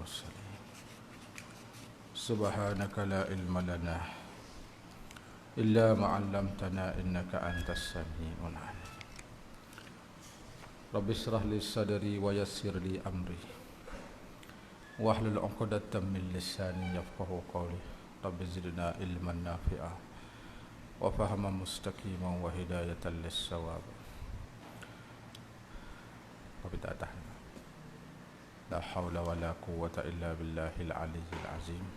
المرسلين سبحانك لا علم لنا إلا ما علمتنا إنك أنت السميع العليم رب اشرح لي صدري ويسر لي أمري واحلل عقدة من لساني يفقهوا قولي رب زدنا علما نافعا وفهما مستقيما وهداية للصواب وبدأ لا حول ولا قوة إلا بالله العلي العظيم.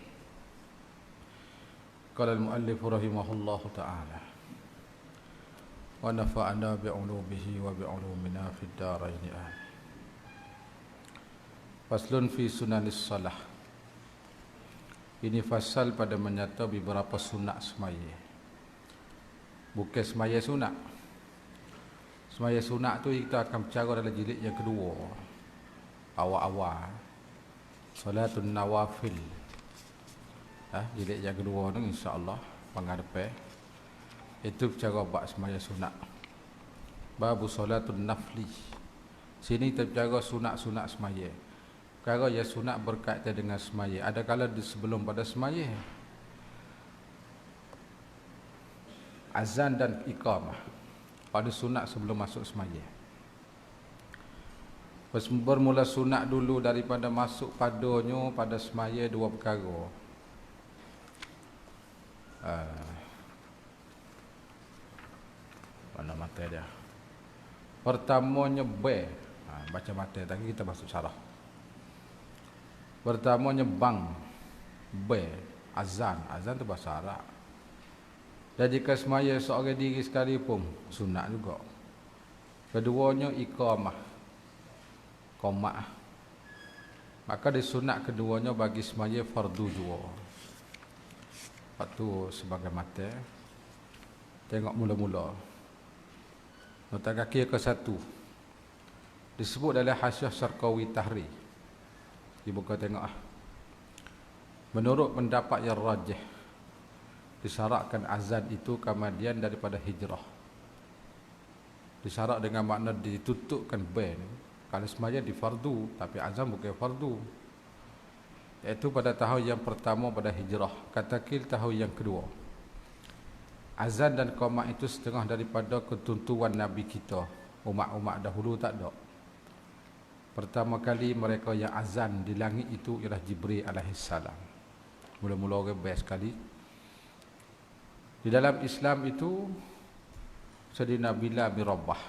قال المؤلف رحمه الله تعالى ونفعنا بعلومه وبعلومنا في الدارين آمين. Faslun fi sunanis salah. Ini fasal pada menyata beberapa sunat semaya. Bukan semaya sunat. Semaya sunat tu kita akan bicara dalam jilid yang kedua. Awal-awal Salatun Nawafil. Jilid yang kedua tu insya-Allah penghadapan itu bicara bab semaya sunat. Bab Salatun Nafli. Sini kita bicara sunat-sunat semaya. Perkara yang sunat berkaitan dengan semaya. Ada kala di sebelum pada semaya, azan dan iqamah pada sunat sebelum masuk semaya. Bermula sunat dulu daripada masuk padanya pada semaya dua perkara. Mana mata dia? Pertamanya baca mata tadi kita masuk syarah. Pertamanya bang azan tu bahasa Arab. Dan jika semaya seorang diri sekali pun sunat juga. Keduanya iqamah, qomat. Maka disunat keduanya bagi semaya fardu juga. Lepas tu sebagai mata tengok mula-mula nota kaki ke satu disebut dalam Hasyiah Syarqawi Tahri. Dibuka tengok menurut pendapat yang rajih disyaratkan azan itu kemudian daripada hijrah. Disyarat dengan makna ditutupkan ban. Kalau semaya di fardu tapi azan bukan fardu. Iaitu pada tahun yang pertama pada hijrah, katakil tahun yang kedua. Azan dan qomat itu setengah daripada ketentuan Nabi kita. Umat-umat dahulu tak ada. Pertama kali mereka yang azan di langit itu ialah Jibril alaihissalam. Mula-mula orang best sekali. Di dalam Islam itu Sayyidina Bilal bin Rabah.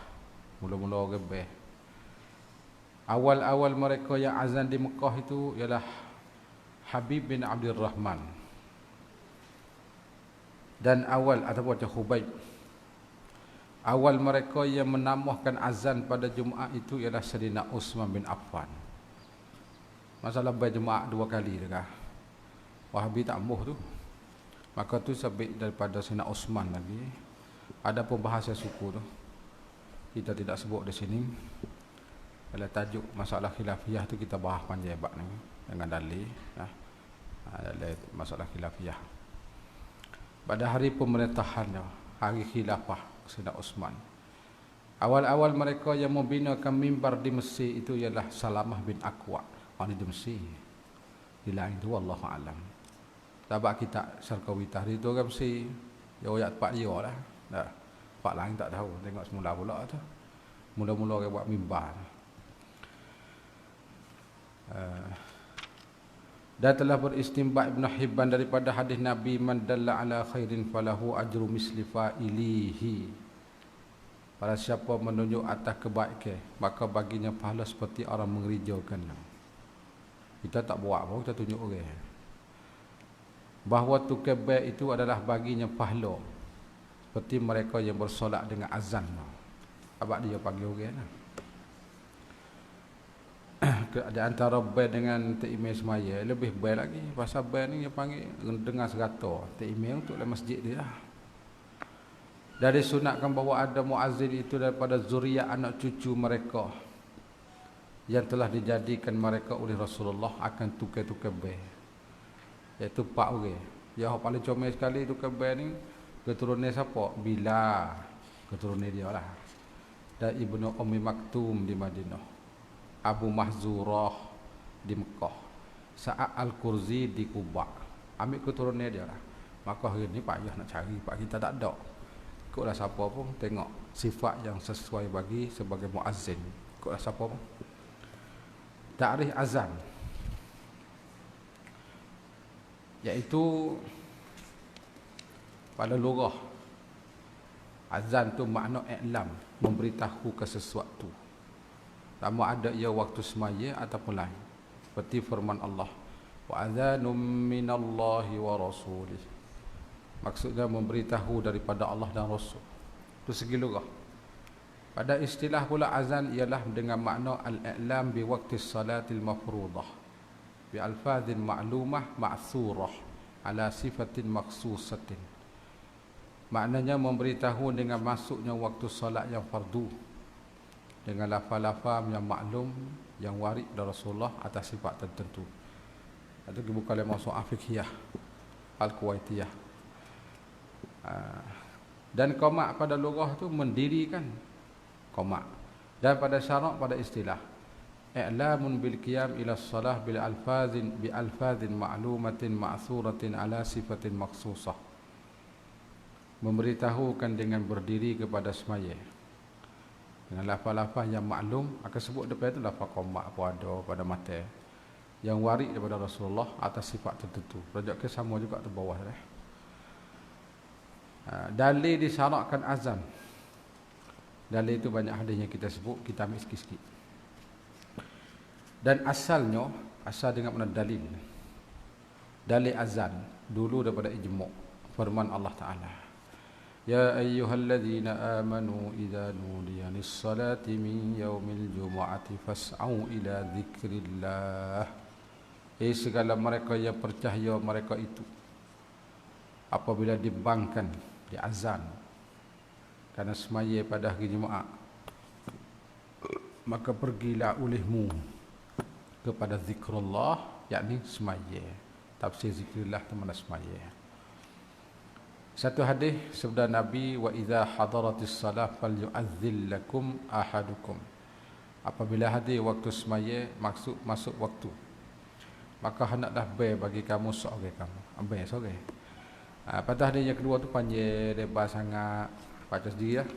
Mula-mula orang best. Awal-awal mereka yang azan di Mekah itu ialah Habib bin Abdul Rahman. Dan awal ataupun Khubayb. Awal mereka yang menambahkan azan pada Jumaat itu ialah Sayyidina Utsman bin Affan. Masalah berjemaah dua kali dah. Wahabi tak ambuh tu. Maka tu sabit daripada Sayyidina Utsman lagi. Ada pun bahasa suku tu. Kita tidak sebut di sini. Kalau tajuk masalah khilafiyah tu kita bahas panjang bab ni dengan dalil masalah khilafiyah. Pada hari pemerintahannya, hari khilafah Sayyidina Utsman. Awal-awal mereka yang membinakan mimbar di Mesir itu ialah Salamah bin Aqwa. Orang di Mesir. Di lain tu wallahu alam. Sebab kita Syarqawi Tahrir tu orang Mesir. Dia ayat tempat dia lah. Tempat lain tak tahu. Tengok semula pula tu. Mula-mula orang buat mimbar. Dan telah beristimbat Ibn Hibban daripada hadis Nabi man dalla ala khairin falahu ajru misli fa'ilihi. Pada siapa menunjuk atas kebaikan maka baginya pahala seperti orang mengerjakan. Kita tak buat apa, kita tunjuk orang. Bahawa tu kebaikan itu adalah baginya pahala seperti mereka yang bersolat dengan azan. Abad dia panggil orang lah. Di antara band dengan email semaya lebih band lagi. Pasal band ni dia panggil dengar serata email untuk dalam masjid dia. Dari sunatkan bahawa ada muazzin itu daripada zuriat anak cucu mereka yang telah dijadikan mereka oleh Rasulullah akan tukar-tukar band. Iaitu 4 orang. Yang paling comel sekali tukar band ni keturunan siapa? Bilal. Keturunan dia lah. Dan Ibnu Ummi Maktum di Madinah. Abu Mahzurah di Mekah. saat Al-Kurzi di Kuba. Ambil keturunannya dia lah. Maka hari ni payah nak cari, pak kita tak ada. Ikutlah siapa pun tengok sifat yang sesuai bagi sebagai muazzin. Ikutlah siapa pun. Ta'rif azan, iaitu pada lugah azan tu makna i'lam, memberitahu ke sesuatu. Sama ada ia waktu semaya ataupun lain. Seperti firman Allah, wa adzanum minallahi wa rasulih. Maksudnya memberitahu daripada Allah dan Rasul. Itu segi lugah. Pada istilah pula azan ialah dengan makna al-i'lam bi waqti salatil mafruḍah bi alfazin ma'lumah ma'thurah ala sifatin makhsusatin. Maknanya memberitahu dengan masuknya waktu solat yang fardu dengan lafaz-lafaz yang maklum yang warid dari Rasulullah atas sifat tertentu. Itu bukan oleh masuk fiqhiyah al-Kuwaitiyah. Dan qomak pada lugah tu mendirikan qomak. Dan pada syarak pada istilah i'lamun bil qiyam ila shalah bil alfazin ma'lumatin ma'thuratin ala sifatin makhsusah. Memberitahukan dengan berdiri kepada semaya dengan lafaz-lafaz yang maklum. Akan sebut depan itu lafaz qomak apa ada pada mata yang warid daripada Rasulullah atas sifat tertentu. Rajak ke sama juga tu bawah dah. Dalil disyarakkan azan. Dalil itu banyak hadis yang kita sebut, kita ambil sikit-sikit. Dan asalnya, asal dengan mana dalil. Dalil azan dulu daripada ijma', firman Allah Taala. Ya ayyuhalladzina amanu idza nudiya lis-salati min yaumil jumu'ati fas'au ila dzikrillah. Segala mereka yang percaya mereka itu apabila dibangkan di azan karena semaya pada hari Jumaat, maka pergilah olehmu kepada zikrullah, yakni semaya. Tafsir zikrillah itu mana semaya. Satu hadis sabda Nabi, wa idza hadaratis salah falyu'azzil lakum ahadukum. Apabila hadir waktu semaya, maksud masuk waktu, maka hendaklah bai bagi kamu seorang kamu. Bai seorang. Pada hadis yang kedua tu panjang lebar sangat, baca sendiri lah.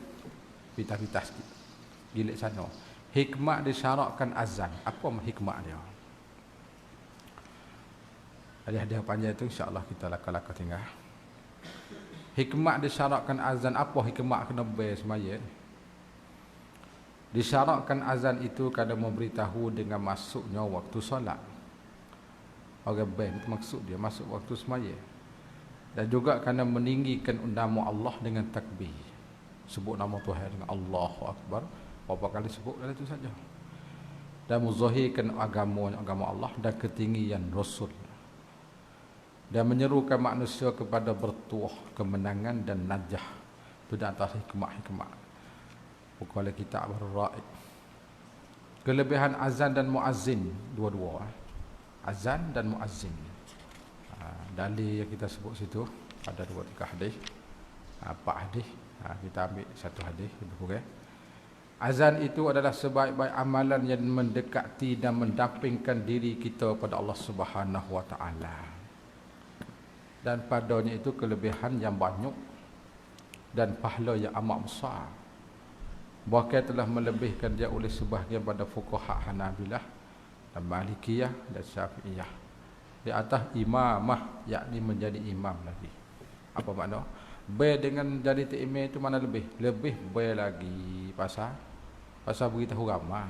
Pitah-pitah sikit. Gilik sana. Hikmah disyarakkan azan. Apa hikmah dia? Hadis-hadis panjang itu insya-Allah kita laka-laka tinggal. Hikmah disyarakkan azan. Apa hikmah kena bai semaya? Disyarakkan azan itu kerana memberitahu dengan masuknya waktu solat. Orang bai itu maksud dia masuk waktu semaya. Dan juga kerana meninggikan nama Allah dengan takbir. Sebut nama Tuhan dengan Allahu Akbar. Berapa kali sebut dalam itu saja. Dan muzahirkan agama Allah dan ketinggian Rasul. Dan menyerukan manusia kepada bertuah, kemenangan dan najah. Itu di antara hikmah-hikmah. Bukanlah kitab Ar-Ra'id. Kelebihan azan dan muazzin, dua-dua. Azan dan muazzin. Dalil yang kita sebut situ ada 2-3 hadis, 4 hadis. Kita ambil satu hadis lebih kurang. Azan itu adalah sebaik-baik amalan yang mendekati dan mendampingkan diri kita pada Allah Subhanahu wa taala. Dan padanya itu kelebihan yang banyak dan pahala yang amat besar. Bahkan telah melebihkan dia oleh sebahagian pada fuqaha Hanabilah dan Malikiyah dan Syafi'iyah. Di atas imamah, yakni menjadi imam lagi. Apa makna? Bai dengan jadi imam itu mana lebih? Lebih bai lagi pasal beritahu ramai.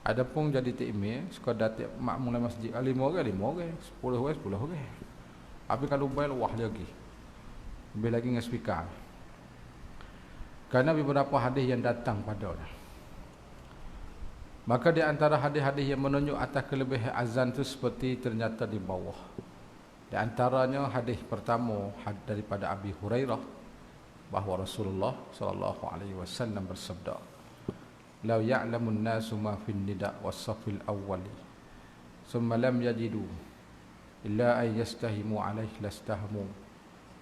Adapun jadi imam sekadar makmum dalam masjid 5 orang, 10 orang. Tapi kalau bai luah lagi. Lebih lagi dengan speaker. Kerana beberapa hadis yang datang padanya. Maka di antara hadis-hadis yang menunjuk atas kelebihan azan itu seperti ternyata di bawah. Di antaranya hadis pertama daripada Abi Hurairah bahawa Rasulullah sallallahu alaihi wasallam bersabda, "Law ya'lamun nasu ma fin nida' was-saffil awwali, thumma lam yajidu illa ay yastahimu alaihi lastahamu,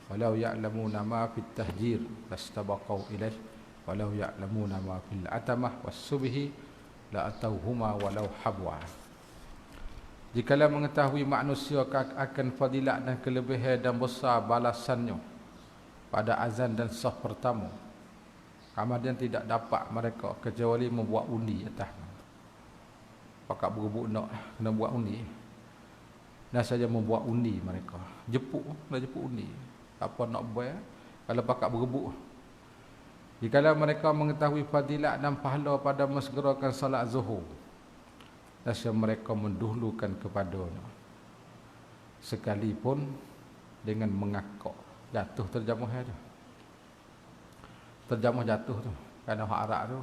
walau ya'lamuna ma fit tahjir lastabaqau ilaihi, walau ya'lamuna ma fil atamah was-subhi la atauhuma walau habwa." Jikalau mengetahui manusia akan fadilat dan kelebihan dan besar balasannya pada azan dan sah pertama, kemudian tidak dapat mereka kecuali membuat undi atas. Pakat berebut nak kena buat undi. Dan saja membuat undi mereka. Jepuk undi. Apa nak buat kalau pakat berebut. Jikalau mereka mengetahui fadilat dan pahala pada mensegerakan salat zuhur, nasa mereka mendahulukan kepadanya sekalipun dengan mengakak. Jatuh terjemah tu. Terjemah jatuh tu. Kerana hak Arab tu.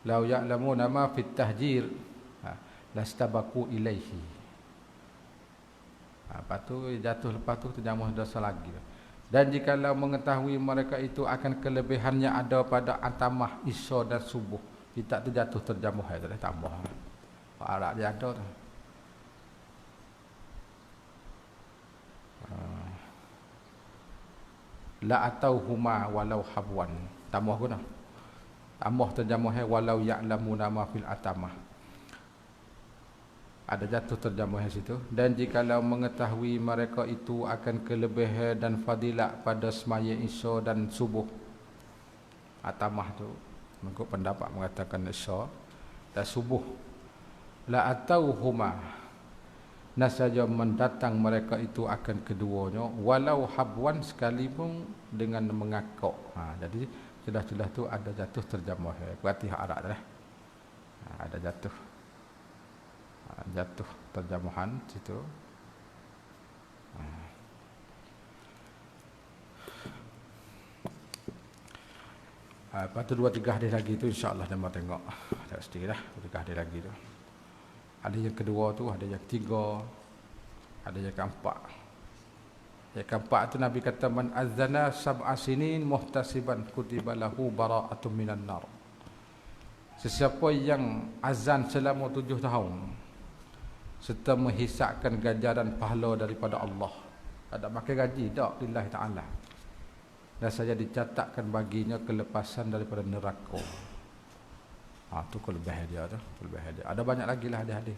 Lau ya'lamuna ma fit tahjir lastabaku ilaihi. Lepas tu jatuh, lepas tu terjemah dosa lagi. Dan jikalau mengetahui mereka itu akan kelebihannya ada pada atamah, isya dan subuh, kita terjatuh terjemah tu dah tambah. Hak Arab dia ada tu. La atauhuma walau habwan. Tambah guna. Tambah terjemah walau ya'lamuna ma fil atamah. Ada jatuh terjemah situ. Dan jikalau mengetahui mereka itu akan kelebihan dan fadilat pada semaya isya dan subuh. Atamah tu mengikut pendapat mengatakan isya dan subuh. La atauhuma, nasaja mendatang mereka itu akan keduanya walau habwan, sekalipun dengan mengakak. Jadi celah-celah tu ada jatuh terjemah. Berarti hak Arab dah. Ada jatuh. Jatuh terjemahan situ. Lepas tu 2-3 hadis lagi tu insya-Allah kita tengok. Tak mesti dah 2-3 hadis lagi tu. Ada yang kedua tu, ada yang ketiga, ada yang keempat. Yang keempat tu Nabi kata man azana sab'a sinin muhtasiban kutiba lahu bara'atun minan nar. Sesiapa yang azan selama 7 tahun serta menghisapkan ganjaran pahala daripada Allah, tak ada makan gaji tak lillahi ta'ala, dan saja dicatatkan baginya kelepasan daripada neraka. Tu kelebihan dia tu, kelebihan dia. Ada banyak lagi lah hadis-hadis.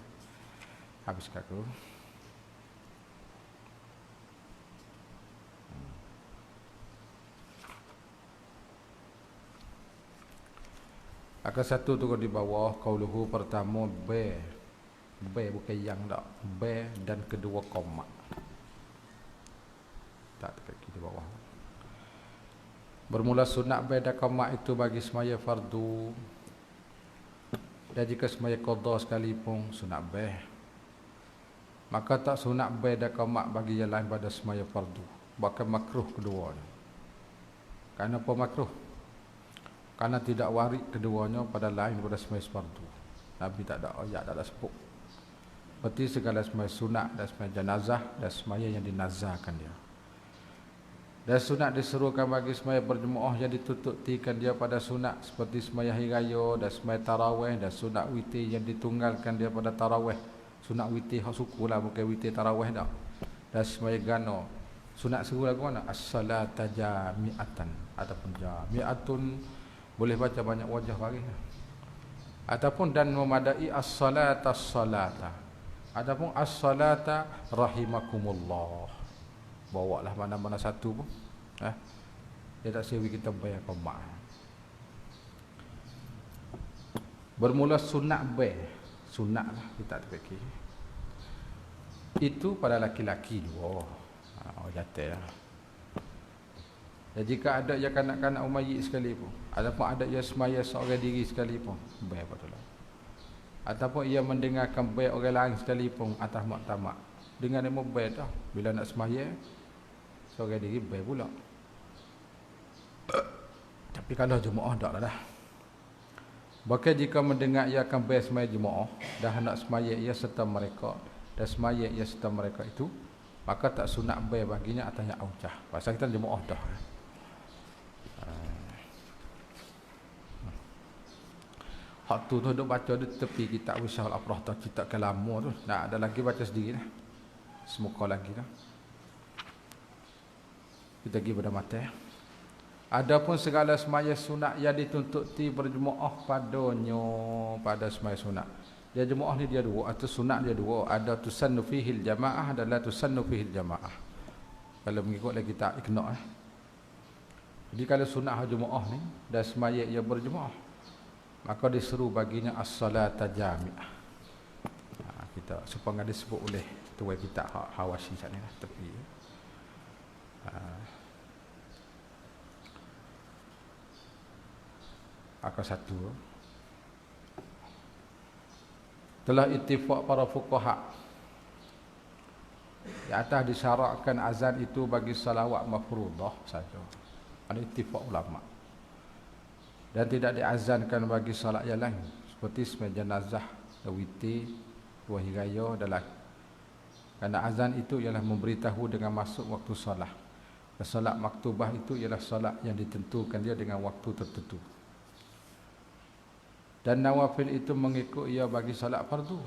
Habiskan aku. Akan satu tu di bawah qauluhu pertama B bukan yang tak. B dan kedua koma. Tak tekan di bawah. Bermula sunat B dan koma itu bagi semaya fardu. Dan jika semaya qadha sekalipun sunat B, maka tak sunat B dan koma bagi yang lain pada semaya fardu. Bahkan makruh keduanya. Kenapa makruh? Karena tidak warid keduanya pada lain pada semaya fardu. Nabi tak ada ayat, tak ada sebut. Seperti segala semaya sunat dan semaya jenazah dan semaya yang dinazahkan dia. Dan sunat diserukan bagi semaya berjemaah yang ditutupkan dia pada sunat, seperti semaya hari raya dan semaya tarawih, dan sunat witir yang ditunggalkan dia pada tarawih. Sunat witir hak suku lah, bukan witir tarawih dah. Dan semaya gano. Sunat seru lagu mana? As-salata jami'atan ataupun jami'atun, boleh baca banyak wajah bagi. Ataupun dan memadai as-salata as-salata. Adapun as-salata rahimakumullah. Bawalah mana-mana satu pun. Dia tak sewi kita bayar qoma. Bermula sunat B. Sunat lah kita terfikir. Itu pada laki-laki dua. Jatuh lah. Dan jika ada yang kanak-kanak umayyid sekalipun, ataupun ada yang semaya seorang diri sekalipun, baik betul lah. Ataupun ia mendengarkan baik orang lain sekalipun atas maktamak, dengan ilmu baik dah. Bila nak semaya seorang diri baik pula. Tapi kalau jemaah tak dah. Bahkan jika mendengar ia akan baik semaya jemaah, dah nak semaya ia serta mereka, dan semaya ia serta mereka itu, maka tak sunat baik baginya atasnya aucah. Pasal kita jemaah dah. Hak tu duk baca di tepi kitab Wisahul Afrah tu, kitab kelama tu. Nak ada lagi baca sendiri lah. Semuka lagi lah. Kita pergi pada mata. Adapun segala semaya sunat yang dituntut ti berjemaah padanya pada semaya sunat. Dia jemaah ni dia dua, atau sunat dia dua. Ada tusannu fihil jamaah dan la tusannu fihil jamaah. Kalau mengikut lagi kitab Iqna'. Jadi kalau sunat jemaah ni dan semaya ia berjemaah, maka disuruh baginya as-salata jami'ah. Kita supaya disebut oleh tuai kitab Hawashi sana lah tepi. Maka satu telah ittifaq para fuqaha di atas disyaratkan azan itu bagi salawat mafruḍah saja. Ada ittifaq ulama. Dan tidak diazankan bagi salat yang lain seperti sembahyang jenazah, witir, hari raya dan lain. Kerana azan itu ialah memberitahu dengan masuk waktu solat. Dan solat maktubah itu ialah solat yang ditentukan dia dengan waktu tertentu. Dan nawafil itu mengikut ia bagi solat fardu.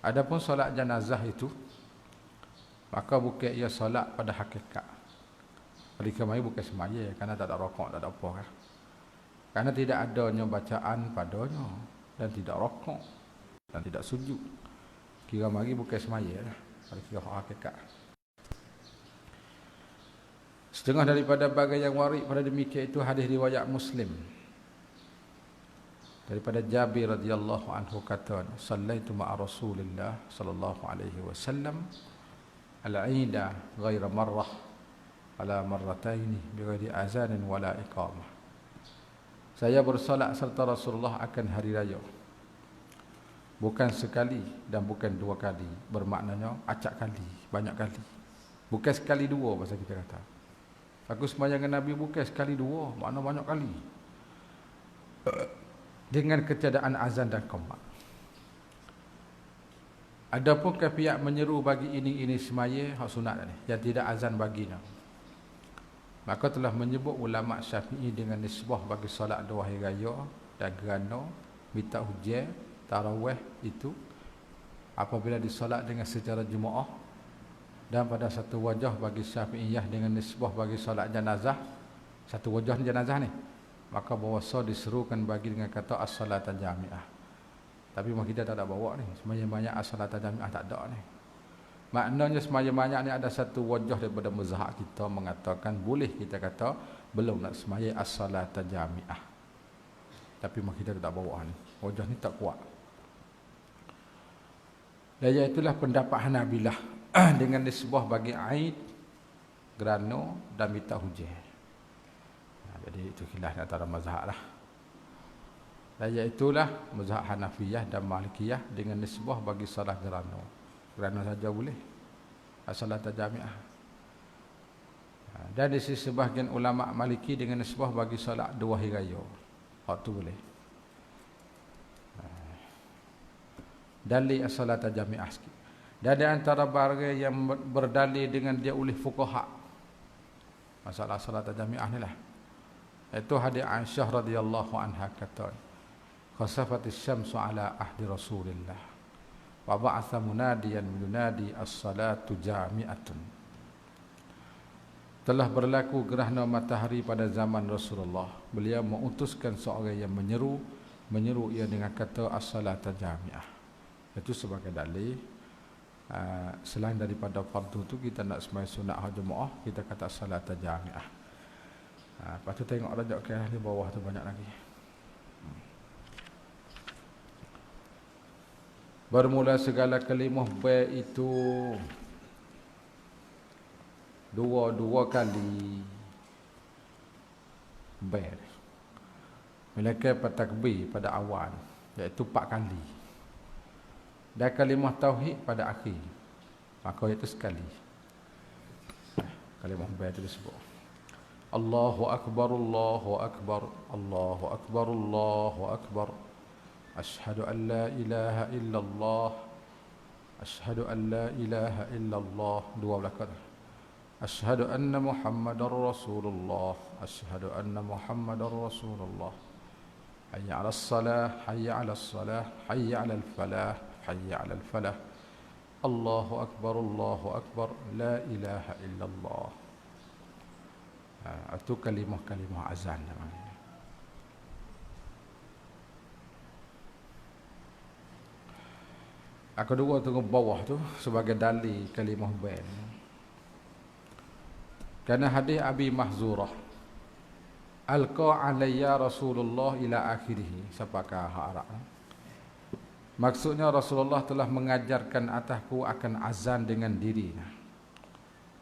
Adapun solat jenazah itu, maka bukan ia solat pada hakikat. Pada kemari bukan semaya, kerana tak ada rokok, tak ada apa kan. Kerana tidak adanya bacaan padanya, dan tidak rokok, dan tidak sujud. Kira mari bukan semaya lah, pada kira hakikat. Setengah daripada bagai yang warid pada demikian itu hadis riwayat Muslim. Daripada Jabir radhiyallahu anhu kata, "Sallaitu ma'a Rasulillah sallallahu alaihi wasallam al-'ida ghaira marrah ala marrataini bighairi azanin wala iqamah." Saya bersolat serta Rasulullah akan hari raya. Bukan sekali dan bukan dua kali. Bermaknanya acak kali, banyak kali. Bukan sekali dua bahasa kita kata. Aku sembahyang dengan Nabi bukan sekali dua, makna banyak kali. Dengan ketiadaan azan dan qamat. Adapun pihak menyeru bagi ini semaya hak sunat ni, yang tidak azan baginya. Maka telah menyebut ulama Syafi'i dengan nisbah bagi solat dua hari raya dan gerhana, minta hujan, tarawih itu apabila disolat dengan secara jemaah, dan pada satu wajah bagi Syafi'iyah dengan nisbah bagi solat jenazah, satu wajah jenazah ni, maka bahawasa diserukan bagi dengan kata as-salata jami'ah. Tapi kita tak ada bawa ni, semuanya banyak as-salata jami'ah tak ada ni. Maknanya semuanya banyak ni ada satu wajah daripada mazhab kita mengatakan boleh kita kata belum nak semaya as-salata jami'ah. Tapi kita tak bawa ni. Wajah ni tak kuat. Dan iaitulah pendapat Hanabilah dengan nisbah bagi Aid, gerhana dan minta hujan. Jadi itu khilaf antara mazhab lah. Dan iaitulah mazhab Hanafiyah dan Malikiyah dengan nisbah bagi salat gerhana. Gerhana saja boleh. Salat jami'ah. Dan di sisi sebahagian ulama Maliki dengan nisbah bagi salat dua hari raya. Waktu boleh. Dalil salat jami'ah sikit. Dan di antara barang yang berdalil dengan dia oleh fuqaha. Masalah salat jami'ah ni lah. Itu hadis Aisyah radhiyallahu anha kata, "Khasafatis syamsu ala ahdi Rasulillah wa ba'atha munadiyan yunadi as-salatu jami'atun." Telah berlaku gerhana matahari pada zaman Rasulullah. Beliau mengutuskan seorang yang menyeru ia dengan kata as-salata jami'ah. Itu sebagai dalil. Selain daripada fardu tu kita nak sembahyang sunat jemaah, kita kata as-salata jami'ah. Lepas tu tengok rajak ke di bawah tu banyak lagi. Bermula segala kalimah baik itu dua kali baik. Mereka takbir pada awal, iaitu 4 kali. Dan kalimah tauhid pada akhir, maka itu sekali. Kalimah baik itu disebut Allahu Akbar, Allahu Akbar, Allahu Akbar, Allahu Akbar. Ashhadu an la ilaha illallah, Ashhadu an la ilaha illallah. Dua belakang. Ashhadu anna Muhammadar Rasulullah, Ashhadu anna Muhammadar Rasulullah. Hayya 'alas salah, hayya 'alas salah, hayya 'alal falah, hayya 'alal falah. Allahu Akbar, Allahu Akbar, la ilaha illallah. Itu kalimah-kalimah azan namanya. Kedua tengok bawah tu sebagai dalil kalimah bain. Karena hadis Abi Mahzurah, alqa alayya Rasulullah ila akhirih, siapakah Arab. Maksudnya Rasulullah telah mengajarkan atasku akan azan dengan diri.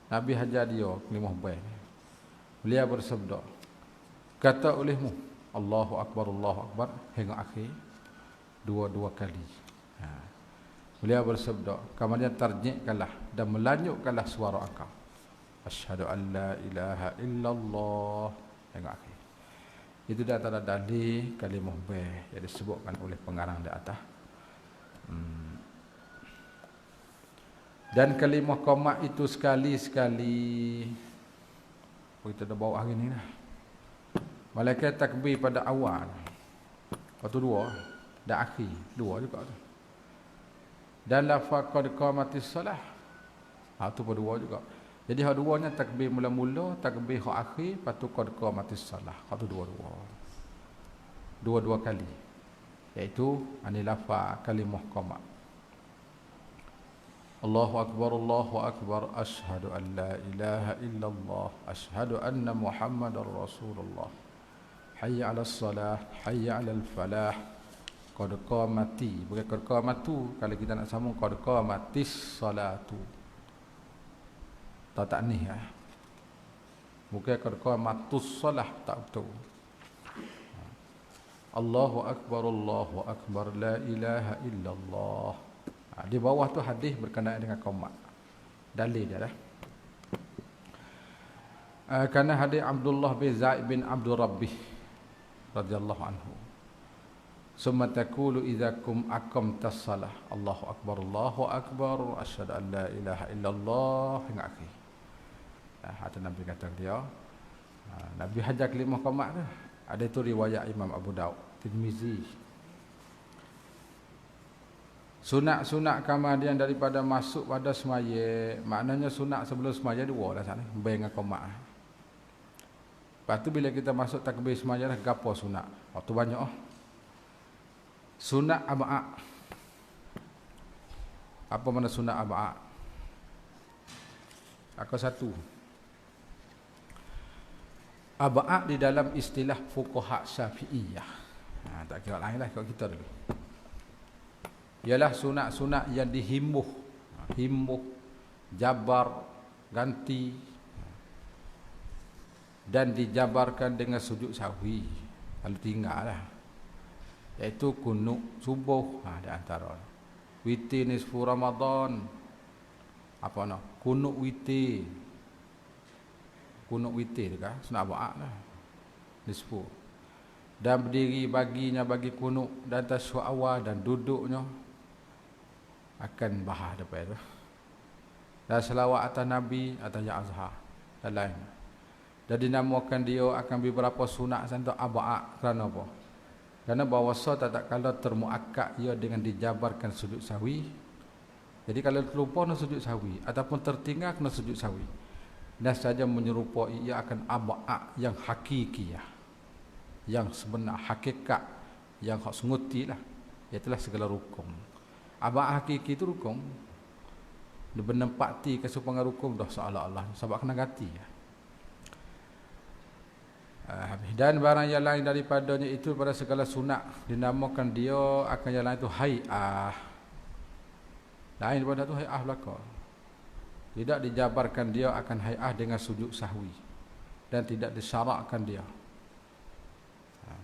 Nabi hajar dia kalimah bain. Beliau bersabda, kata olehmu Allahu Akbar hingga akhir dua kali. Beliau bersabda, kemudian tarjikkanlah dan melanjutkanlah suara engkau. Asyhadu an la ilaha illallah hingga akhir. Itu di antara dalil kalimah bain yang disebutkan oleh pengarang di atas. Dan kalimah qomat itu sekali-sekali kita dah bawa hari ni dah. Malaikat takbir pada awal. Lepas tu dua, dan akhir dua juga tu. Dan lafaz qad qamatis solah. Tu pun dua juga. Jadi hak duanya takbir mula-mula, takbir hak akhir, lepas tu qad qamatis solah. Hak tu dua-dua. Dua-dua kali. Iaitu ani lafaz kalimah qomat. Allahu Akbar, asyhadu an la ilaha illallah, asyhadu anna Muhammadar Rasulullah. Hayya 'alas salah, hayya 'alal falah. Qad qamati, bukan qad qamatu. Kalau kita nak sambung qad qamatis salatu. Tak ni ya. Bukan qad qamatus salah, tak betul. Allahu Akbar, la ilaha illallah. Di bawah tu hadis berkenaan dengan qomat. Dalil dia dah. Kerana hadis Abdullah bin Zaid bin Abdul Rabbih radhiyallahu anhu. Summa taqulu idza aqamtas salah. Allahu Akbar, asyhadu an la ilaha illallah hingga akhir. Ada Nabi kata dia, Nabi hajar kalimah qomat tu. Ada itu riwayat Imam Abu Daud, Tirmizi. Sunat kemudian daripada masuk pada semaya, maknanya sunat sebelum semaya dua dah sana, baik dengan qomat. Lepas tu bila kita masuk takbir semaya dah, gapo sunat? Waktu banyak sunat ab'a. Apa makna sunat ab'a? Aku satu. Ab'a di dalam istilah fuqaha Syafi'iyah. Tak kira lain lah kalau kita dulu. Ialah sunat-sunat yang dihimbuh, jabar, ganti dan dijabarkan dengan sujud sahwi kalau tinggal lah. Iaitu kunut subuh, di antara witir nisfu Ramadan, apa nak kunut witir dekat sunat ab'a lah nisfu, dan berdiri bagi kunut dan tasyahud awal dan duduknya akan bahas depan tu. Dan selawat atas Nabi, atas yang azhar dan lain. Dan dinamakan dia akan beberapa sunat santo ab'a. Kerana apa? Kerana bahawasa tak kala termuakkad ia dengan dijabarkan sujud sahwi. Jadi kalau terlupa kena sujud sahwi ataupun tertinggal kena sujud sahwi. Dan saja menyerupai ia akan ab'a yang hakikiyah, yang sebenar, hakikat, yang hak senguti lah. Iaitulah segala rukun. Ab'a hakiki itu rukun. Dia menempati kesupangan rukun dah seolah-olah sebab kena ganti. Dan barang yang lain daripadanya itu pada segala sunat dinamakan dia akan yang lain itu hay'ah. Lain daripada itu hay'ah belaka. Tidak dijabarkan dia akan hay'ah dengan sujud sahwi. Dan tidak disyarakkan dia.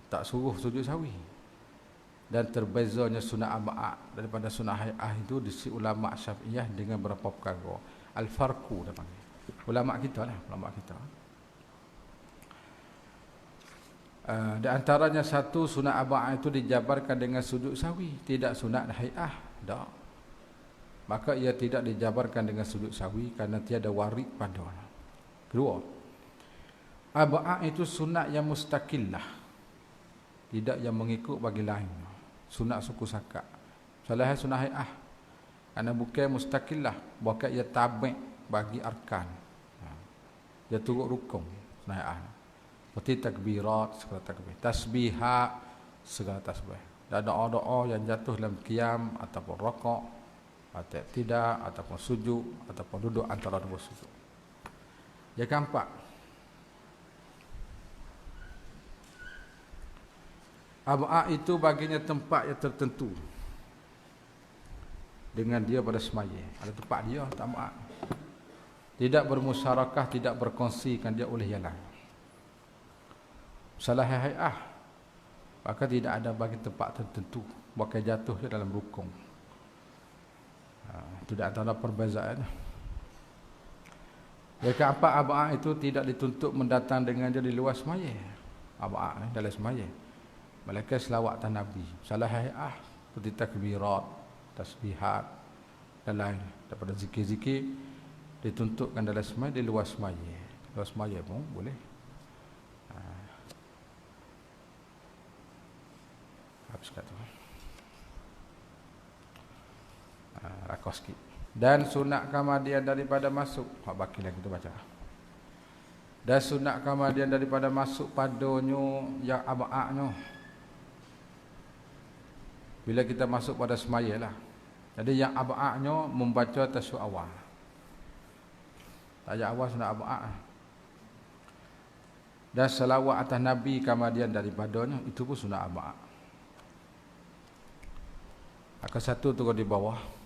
Tak suruh sujud sahwi. Dan terbezanya sunat ab'a daripada sunat hay'ah itu di ulama Syafi'iyah dengan beberapa perkara. Al-farqu dia panggil. Ulama kita lah, ulama kita. Di antaranya satu sunat ab'a itu dijabarkan dengan sujud sahwi, tidak sunat hay'ah. Tak. Maka ia tidak dijabarkan dengan sujud sahwi kerana tiada warid pada. Kedua, ab'a itu sunat yang mustaqillah, tidak yang mengikut bagi lain. Sunat suku sakat. Salah sunat hay'ah. Kerana bukan mustaqillah, bukan ia tabi' bagi arkan. Dia turut rukun sunat hay'ah. Seperti takbirat, segala takbir. Tasbihat, segala tasbih. Dan doa-doa yang jatuh dalam qiyam ataupun raqaq. atau tidak, ataupun sujud, ataupun duduk antara dua sujud. Yang keempat, ab'a itu baginya tempat yang tertentu dengan dia pada semaya. Ada tempat dia, tak ab'a. Tidak bermusyarakah, tidak berkongsikan dia oleh yang lain. Salah hay'ah, maka tidak ada bagi tempat tertentu, bakal jatuh dia dalam rukun. Tidak ada perbezaan. Yang keempat, ab'a itu tidak dituntut mendatang dengan dia di luar semaya. Ab'a dalam semaya, melainkan selawat atas Nabi. Salah hay'ah seperti takbirat, tasbihat dan lain daripada zikir-zikir dituntutkan dalam semaya, di luar semaya. Luar semaya pun boleh. Habis kata. Rakos sikit. Dan sunat kemudian daripada masuk, baki lagi kita baca. Dan sunat kemudian daripada masuk padanya yang ab'a'nya, bila kita masuk pada semaya lah. Jadi yang ab'a'nya membaca tasyahud awal. Ayat awal sunat ab'a'. Dan selawat atas Nabi kemudian daripadanya, itu pun sunat ab'a'. Maka satu tu di bawah,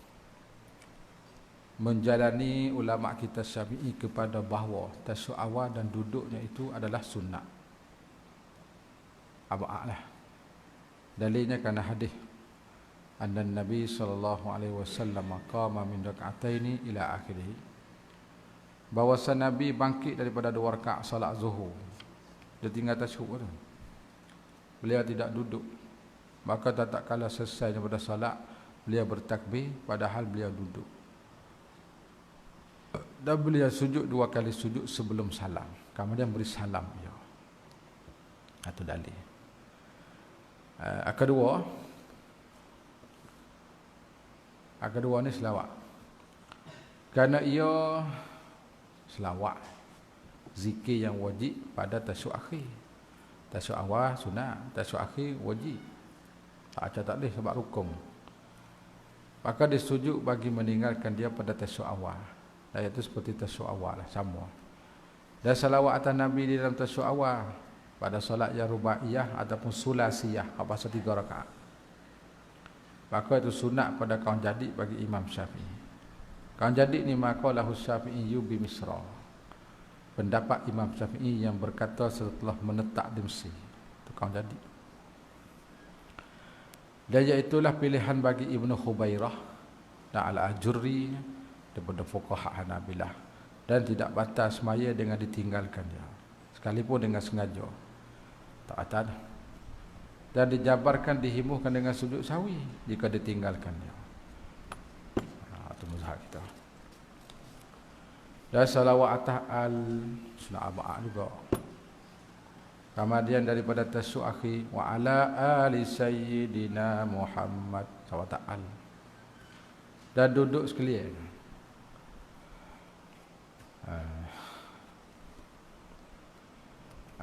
menjalani ulama kita Syafi'i kepada bahawa tasyahud awal dan duduknya itu adalah sunnah ab'a' lah. Dalilnya kerana hadis anna Nabi sallallahu alaihi wasallam qama min rak'ataini ila akhirih, bahawa Nabi bangkit daripada 2 rakaat salat zuhur, dia tinggal tasyahud tu, beliau tidak duduk. Maka tak kala selesai daripada salat, beliau bertakbir padahal beliau duduk. Dan beliau sujud 2 kali sujud sebelum salam, kemudian beri salam dia. Itu dalil. Kedua ni selawat. Kerana ia selawat zikir yang wajib pada tasyahud akhir. Tasyahud awal sunat, tasyahud akhir wajib. Tak boleh sebab rukun. Maka dia sujud bagi meninggalkan dia pada tasyahud awal. Dan itu seperti tasyahud awal lah, sama. Dan salawat atas Nabi di dalam tasyahud awal pada solat yang rubaiyah ataupun sulasiyah, apa 3 rakaat. Maka itu sunat pada kaum jadi bagi Imam Syafi'i. Kaum jadi ni maka lahu Syafi'i bi Misra. Pendapat Imam Syafi'i yang berkata setelah menetap di Mesir. Itu kaum jadi. Dan iaitulah pilihan bagi Ibnu Khubairah dan Al-Ajurri daripada fuqaha Hanabilah, dan tidak batal semaya dengan ditinggalkan dia sekalipun dengan sengaja, tak batal. Dan dijabarkan, dihimuhkan dengan sujud sawi jika ditinggalkan dia. Itu mazhab kita. Dan salawat atas sunat ab'a' juga. Kemudian daripada tasyahud akhir, wa ala ali sayyidina Muhammad salawat al, dan duduk sekalian.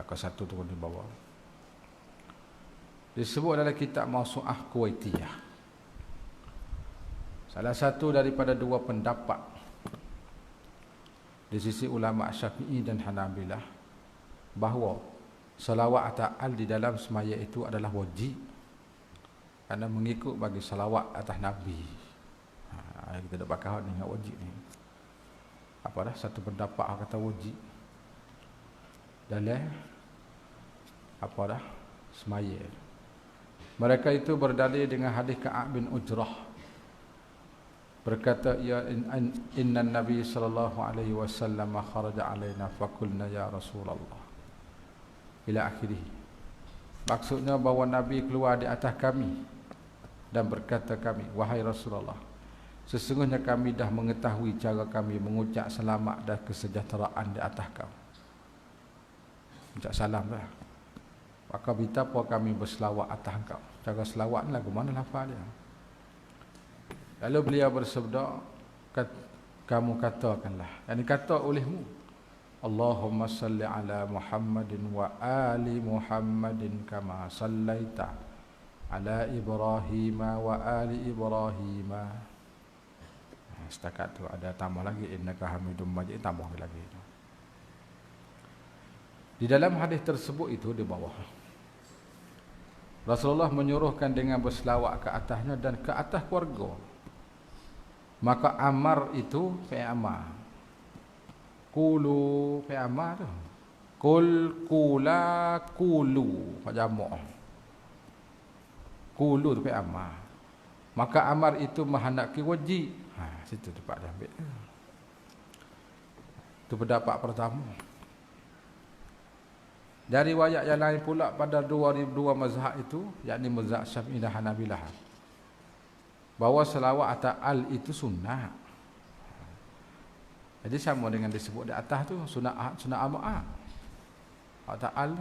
Aku satu turun di bawah. Disebut dalam kitab Mawsu'ah Kuwaitiyah. Salah satu daripada 2 pendapat di sisi ulama Syafi'i dan Hanabilah bahawa salawat atas al di dalam semaya itu adalah wajib, kerana mengikut bagi salawat atas Nabi. Kita dah pakai dengan wajib ni. Apa dah satu pendapat kata wajib dalam apa dah semaya. Mereka itu berdalil dengan hadis Ka'ab bin Ujrah, berkata ya inna Nabi sallallahu alaihi wasallam kharaja alaina faqulna ya Rasulullah ila akhirih. Maksudnya bahawa Nabi keluar di atas kami dan berkata kami, wahai Rasulullah, sesungguhnya kami dah mengetahui cara kami mengucap selamat dan kesejahteraan di atas kau. Ucap salam lah. Maka betapa kami berselawat atas kau. Cara selawat ni lagu mana lafaz dia. Lalu beliau bersabda, kamu katakanlah, yang kata olehmu, Allahumma salli ala Muhammadin wa ali Muhammadin kama sallaita ala Ibrahim wa ali Ibrahim Setakat tu ada tambah lagi innaka hamidum majid, tambah lagi. Di dalam hadis tersebut itu di bawah Rasulullah menyuruhkan dengan berselawat ke atasnya dan ke atas keluarga. Maka amar itu fi'il amar. Qulu fi'il amar tu. Qul qula qulu jamak. Qulu tu fi'il amar. Maka amar itu menghendaki wajib. Situ tempat dia ambil. Itu pendapat pertama. Dari riwayat yang lain pula pada dua mazhab itu, yakni mazhab Syafi'i dan Hanabilah, bahawa selawat atas al itu sunnah. Jadi sama dengan disebut di atas tu sunnah ama'ah atas al.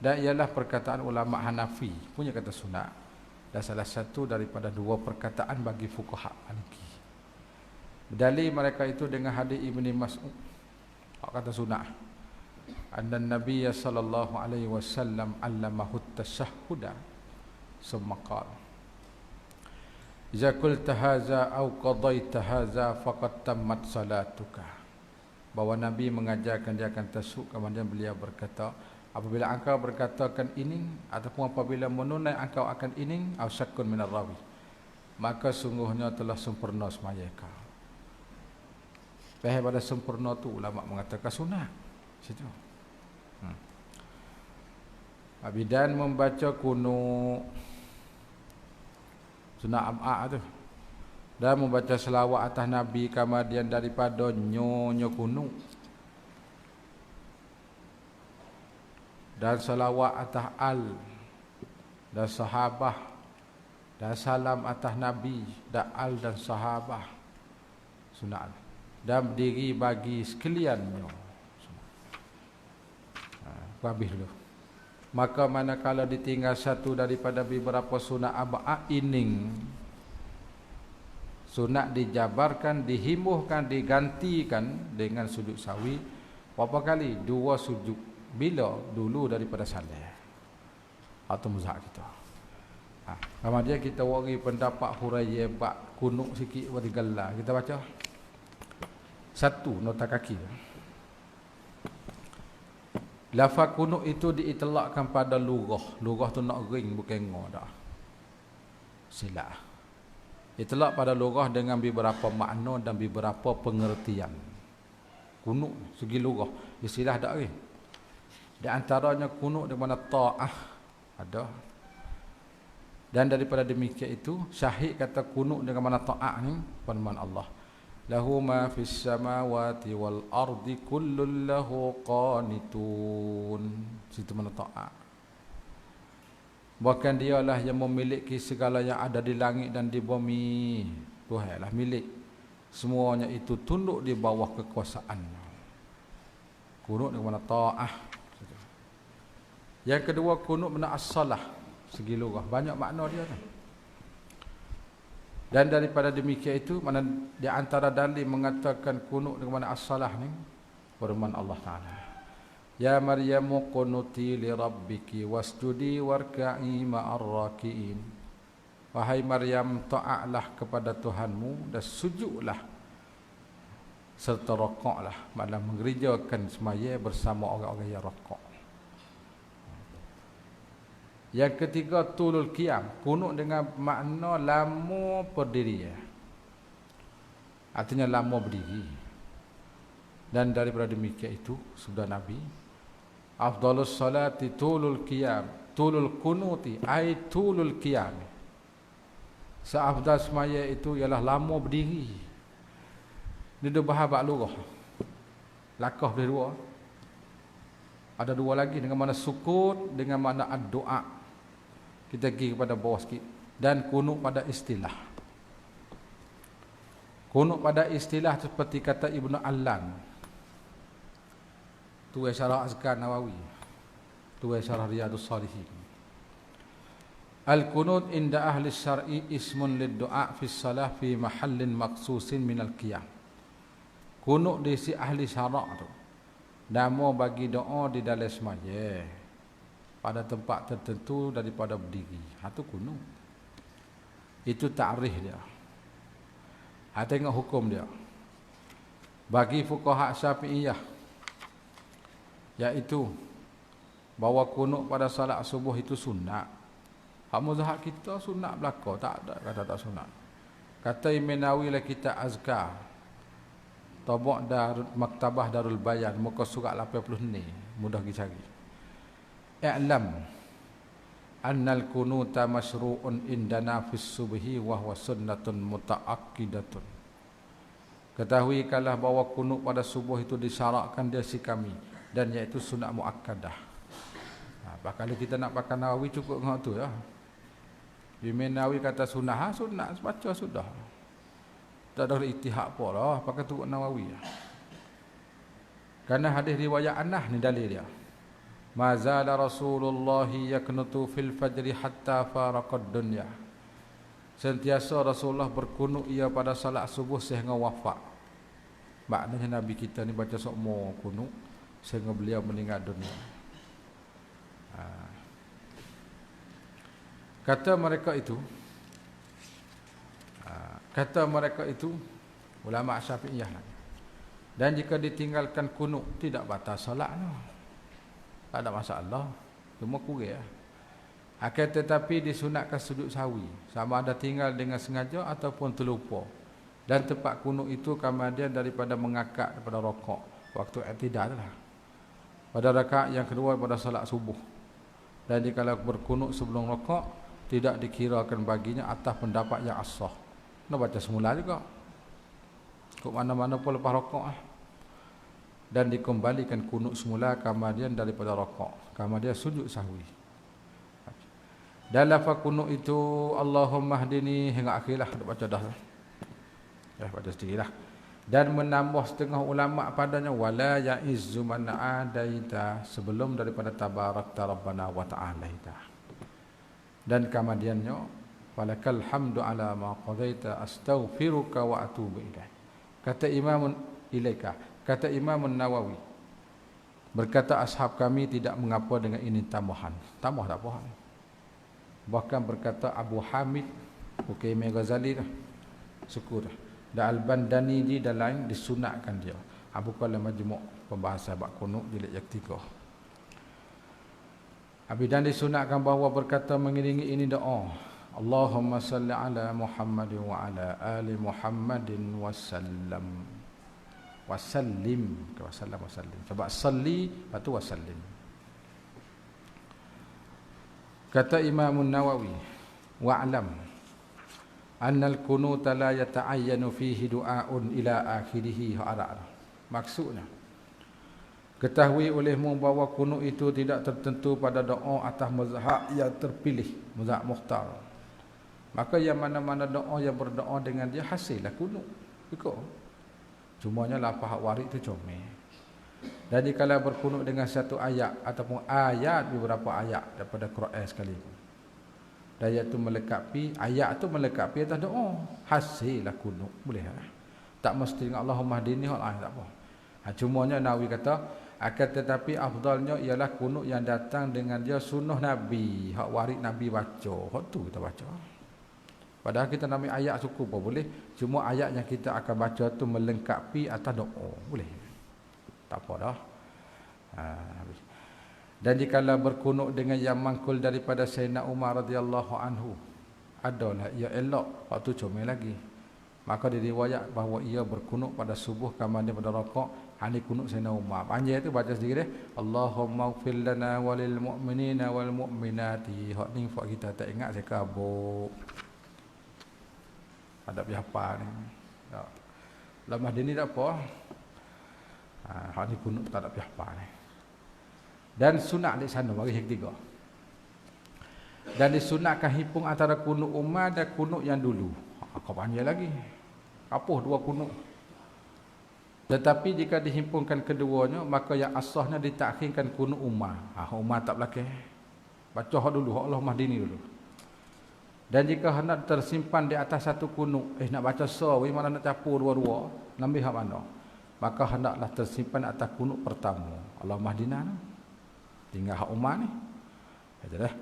Dan ialah perkataan ulama Hanafi punya kata sunnah, dan salah satu daripada dua perkataan bagi fuqaha Maliki. Berdalil mereka itu dengan hadis Ibni Mas'ud kata sunnah. Anna Nabi sallallahu alaihi wasallam allamahu at-tashahhuda summa qala idza qulta hadza aw qadaita hadza faqad tammat salatuka. Bahawa Nabi mengajarkan dia akan tasyahud, kemudian beliau berkata, apabila engkau berkatakan ini ataupun apabila menunai engkau akan ini aw syakkun minar rawi, maka sungguhnya telah sempurna semaya kau. Pada sempurna tu ulama mengatakan sunat. Situ. Abidan membaca kunut sunat am'a tu, dan membaca selawat atas Nabi, kemudian daripada nyo kunut dan selawat atas al dan sahabah dan salam atas Nabi dan al dan sahabah sunat, dan berdiri bagi sekaliannya. Habis dulu. Maka manakala ditinggal satu daripada beberapa sunat ab'a ining, sunat dijabarkan, dihimbuhkan, digantikan dengan sujud sawi. Berapa kali? 2 sujud. Bila? Dulu daripada salat atau muzhab kita. Kemudian kita wari pendapat huraiya bab kunut sikit wari galla. Kita baca satu nota kaki. Lafaz kunut itu diitlakkan pada lughah. Lughah tu nak ring bukan ngah dah. Silap. Itlak pada lughah dengan beberapa makna dan beberapa pengertian. Kunut segi lughah istilah dak ring. Di antaranya kunut di mana ta'ah ada. Dan daripada demikian itu syahid kata kunut dengan mana ta'ah ni firman Allah. Lahu ma fis samawati wal ardi kullun lahu qanitun. Situ mana ta'at. Bahkan dialah yang memiliki segala yang ada di langit dan di bumi. Tuhanlah milik. Semuanya itu tunduk di bawah kekuasaan. Kunut dengan mana ta'ah. Yang kedua kunut mana as-salah. Segi lughah banyak makna dia tu. Dan daripada demikian itu mana di antara dalil mengatakan kunut dengan mana as-salah ni firman Allah Taala. Ya Maryamu qunuti li rabbiki wasjudi warka'i ma'ar raki'in. Wahai Maryam, taatlah kepada Tuhanmu dan sujudlah serta rakaatlah, maknanya mengerjakan semaya bersama orang-orang yang rakaat. Yang ketiga tulul qiyam, kunut dengan makna lama berdiri. Artinya lama berdiri. Dan daripada demikian itu sudah Nabi, afdalus salati tulul qiyam, tulul kunuti ai tulul qiyam. Seafdal semaya itu ialah lama berdiri. Ini dua bahagian lughah. Lakah boleh dua. Ada dua lagi dengan mana sukut, dengan mana ad-doa. Kita pergi kepada bawah sikit. Dan kunut pada istilah. Kunut pada istilah seperti kata Ibnu Allan. Tu syarah Azkar Nawawi. Tu syarah Riyadhus Shalihin. Al-kunut inda ahli syar'i ismun lid-du'a fi shalah fi mahallin maqsusin minal qiyam. Kunut di si ahli syarak tu nama bagi doa di dalam semaya pada tempat tertentu daripada berdiri. Itu kunut. Itu ta'rif dia. Tengok hukum dia. Bagi fuqaha Syafi'iyah, iaitu bahawa kunut pada salat subuh itu sunat. Hak mazhab kita sunat belaka, tak ada kata tak sunat. Kata Imam Nawawi lah kita azkar. Tabak Maktabah Darul Bayan muka surat 80 ni, mudah dicari. I'lam annal kunuta masyru'un indana fis subhi wa huwa sunnatun muta'akkidatun. Ketahui kalah bahawa kunut pada subuh itu disyaratkan di sisi kami dan iaitu sunat muakkadah. Kalau kita nak pakai Nawawi cukup dengan tu ya. Imam Nawawi kata sunat, sunat baca sudah. Tak ada ittihad apa lah pakai tu Nawawi. Karena hadis riwayat Anas ni dalil dia. Mazala Rasulullah yaknutu fil fajri hatta faraqad dunya. Sentiasa Rasulullah berkunut ia pada salat subuh sehingga wafat. Maknanya Nabi kita ni baca semua kunut sehingga beliau meninggal dunia. Kata mereka itu ulama Syafi'iyah lagi. Dan jika ditinggalkan kunut tidak batal solat no. Tak ada masalah. Cuma kurang. Akan tetapi disunatkan sujud sahwi, sama ada tinggal dengan sengaja ataupun terlupa. Dan tempat kunut itu kemudian daripada mengakak daripada rokok waktu i'tidal lah. Pada rakaat yang kedua pada solat subuh. Dan jika berkunut sebelum rokok tidak dikirakan baginya atas pendapat yang asah. Nak baca semula juga. Kok mana-mana pun lepas rokok dan dikembalikan kunut semula kemudian daripada rokok. Kemudian sujud sahwi. Dan lafaz kunut itu Allahumma hdini hingga akhirlah baca dah. Baca sedikitlah. Dan menambah setengah ulama padanya wala ya'izzu man adaita sebelum daripada tabarakta rabbana wa ta'ala. Dan kemudiannya walakal hamdu ala ma qadaita astaghfiruka wa atubu ilaik. Kata Imam Nawawi, berkata ashab kami tidak mengapa dengan ini tambahan. Tambah tak apa. Bahkan berkata Abu Hamid Imam Ghazali dah syukur dah. Dan Al-Bandani di dan lain disunatkan dia. Abu Qalam Majmu' pembahasan bab kunut jilid yang 3. Dan disunatkan bahawa berkata mengiringi ini doa. Allahumma salli ala Muhammadin wa ala ali Muhammadin wa sallam. Wasallim. Sebab salli patu wasallim. Kata Imam Nawawi, wa'lam annal kunuta la yata'ayyanu fihi du'aun ila akhirih ha'ara. Maksudnya, ketahui olehmu bahawa kunut itu tidak tertentu pada doa atas mazhab yang terpilih, mazhab mukhtar. Maka yang mana-mana doa yang berdoa dengan dia hasillah kunut. Ikut. Cumanya lafaz warid itu comel. Dan jika berkunut dengan satu ayat ataupun ayat beberapa ayat daripada Quran sekali. Dan ayat itu melengkapi atas doa. Hasillah kunut. Boleh tak? Tak mesti dengan Allahumma hdini tak apa. Cumanya Nawawi kata akan tetapi afdalnya ialah kunut yang datang dengan dia sunnah Nabi. Hak warid Nabi baca. Hak tu kita baca. Padahal kita nampak ayat cukup pun boleh. Cuma ayat yang kita akan baca tu melengkapi atas doa. Boleh. Tak apa dah. Dan jikalau berkunut dengan yang mangkul daripada Sayyidina Umar radhiyallahu anhu, adalah ia elok. Waktu comel lagi. Maka diriwayat bahawa ia berkunut pada subuh kemudian pada rakaat. Ini kunut Sayyidina Umar. Panjang tu baca sedikit. Allahumma ighfir lana walil mu'minina wal mu'minati. Hak ni buat kita tak ingat saya kabur. Ada biapa ni. Lemah dia ni tak apa. Hak ni kunut tak ada biapa ni. Dan sunat di sana bagi yang ketiga. Dan disunatkan hipung antara kunut Umar dan kunut yang dulu. Kau panjang lagi. Apuh dua kunut. Tetapi jika dihimpunkan keduanya, maka yang asahnya ditakhirkan kunut Umar. Umar tak belakang. Baca hak dulu, hak Allah Mahdini dulu. Dan jika hendak tersimpan di atas satu kunut, nak baca sawi mana nak capur dua-dua, nambil hak mana? Maka hendaklah tersimpan atas kunut pertama. Allah Mahdina ni. Tinggal hak Umar ni. Itulah.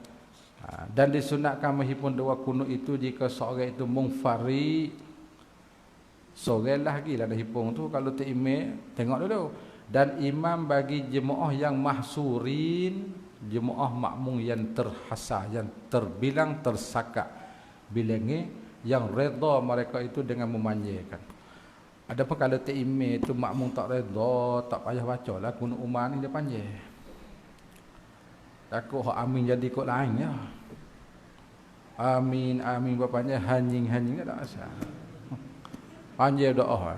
Dan disunatkan menghimpun dua kunut itu jika seorang itu munfarid Sorelah lagi lah dah hipung tu kalau tak imam tengok dulu. Dan imam bagi jemaah yang mahsurin, jemaah makmum yang terhasar, yang terbilang tersakak bilangnya, yang redha mereka itu dengan memanjirkan. Adapun kalau tak imam tu makmum tak redha, tak payah bacalah kunut umar ni dia panjir. Takut hak amin jadi ikut lain ya. Amin amin bapaknya hanjing tak asal. Panjang doa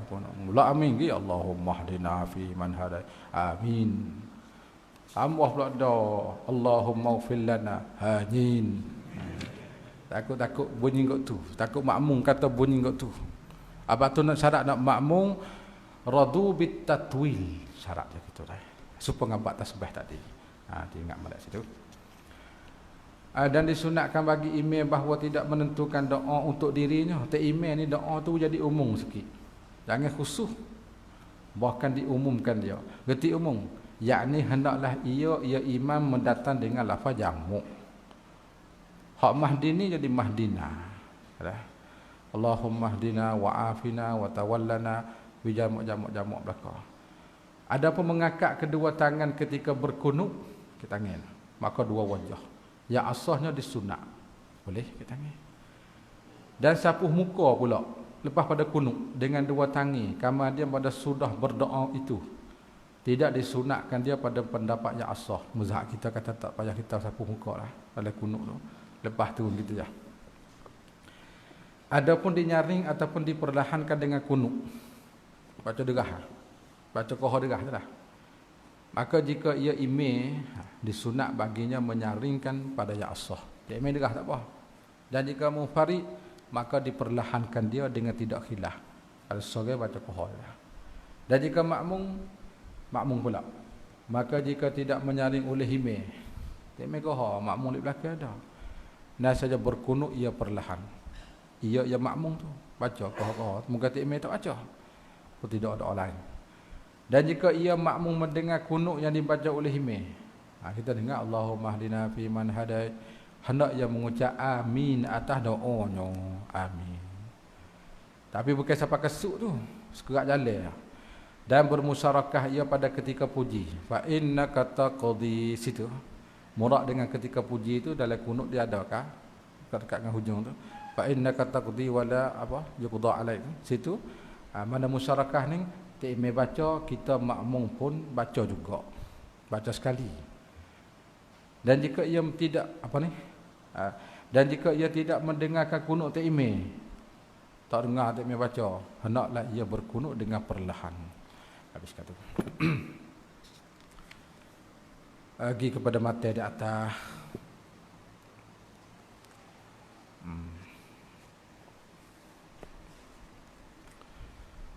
la amin ki Allahumma hdina fi man hadai. Amin. Tambah pula doa Allahumma ighfir lana. Amin. Takut bunyi kok tu. Takut makmum kata bunyi kok tu. Apa tu nak syarat nak makmum radu bit tatwil. Syarat dia gitu dah. Supaya ngabat tasbih tadi. Dia ingat malam situ. Dan disunatkan bagi imam bahawa tidak menentukan doa untuk dirinya. Tak imam ni doa tu jadi umum sikit. Jangan khusus. Bahkan diumumkan dia. Gerti umum. Yakni hendaklah ia imam mendatang dengan lafaz jamak. Hak mahdi ni jadi mahdina. Allahumma hdina wa afina wa tawallana bi jamak belakang. Adapun mengangkat kedua tangan ketika berkunut ke tangan. Maka dua wajah. Yang asahnya disunat. Boleh ke tangan. Dan sapuh muka pula lepas pada kunut dengan dua tangan, kama dia pada sudah berdoa itu. Tidak disunatkan dia pada pendapat yang asah. Mazhab kita kata tak payah kita sapuh muka lah pada kunut tu. Lepas tu gitu ya. Adapun dinyaring ataupun diperlahankan dengan kunut. Baca derah. Baca kohor derah tu lah. Maka jika ia imam, disunat baginya menyaringkan pada ya asah. Dia imam derah tak apa. Dan jika munfarid, maka diperlahankan dia dengan tidak khilaf. Kalau sore baca kohor. Dan jika makmum pula. Maka jika tidak menyaring oleh imam, dia imam kohor, makmum di belakang ada. Dan saja berkunut ia perlahan. Ia makmum tu baca kohor. Muka tak imam tak baca. Atau tidak ada orang lain. Dan jika ia makmum mendengar kunut yang dibaca oleh imam, kita dengar Allahumma hdina fi man hadai, hendak ia mengucap amin atas doanya. Amin. Tapi bukan sampai kesuk tu, sekerak jalan. Dan bermusyarakah ia pada ketika puji. Fa innaka taqdi situ. Murak dengan ketika puji itu dalam kunut dia adakah? Dekat dengan hujung tu. Fa innaka taqdi wala apa? Yuqda alaik. Situ mana musyarakah ni tak imam baca, kita makmum pun baca juga. Baca sekali. Dan jika ia tidak dan jika ia tidak mendengarkan kunut tak imam, tak dengar tak imam baca, hendaklah ia berkunut dengan perlahan. Habis kata. Pergi kepada mata di atas.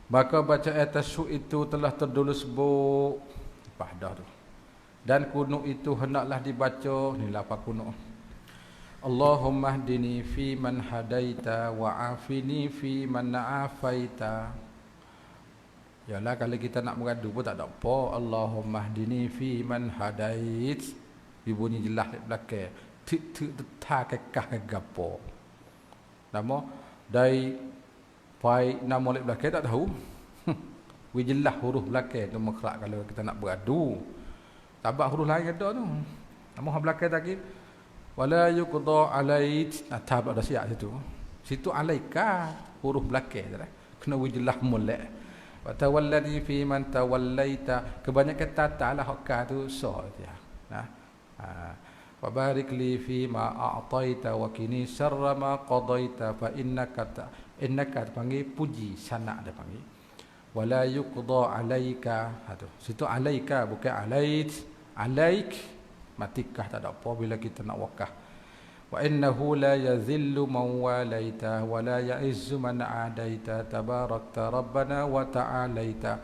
Maka baca ayat tasyuk itu telah terdulus sebut dah tu. Dan kunut itu hendaklah dibaca. Ni lafaz kunut. Allahumma hdini fi man hadaita wa afini fi man afaita. Yalah kalau kita nak mengadu pun tak ada apa. Allahumma hdini fi man hadait. Bunyi jelas di belakang. Tak kekah gapo. Nama dari pai nama lek belakang tak tahu. We jelas huruf belakang tu makhraj kalau kita nak beradu. Tabak huruf lain ada tu. Nama belakang tadi wala yuqda alait. Tabak dah siap situ. Situ alaika huruf belakang dah. Kena we jelas molek. Wa tawallani fi man tawallaita. Kebanyakan tata lah hak tu so dia. Nah. Wa barik li fi ma a'taita wa kini syarra ma qadaita fa innaka panggil puji sanak dia panggil wala yuqda alaika situ alaika bukan alait alaik matikah tak ada apa bila kita nak wakah wa innahu la yazillu man walaita wa la ya'izzu man adaita tabarakta rabbana wa ta'alaita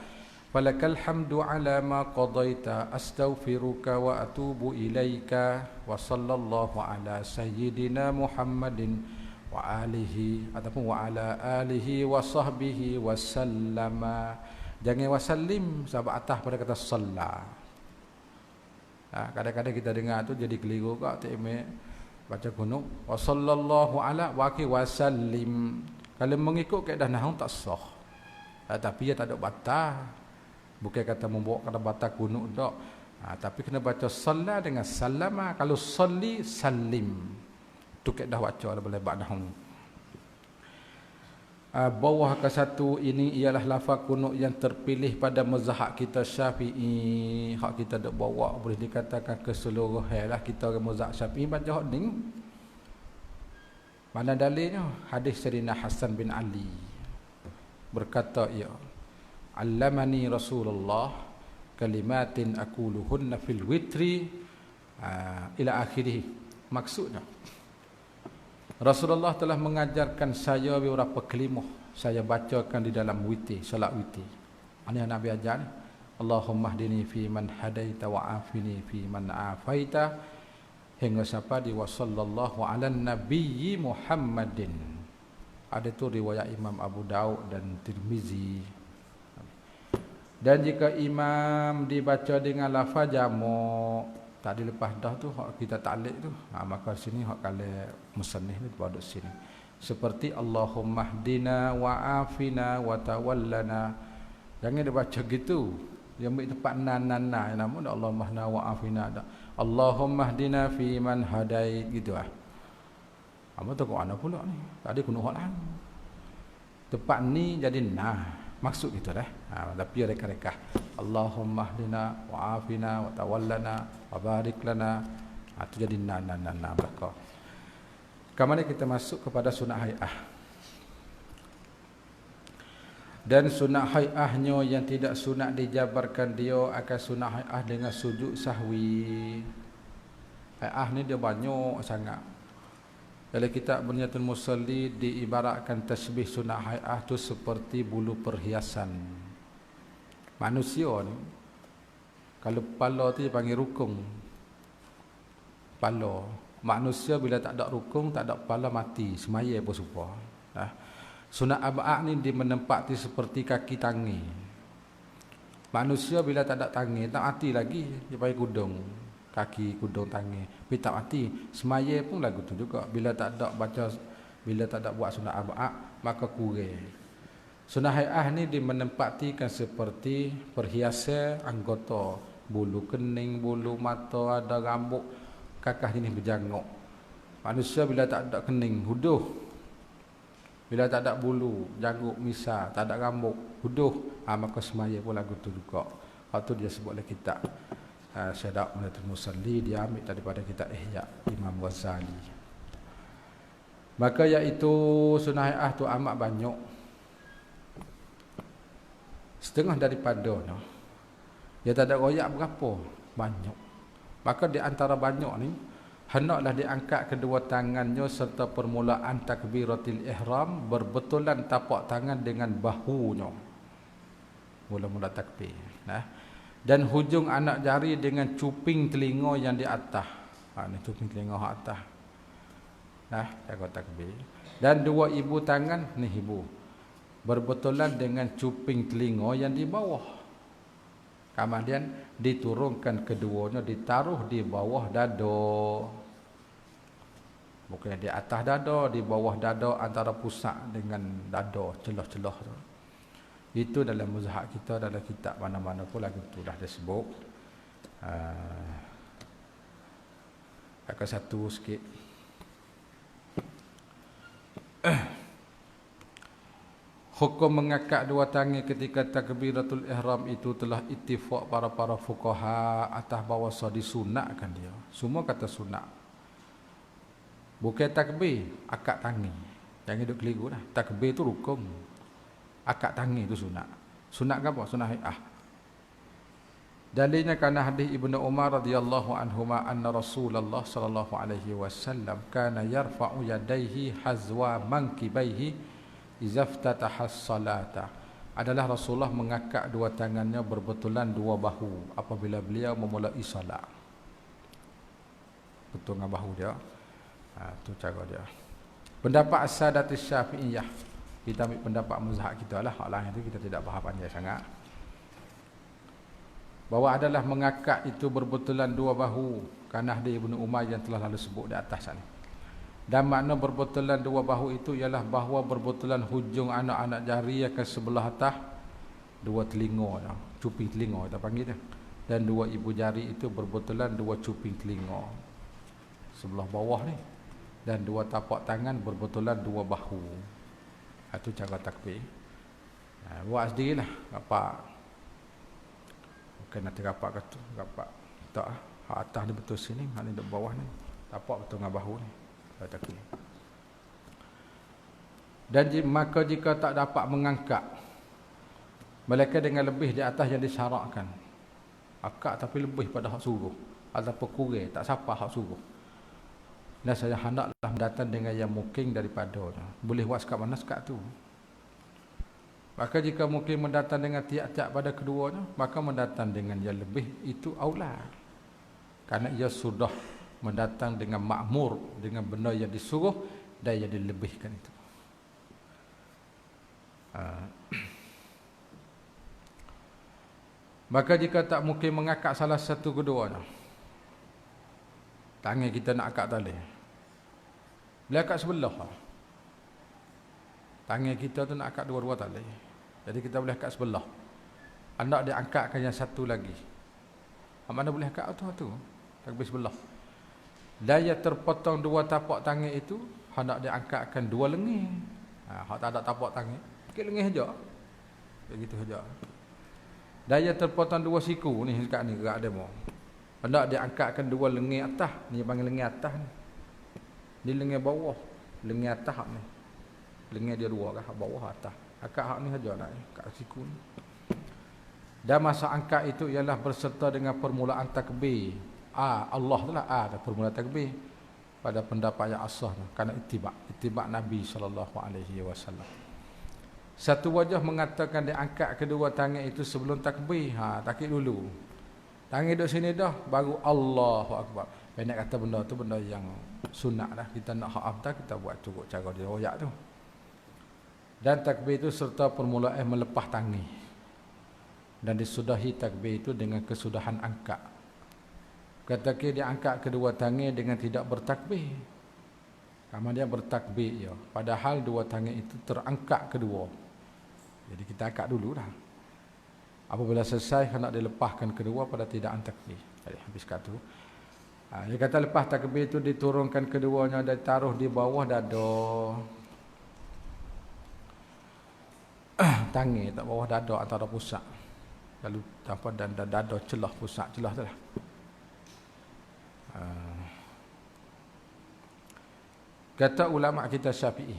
falakal hamdu ala ma qadaita astaghfiruka wa atubu ilaika wa sallallahu ala sayyidina Muhammadin wa alihi ataupun wa ala alihi wa sahbihi wa sallama. Jangan wasallim sebab atas pada kata salla. Kadang-kadang kita dengar tu jadi keliru kak tak baca kunut wa sallallahu ala wa wasallim. Kalau mengikut kaedah nahwu tak sah. Tapi ia tak ada batal. Bukan kata membawa kata batal kunut tak. Tapi kena baca salla dengan salama. Kalau salli salim. Tu dah baca boleh ba'dah. Bawah ke satu ini ialah lafaz kunut yang terpilih pada mazhab kita Syafi'i. Hak kita dak bawa boleh dikatakan keseluruhan lah kita orang mazhab Syafi'i baca hak ni. Mana dalilnya? Hadis Sayyidina Hasan bin Ali. Berkata ia, "Allamani Rasulullah kalimatin aquluhunna fil witri ila akhirih." Maksudnya Rasulullah telah mengajarkan saya beberapa kalimah saya bacakan di dalam witir, solat witir. Ini yang Nabi ajar ni. Allahumma hdini fi man hadaita wa afini fi man afaita, hingga sampai di wa sallallahu ala nabiyyi Muhammadin. Ada tu riwayat Imam Abu Daud dan Tirmizi. Dan jika imam dibaca dengan lafaz jamak, tadi lepas dah tu hak kita ta'liq tu, maka sini hak kala musannif ni pada sini. Seperti Allahumma hdina wa afina wa tawallana. Jangan dia baca gitu. Dia ambil tempat nan namun Allahumma hdina wa afina dah. Allahumma hdina fi man hadait gitu ah. Apa tu kau ana pula ni? Tadi kuno hak lain. Tempat ni jadi nah. Maksud itu dah. Tapi reka-reka. Allahumma hdina wa afina wa tawallana wa barik lana. Itu jadi na belakang. Kemudian kita masuk kepada sunat hai'ah. Dan sunat hai'ahnya yang tidak sunat dijabarkan dia akan sunat hai'ah dengan sujud sahwi. Hai'ah ni dia banyak sangat. Dalam kitab Bunyatul Musalli diibaratkan tasbih sunat hai'ah tu seperti bulu perhiasan. Manusia ni kalau kepala tu dia panggil rukung. Kepala. Manusia bila tak ada rukung, tak ada kepala mati, semaya pun serupa. Sunat ab'ad ni dia menempati seperti kaki tangi. Manusia bila tak ada tangi, tak mati lagi, dia panggil kudung. Kaki, kudung, tangi. Tapi tak mati. Semaya pun lagu tu juga. Bila tak ada baca, bila tak ada buat sunat ab'ad, maka kurang. Sunat hai'ah ni dia menempatikan seperti perhiasan anggota. Bulu kening, bulu mata, ada rambut. Kakah jenis berjanguk. Manusia bila tak ada kening, huduh. Bila tak ada bulu, janggut, misal, tak ada rambut, huduh. Maka semaya pun lagu tu juga. Waktu dia sebut oleh kitab Syadaq Bunyatul Musalli, dia ambil daripada kitab Ihya Imam Ghazali. Maka iaitu sunah hai'ah tu amat banyak. Setengah daripadanya dia tak ada royak berapa banyak. Maka di antara banyak ni hendaklah diangkat kedua tangannya serta permulaan takbiratul ihram berbetulan tapak tangan dengan bahunya. Mula-mula takbir. Dan hujung anak jari dengan cuping telinga yang di atas. Ni cuping telinga yang atas. Jaga takbir. Dan dua ibu tangan ni ibu berbetulan dengan cuping telinga yang di bawah. Kemudian diturunkan keduanya, ditaruh di bawah dada. Bukan di atas dada, di bawah dada antara pusat dengan dada, celah-celah tu. Itu dalam mazhab kita, dalam kitab mana-mana pun lagu tu dah disebut. Akan satu sikit. Hukum mengangkat dua tangan ketika takbiratul ihram itu telah ittifaq para fuqaha atas bahawa disunatkan dia. Semua kata sunat. Bukan takbir, akad tangan. Jangan duk keliru dah. Takbir tu rukun. Akad tangan itu sunat. Sunat ke apa? Sunat hai'ah. Dalilnya kerana hadis Ibnu Umar radhiyallahu anhuma anna Rasulullah sallallahu alaihi wasallam kana yarfa'u yadayhi hazwa mankibaihi izaftataha as-salata. Adalah Rasulullah mengangkat dua tangannya berbetulan dua bahu apabila beliau memulai salat. Betul dengan bahu dia. Tu cara dia. Pendapat As-Sadatus Syafi'iyah. Kita ambil pendapat mazhab kita lah. Hal lain itu kita tidak faham panjang sangat. Bahawa adalah mengangkat itu berbetulan dua bahu. Kerana hadis Ibnu Umar yang telah lalu sebut di atas ni. Dan makna berbetulan dua bahu itu ialah bahawa berbetulan hujung anak-anak jari ke sebelah atas dua telinga, cuping telinga kita panggil dia. Dan dua ibu jari itu berbetulan dua cuping telinga sebelah bawah ni. Dan dua tapak tangan berbetulan dua bahu. Itu cara takbir. Buat sendirilah. Rapat. Bukan nanti rapat kata. Rapat. Tak. Hak atas ni betul sini. Hak ni di bawah ni. Tapak betul dengan bahu ni. Takbir. Dan maka jika tak dapat mengangkat, mereka dengan lebih di atas yang disyarakkan. Akak tapi lebih pada hak suruh. Ataupun kurang. Tak siapa hak suruh. Dan saya hendaklah datang dengan yang mungkin daripadanya. Boleh buat sekat mana sekat tu. Maka jika mungkin mendatang dengan tiap-tiap pada keduanya, maka mendatang dengan yang lebih itu aula. Karena ia sudah mendatang dengan makmur, dengan benda yang disuruh dan yang dilebihkan itu. Maka jika tak mungkin mengakak salah satu keduanya, tangan kita nak akak tali. Boleh akak sebelah. Tangan kita tu nak akak dua-dua tali. Jadi kita boleh akak sebelah. Hendak dia angkatkan yang satu lagi. Mana boleh akak tu? Takbir sebelah. Dan yang terpotong dua tapak tangan itu, hendak dia angkatkan dua lengan. Hak tak ada tapak tangan, sikit lengan saja. Begitu saja. Dan yang terpotong dua siku ni dekat ni gerak demo. Hendak dia angkatkan dua lengan atas. Ni panggil lengan atas ni. Ni lengan bawah, lengan atas hak ni. Lengan dia dua kan, bawah atas. Angkat hak ni saja nak, kat siku ni. Dan masa angkat itu ialah berserta dengan permulaan takbir. Allah tu lah dah permulaan takbir. Pada pendapat yang asah tu, kerana itibak Nabi SAW. Satu wajah mengatakan dia angkat kedua tangan itu sebelum takbir. Takbir dulu. Tangan duduk sini dah, baru Allahu Akbar. Banyak kata benda tu benda yang sunat dah. Kita nak hak afdal, kita buat cukup cara dia royak tu. Dan takbir itu serta permulaan melepas tangan. Dan disudahi takbir itu dengan kesudahan angkat. Katakan dia angkat kedua tangan dengan tidak bertakbir. Kemudian bertakbir ya. Padahal dua tangan itu terangkat kedua. Jadi kita angkat dulu dah. Apabila selesai hendak dilepaskan kedua pada tidaan takbir. Jadi habis kata. Dia kata lepas takbir itu diturunkan keduanya dan taruh di bawah dada. Tangan tak bawah dada antara pusat. Lalu apa dan dada celah pusat celah tu lah. Kata ulama kita Syafi'i.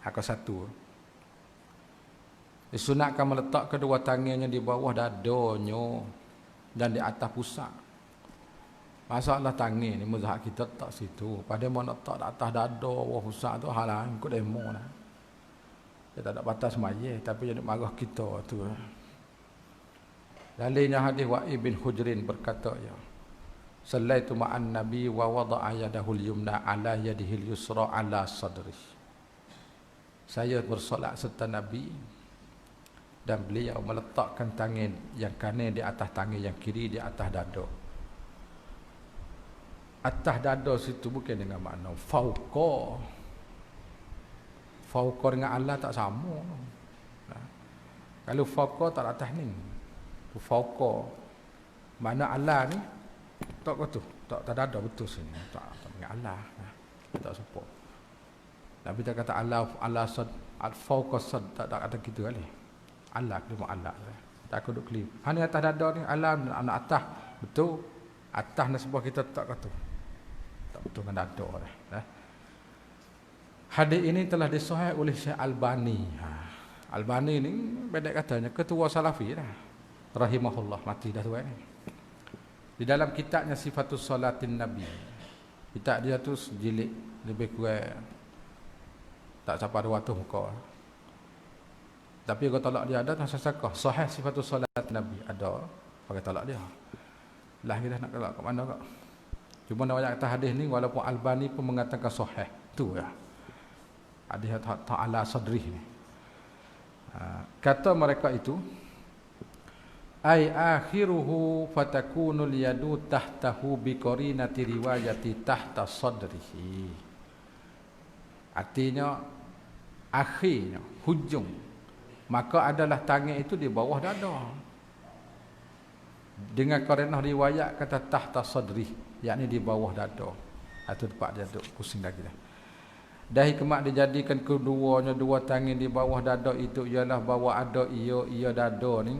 Hak satu. Disunatkan meletak kedua tangannya di bawah dadanya dan di atas pusat. Masalah tangan ni mazhab kita tak situ. Pada mau nak letak atas dada bawah pusat tu halah ikut demo lah. Dia tak ada batas maya tapi jadi marah kita tu. Dalilnya hadis Wa'il bin Hujrin berkata ya. Sallaitu ma'an nabi wa wada'a yadahul yumna ala yadihil yusra ala sadri. Saya bersolat serta Nabi dan beliau meletakkan tangan yang kanan di atas tangan yang kiri di atas dada. Atas dada situ bukan dengan makna fauqa. Fauqa dengan Allah tak sama. Kalau fauqa tak atas ni. Fauqa mana Allah ni tak betul. Tak dada betul sini. Tak dengan Allah. Tak support. Nabi tak kata Allah sad fauqa sad tak kata gitu kali. Allah kelima Allah. Tak aku duk kelima. Hanya atas dada ni Allah anak atas betul. Atas nasbah kita tak kata. Tak betul dengan dada dah. Hadis ini telah disahih oleh Syekh Albani. Albani ni bedek katanya ketua Salafi dah. Rahimahullah mati dah tu Di dalam kitabnya Sifatus Salatin Nabi. Kitab dia tu jilid lebih kurang tak sampai 200 muka. Tapi kalau tolak dia ada tak sasakah sahih Sifatus Salatin Nabi ada pakai tolak dia. Lah kita nak tolak kat mana kak? Cuma nak banyak kata hadis ni walaupun Albani pun mengatakan sahih. Tu ya. Hadis ta'ala sadrih ni. Kata mereka itu ay akhiruhu fatakunul yadu tahtahu biqarinati riwayati tahta sadrihi. Artinya akhirnya hujung maka adalah tangan itu di bawah dada. Dengan karenah riwayat kata tahta sadri, yakni di bawah dada. Itu tempat dia duduk pusing lagi dah. Dah hikmah dijadikan keduanya dua tangan di bawah dada itu ialah bahawa ada ia dada ni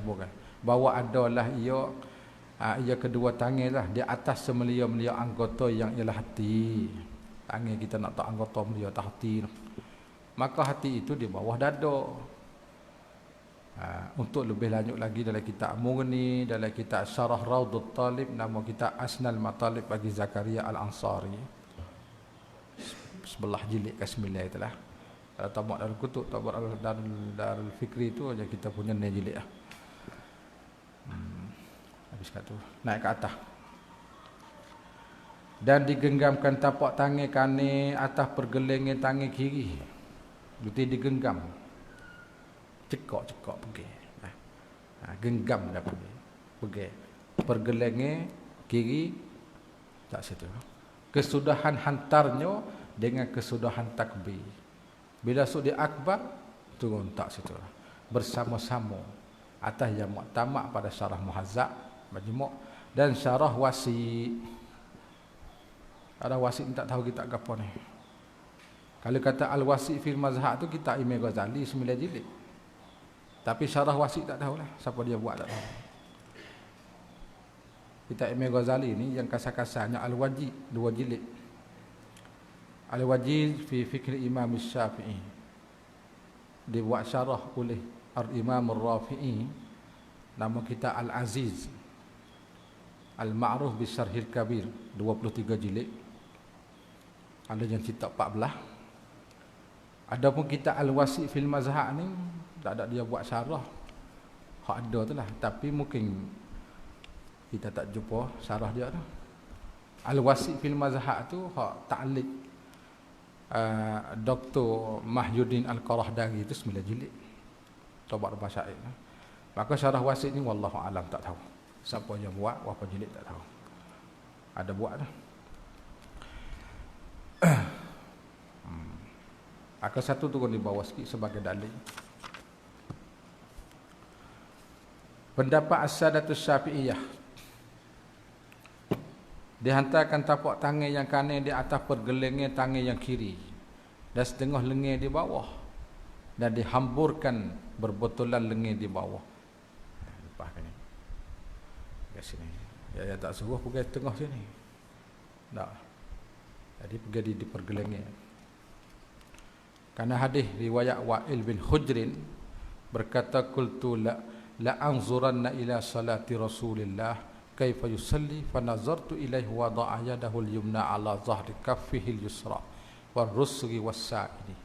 bukan. Bahawa adalah ia kedua tangan lah di atas semelia-melia anggota yang ialah hati. Tangan kita nak tak anggota melia tak hati. Maka hati itu di bawah dada. Untuk lebih lanjut lagi dalam kitab Mughni, dalam kitab Syarah Raudhut Talib, nama kitab Asnal Matalib bagi Zakaria Al-Ansari, sebelah jilid ke-9 itulah. Kalau tamak Darul Kutub, tamak Darul Fikri itu aja kita punya ni jilid lah. Habis kat tu, naik ke atas. Dan digenggamkan tapak tangan kanan atas pergelangan tangan kiri. Itu digenggam. Cekak pergi. Genggam dah pergi. Pergelangan kiri tak situ. Kesudahan hantarnya dengan kesudahan takbir. Bila sudi akbar turun tak situ. Bersama-sama atas yang muktamad pada syarah muhazzab majmu' dan syarah wasi. Ada wasi ni tak tahu kita gapo ni. Kalau kata al-wasi fil mazhab tu kita Imam Ghazali 9 jilid. Tapi syarah wasi tak tahulah siapa dia buat tak tahu. Kita Imam Ghazali ni yang kasar-kasarnya al-wajid 2 jilid. Al-Wajiz fi Fikr Imam Syafi'i dibuat syarah oleh Al-Imam Al-Rafi'i, nama kita Al-Aziz Al-Ma'ruf bi Syarhil Kabir 23 jilid. Ada yang cerita 14. Adapun kita Al-Wasi fil Mazhab ni tak ada dia buat syarah. Hak ada tu lah, tapi mungkin kita tak jumpa syarah dia tu. Al-Wasi fil Mazhab tu hak ta'liq Dr. Mahyuddin Al-Qarahdagi itu 9 jilid. Tobat bahasa Syair. Maka syarah wasit ni wallahu alam tak tahu. Siapa yang buat, berapa jilid tak tahu. Ada buat dah. Maka satu turun di bawah sikit sebagai dalil. Pendapat As-Sadatus Syafi'iyah, dihantarkan tapak tangan yang kanan di atas pergelangan tangan yang kiri dan setengah lengan di bawah dan dihamburkan berbotolan lengan di bawah. Lepaskan ni. Ke sini. Ya tak suruh pergi tengah sini. Tak. Jadi pergi di pergelangan. Karena hadis riwayat Wa'il bin Hujrin berkata qultu la anzuranna ila salati Rasulillah kaifa yusalli fa nazartu ilaihi wa da'a yadahu al-yumna ala zahri kaffihi al-yusra wa rusghi was-sa'idi.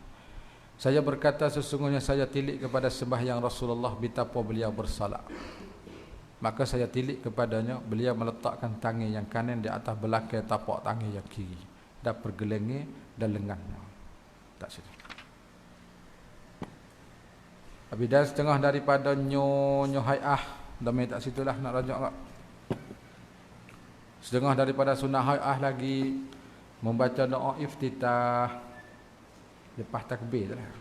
Saya berkata sesungguhnya saya tilik kepada sembahyang Rasulullah betapa beliau bersalat. Maka saya tilik kepadanya beliau meletakkan tangan yang kanan di atas belakang tapak tangan yang kiri dan pergelangan dan lengannya. Tak situ. Habis dah setengah daripada nyo hai'ah dah tak situlah nak rajak tak. Setengah daripada sunnah hai'ah lagi membaca doa iftitah lepas takbir lah.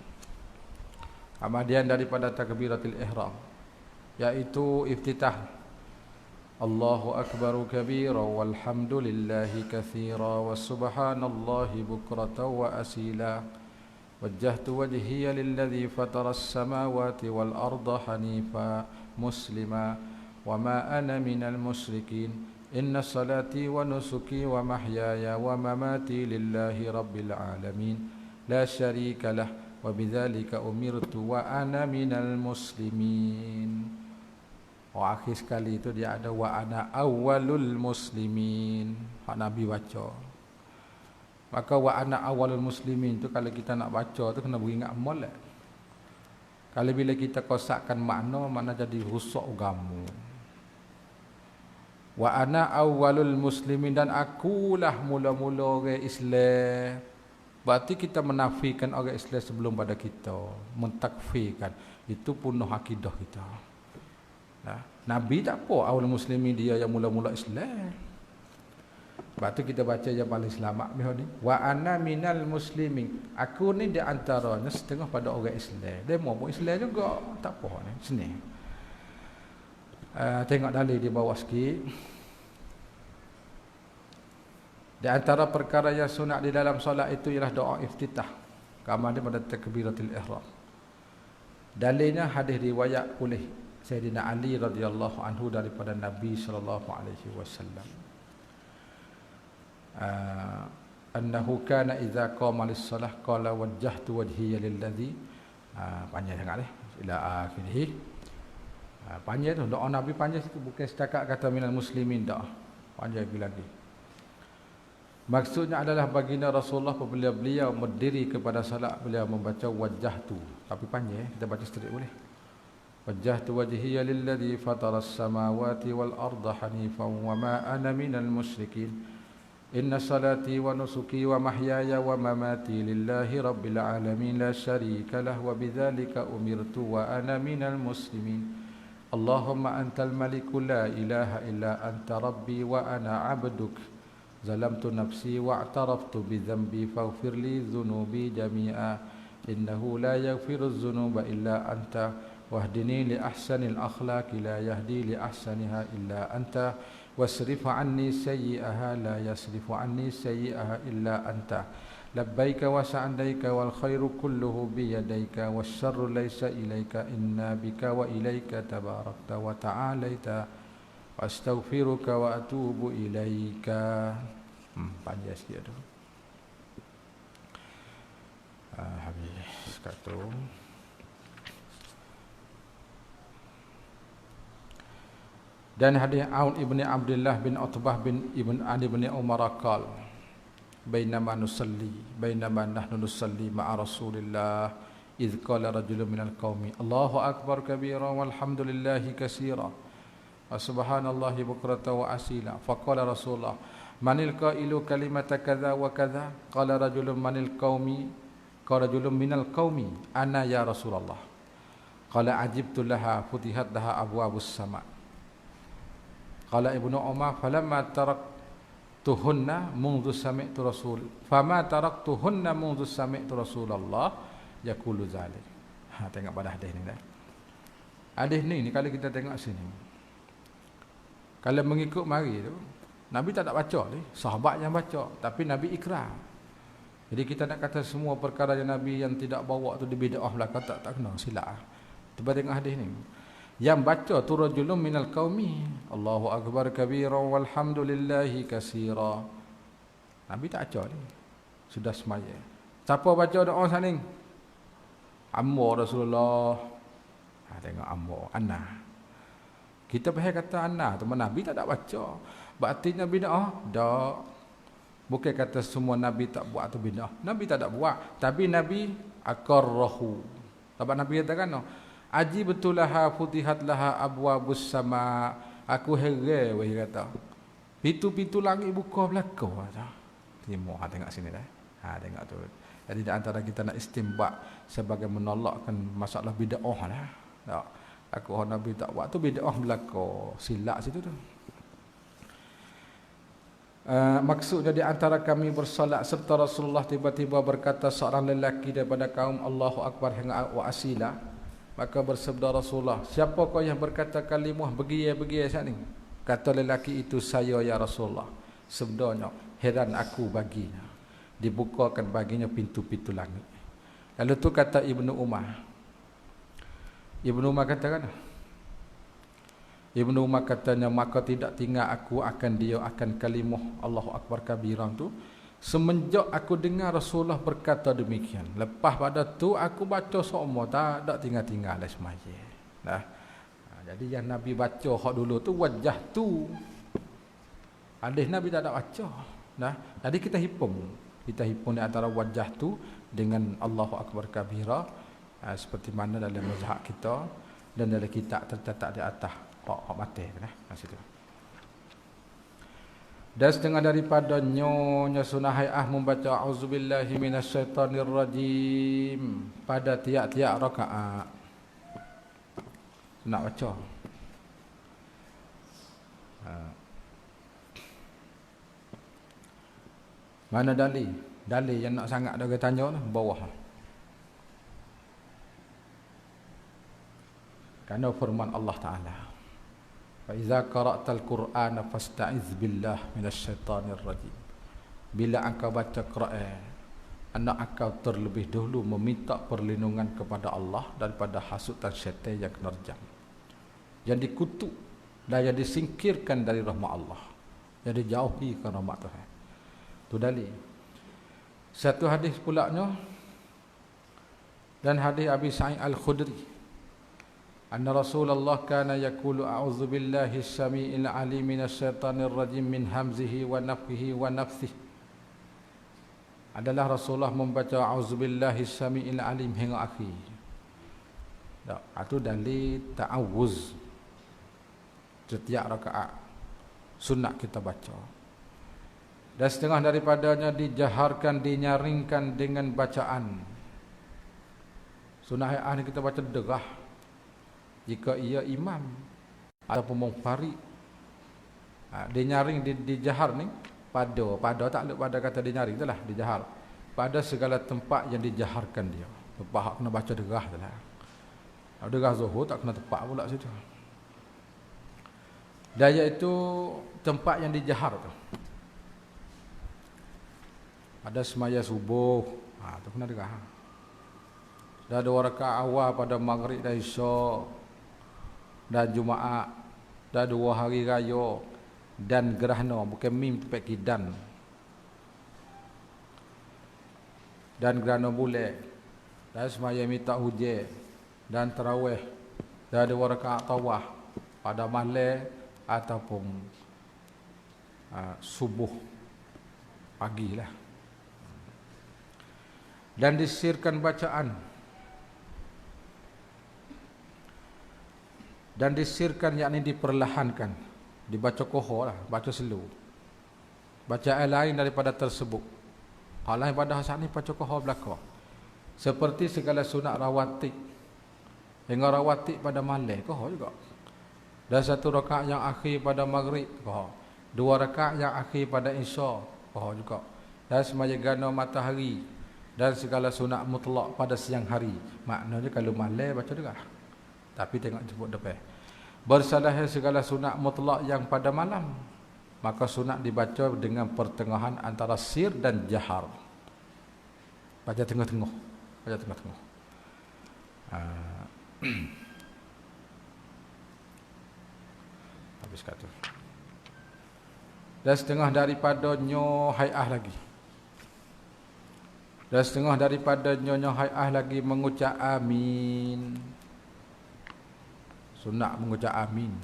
Kemudian daripada takbiratul ihram yaitu iftitah Allahu akbaru kabira walhamdulillahi katsira wa subhanallahi bukratan wa asila wajjahtu wajhiya lilladzi fataras samawati wal arda hanifa muslima wa ma ana minal musyrikin. Inna salati wa nusuki wa mahyaya wa mamati lillahi rabbil alamin la syarika lah wa bidzalika umirtu wa ana minal muslimin. Akhir sekali itu dia ada wa ana awwalul muslimin. Hak Nabi baca. Maka wa ana awwalul muslimin tu kalau kita nak baca tu kena beringat molek. Kalau bila kita kosakkan makna jadi rusak agama. Wa ana awwalul muslimin dan akulah mula-mula orang Islam. Berarti kita menafikan orang Islam sebelum pada kita, mentakfirkan. Itu punah akidah kita. Nah, Nabi tak apa awal muslimin dia yang mula-mula Islam. Sebab tu kita baca yang paling selamat ni. Wa ana minal muslimin. Aku ni di antaranya setengah pada orang Islam. Dia mau Islam juga. Tak apa ni. Sini. Tengok dalil di bawah sikit. Di antara perkara yang sunat di dalam solat itu ialah doa iftitah. Kama dia pada takbiratul ihram. Dalilnya hadis riwayat oleh Sayyidina Ali radhiyallahu anhu daripada Nabi sallallahu alaihi wasallam. Annahu kana idza qama lis-salah qala wajjahtu wajhiya lilladzi panjang sangat ila akhirih. Panjang tu doa Nabi panjang itu bukan setakat kata minal muslimin dah. Panjang lagi. Maksudnya adalah baginda Rasulullah apabila beliau berdiri kepada salat beliau membaca wajjahtu. Tapi panjang kita baca straight boleh. Wajjahtu wajhiya lilladzi fataras samawati wal arda hanifan wa ma ana minal musyrikin. Inna salati wa nusuki wa mahyaya wa mamati lillahi rabbil alamin la syarika lah wa bidzalika umirtu wa ana minal muslimin. Allahumma antal maliku la ilaha illa anta rabbi wa ana abduk. Zalamtu nafsi wa a'taraftu bi dhanbi faghfir li dhunubi jami'a. Innahu la yaghfiru dhunuba illa anta wahdini li ahsanil akhlaqi la yahdi li ahsaniha illa anta. Wasrif anni sayyi'aha la yasrifu anni sayyi'aha illa anta. Labbaika wa sa'daika wal khairu kulluhu bi yadaika wasyarru laysa ilaika inna bika wa ilaika tabarakta wa ta'alaita astaghfiruka wa atubu ilaika. Panjang sikit tu. Habis kata. Dan hadis Aun ibni Abdullah bin Utbah bin Ibn Ali bin Umar qal bainama nahnu nusalli ma'a Rasulillah idh qala rajulun minal qaumi Allahu akbar kabira walhamdulillahi katsira wa subhanallahi bukratan wa asila faqala Rasulullah manil qailu kalimata kadza wa kadza qala rajulun minal qaumi ana ya Rasulullah qala ajibtu laha futihat laha abwabus sama. Qala Ibnu Umar falamma taraktuhunna mundu sami'tu Rasul fama taraktuhunna mundu sami'tu Rasulullah yaqulu zalik. Tengok pada hadis ni dah. Hadis ni kalau kita tengok sini. Kalau mengikut mari tu Nabi tak nak baca ni, sahabat yang baca, tapi Nabi ikrar. Jadi kita nak kata semua perkara yang Nabi yang tidak bawa tu dibidah belaka tak kena silap. Cuba tengok hadis ni. Yang baca tu rajulun minal qaumi Allahu akbar kabira walhamdulillahi katsira. Nabi tak baca ni. Sudah semaya. Siapa baca doa saning? Amma Rasulullah. Tengok amma, anna. Kita faham kata anna tu Nabi tak baca. Berarti Nabi dak. Bukan kata semua Nabi tak buat tu bidah. Nabi tak buat, tapi Nabi akarrahu. Sebab Nabi katakan aji betul laha futihat laha abwabus sama. Aku heran weh kata. Pintu-pintu langit buka belaka kata. Terima tengok sini dah. Tengok tu. Jadi di antara kita nak istinbat sebagai menolakkan masalah bidah lah. Tak. Aku Nabi tak buat tu bidah belaka. Silap situ tu. Maksudnya di antara kami bersolat serta Rasulullah tiba-tiba berkata seorang lelaki daripada kaum Allahu akbar hingga wa asila. Maka bersabda Rasulullah, siapakah yang berkata kalimah begiya saat ni? Kata lelaki itu, saya ya Rasulullah. Sabdanya, heran aku baginya. Dibukakan baginya pintu-pintu langit. Lalu tu kata Ibnu Umar. Ibnu Umar katakan, Ibnu Umar katanya, maka tidak tinggal aku akan kalimah Allahu akbar kabiran tu semenjak aku dengar Rasulullah berkata demikian. Lepas pada tu aku baca semua tak tinggal-tinggal lah semaya. Nah. Jadi yang Nabi baca hak dulu tu wajah tu. Hadis Nabi tak ada baca. Nah, jadi kita himpun di antara wajah tu dengan Allahu akbar kabira seperti mana dalam mazhab kita dan dalam kitab tercatat di atas hak mati nah situ. Dan setengah daripada nyonya sunnah hayah membaca auzubillahi minasyaitonirrajim pada tiap-tiap rakaat. Nak baca. Mana dalil? Dalil yang nak sangat dia tanya tu bawah. Kerana firman Allah Taala, "Fa iza qara'tal Qur'ana fasta'iz billah minasyaitanir rajim." Bila engkau baca Quran, anak engkau terlebih dahulu meminta perlindungan kepada Allah daripada hasutan syaitan yang menerjang, yang dikutuk dan yang disingkirkan dari rahmat Allah, yang dijauhi ke rahmat Tuhan. Itu dalil. Satu hadis pulaknya, dan hadis Abi Sa'id Al-Khudri, anna Rasulullah kana yaqulu a'udzu billahi as-sami'il 'alim minasyaitonir rajim min hamzihi wa nafthihi wa nafthihi. Adalah Rasulullah membaca a'udzubillahi as-sami'il 'alim hingga akhir. Tak, itu dalil ta'awuz. Setiap rakaat sunat kita baca. Dan setengah daripadanya dijaharkan, dinyaringkan dengan bacaan. Sunat ayat ni kita baca derah jika ia imam ataupun munfarid. Dinyaring, dijahar ni pada tak ada pada kata dinyaring itulah dijahar. Pada segala tempat yang dijaharkan dia. Tempat kena baca derah itulah. Kalau derah zuhur tak kena tempat pula situ. Dan iaitu tempat yang dijahar tu. Ada semaya subuh, tu kena derah. Dah 2 rakaat awal pada maghrib dan isyak dan Jumaat, dah 2 hari raya dan gerhana, bukan mim tempat kidan, dan gerhana bulan, dan semaya minta hujan, dan tarawih, dan 2 rakaat tawaf pada malam ataupun subuh pagilah. Dan disirkan bacaan, dan disirkan yakni diperlahankan, dibaca koho lah, baca slow. Bacaan lain daripada tersebut. Hal lain pada hasad ni baca koho belakang. Seperti segala sunat rawatib. Hingga rawatib pada malam koho juga. Dan 1 rakaat yang akhir pada maghrib koho. 2 rakaat yang akhir pada isya koho juga. Dan semaya gerhana matahari dan segala sunat mutlak pada siang hari. Maknanya kalau malam baca derah. Tapi tengok sebut depan. Bersalah segala sunat mutlak yang pada malam, maka sunat dibaca dengan pertengahan antara sir dan jahar. Baca tengah-tengah. Baca tengah-tengah. Habis kata. Dan setengah daripadanya hai'ah lagi. Dan setengah daripadanya hai'ah lagi mengucap amin. Sunat mengucap amin.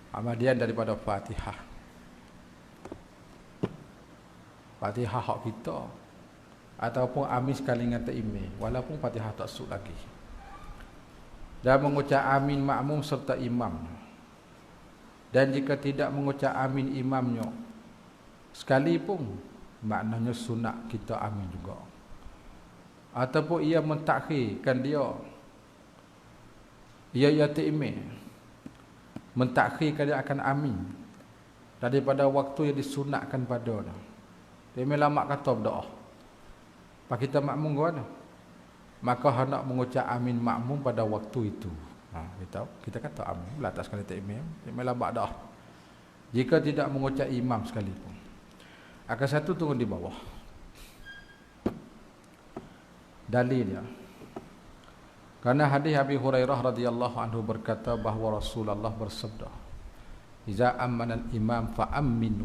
Kemudian daripada Fatihah. Fatihah hak kita. Ataupun amin sekali dengan ta'imih. Walaupun Fatihah tak suk lagi. Dan mengucap amin makmum serta imam. Dan jika tidak mengucap amin imamnya, sekalipun, maknanya sunat kita amin juga. Ataupun ia mentakhirkan dia. Ia ta'imih. Mentakhirkan dia akan amin daripada waktu yang disunatkan padanya. Dia lama kata berdoa. Pak kita makmum gimana? Maka hendak mengucap amin makmum pada waktu itu. Kita kata amin belah atas sekali ta'imim. Dia lama dah. Jika tidak mengucap imam sekalipun. Akan satu turun di bawah. Dalilnya. Karena hadis Abi Hurairah radhiyallahu anhu berkata bahawa Rasulullah bersabda, "Iza amana al-imam fa aminu.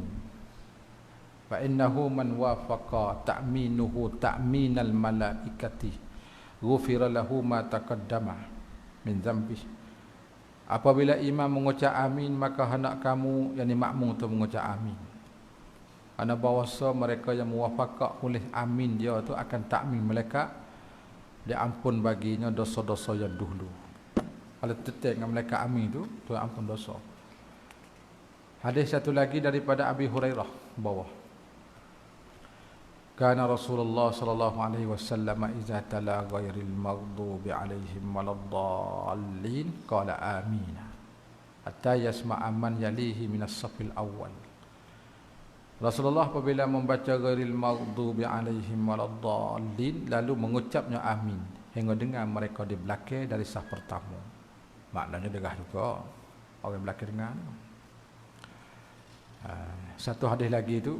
Fa innahu man wafaqa ta'minuhu ta'minal malaikati, ghufira lahu ma taqaddama min dzambi." Apabila imam mengucap amin, maka hendak kamu yakni makmum tu mengucap amin. Kerana bahawasa mereka yang muwafaqah oleh amin dia tu akan takmin malaikat, dia ampun baginya dosa-dosa yang dahulu. Kalau tetap dengan malaikat amin tu, Tuhan ampun dosa. Hadis satu lagi daripada Abi Hurairah bawah. Kana Rasulullah sallallahu alaihi wasallam idza tala ghairil maghdubi alaihim waladdallin qala amin. Hatta yasma'a man yalihi minas safil awwal. Rasulullah apabila membaca ghairil maghdubi alaihim waladdallin lalu mengucapnya amin hingga dengar mereka di belakang dari saf pertama. Maknanya degah juga orang belakang dengar. Satu hadis lagi itu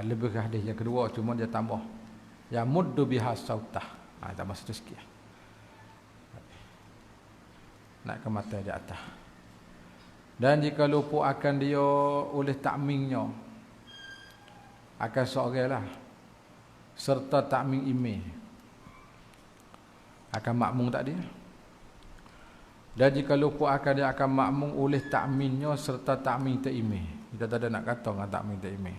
lebih ke hadis yang kedua, cuma dia tambah ya muddu biha sautah. Tambah satu sikit. Nak ke mata di atas. Dan jika lupa akan dia oleh takmingnya akan seorang lah serta takming imam akan makmum tak dia. Dan jika lupa akan dia akan makmum oleh takminnya serta takming imam. Kita tak ada nak kata dengan takming imam.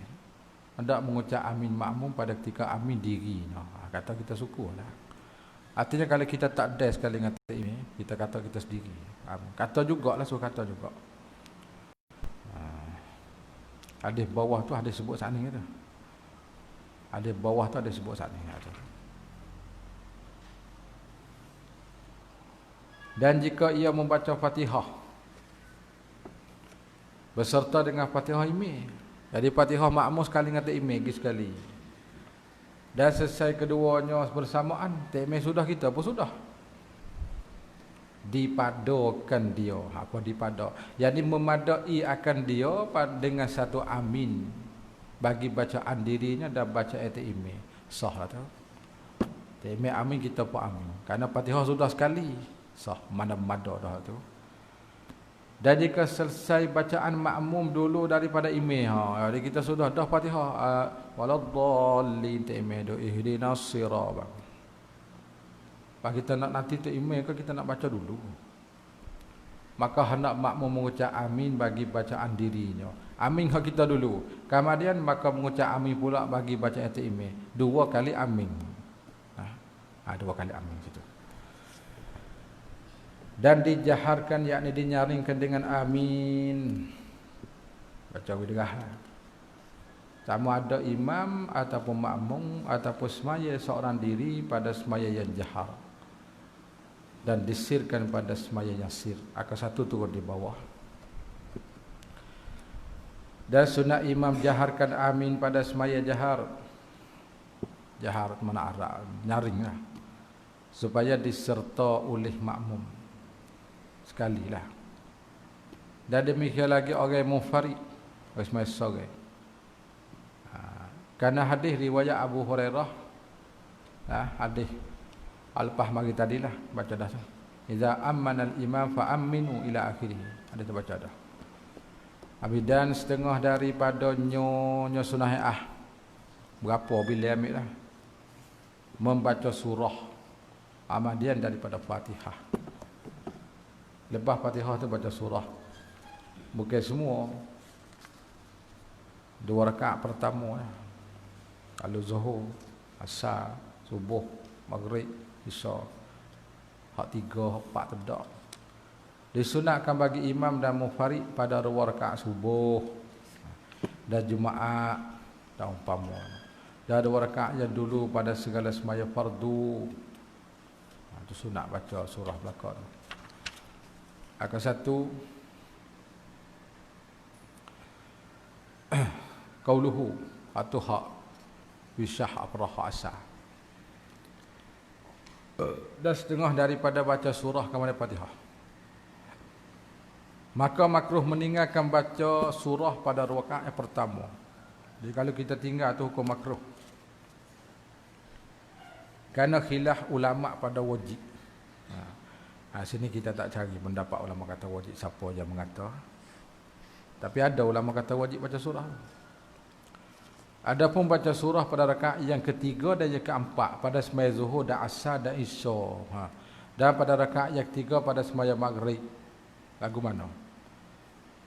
Hendak mengucap amin makmum pada ketika amin diri. Kata kita syukurlah. Artinya kalau kita tak ada sekali dengan imam, kita kata kita sendiri. Kata jugalah, suruh kata juga. Hadis bawah tu hadis sebut saat ni tu. Hadis bawah tu ada sebut saat ni. Dan jika ia membaca Fatihah beserta dengan Fatihah imam, jadi Fatihah makmum sekali dengan imam sekali. Dan selesai keduanya bersamaan, imam sudah, kita pun sudah. Dipadokan dia. Apa dipada? Jadi memadai akan dia dengan satu amin bagi bacaan dirinya dan bacaan imam. Sah lah tu. Imam amin, kita pun amin. Karena Fatihah sudah sekali. Sah, mana-mana dah tu. Dan jika selesai bacaan makmum dulu daripada imam, jadi kita sudah dah Fatihah waladdallin imam do ihdinas sirata. Pak kita nak nanti tu imam ke kita nak baca dulu. Maka hendak makmum mengucap amin bagi bacaan dirinya. Amin hak kita dulu. Kemudian maka mengucap amin pula bagi bacaan imam. Dua kali amin. Dua kali amin situ. Dan dijaharkan, yakni dinyaringkan dengan amin. Baca widrah. Sama ada imam ataupun makmum ataupun semaya seorang diri pada semaya yang jahar. Dan disirkan pada semaya yang sir. Akan satu turun di bawah. Dan sunat imam jaharkan amin pada semaya jahar. Jahar mana arah, nyaring lah. Supaya diserta oleh makmum. Sekali lah. Dan demikian lagi orang munfarid. Semaya seorang. Karena hadis riwayat Abu Hurairah. Hadis Al-Fah mari tadilah baca dah. Iza ammana al-imam fa aminu ila akhirih. Ada tu baca dah. Abidan setengah daripada nyo sunah berapa bila ambil lah. Membaca surah Ahmadian daripada Fatihah. Lepas Fatihah tu baca surah. Bukan semua. 2 rakaat pertama lah. Kalau zuhur, asar, subuh, maghrib, isya. Hak 3, hak 4 tidak. Disunatkan bagi imam dan munfarid pada 2 rakaat subuh dan Jumaat dan umpama. Dan 2 rakaat yang dulu pada segala semaya fardu. Itu sunat baca surah belakang. Akan satu qauluhu atau hak bisyah afrah asa. Dan setengah daripada baca surah kepada Fatihah. Maka makruh meninggalkan baca surah pada rakaat yang pertama. Jadi kalau kita tinggal tu hukum makruh. Kerana khilaf ulama pada wajib. Sini kita tak cari pendapat ulama kata wajib siapa yang mengata. Tapi ada ulama kata wajib baca surah. Adapun baca surah pada rakaat yang ketiga dan yang keempat pada sembahyang zuhur dan asar dan isya. Dan pada rakaat yang ketiga pada sembahyang maghrib. Lagu mana?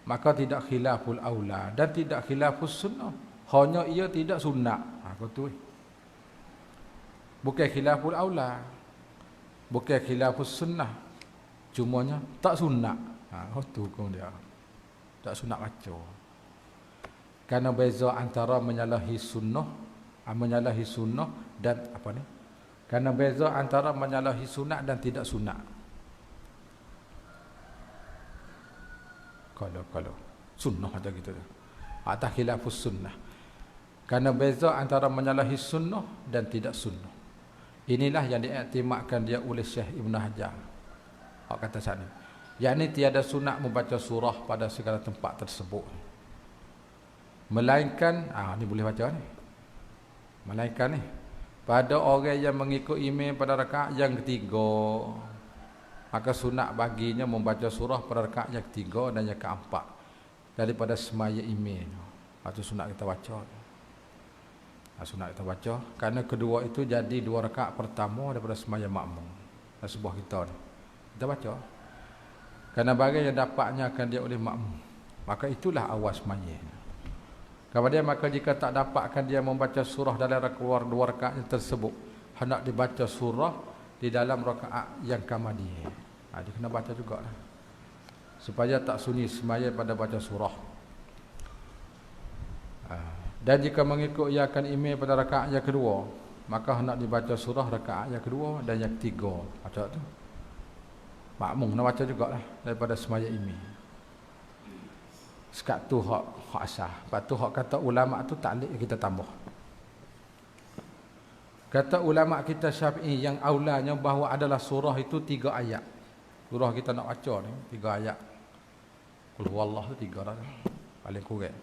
Maka tidak khilaful aula dan tidak khilafus sunnah. Hanya ia tidak sunnah. Betul. Bukan khilaful aula. Bukan khilafus sunnah. Cumanya tak sunnah. Itu hukum dia. Tak sunnah baca. Karena beza antara menyalahi sunnah dan apa ni? Karena beza antara menyalahi sunat dan tidak sunat. Kalau sunnah aja gitu dah. Atau khilafus sunnah. Karena beza antara menyalahi sunnah dan tidak sunnah. Inilah yang diiktimadkan dia oleh Syekh Ibn Hajar. Kata sana, yakni tiada sunat membaca surah pada segala tempat tersebut. Melainkan, ni boleh baca ni. Melainkan ni, pada orang yang mengikut imam pada rakaat yang ketiga, maka sunat baginya membaca surah pada rakaat yang ketiga dan yang keempat daripada semaya imam. Itu sunat kita baca. Sunat kita baca kerana kedua itu jadi 2 rakaat pertama daripada semaya makmum. Dan sebuah kita ni, kita baca kerana bagian yang dapatnya akan dia oleh makmum, maka itulah awal semaya. Kemudian maka jika tak dapatkan dia membaca surah dalam keluar 2 rakaat yang tersebut, hendak dibaca surah di dalam rakaat yang kemudian. Dia kena baca jugalah supaya tak sunyi semaya pada baca surah. Dan jika mengikut ia akan imam pada rakaat yang kedua, maka hendak dibaca surah rakaat yang kedua dan yang ketiga. Baca tu makmum nak baca jugalah daripada semaya imam. Sekat tu hak asah. Lepas tu hak kata ulama tu taklid kita tambah. Kata ulama kita Syafi'i yang aulanya bahawa adalah surah itu 3 ayat. Surah kita nak baca ni 3 ayat. Qul huwallahu 3 dah. Paling kurang.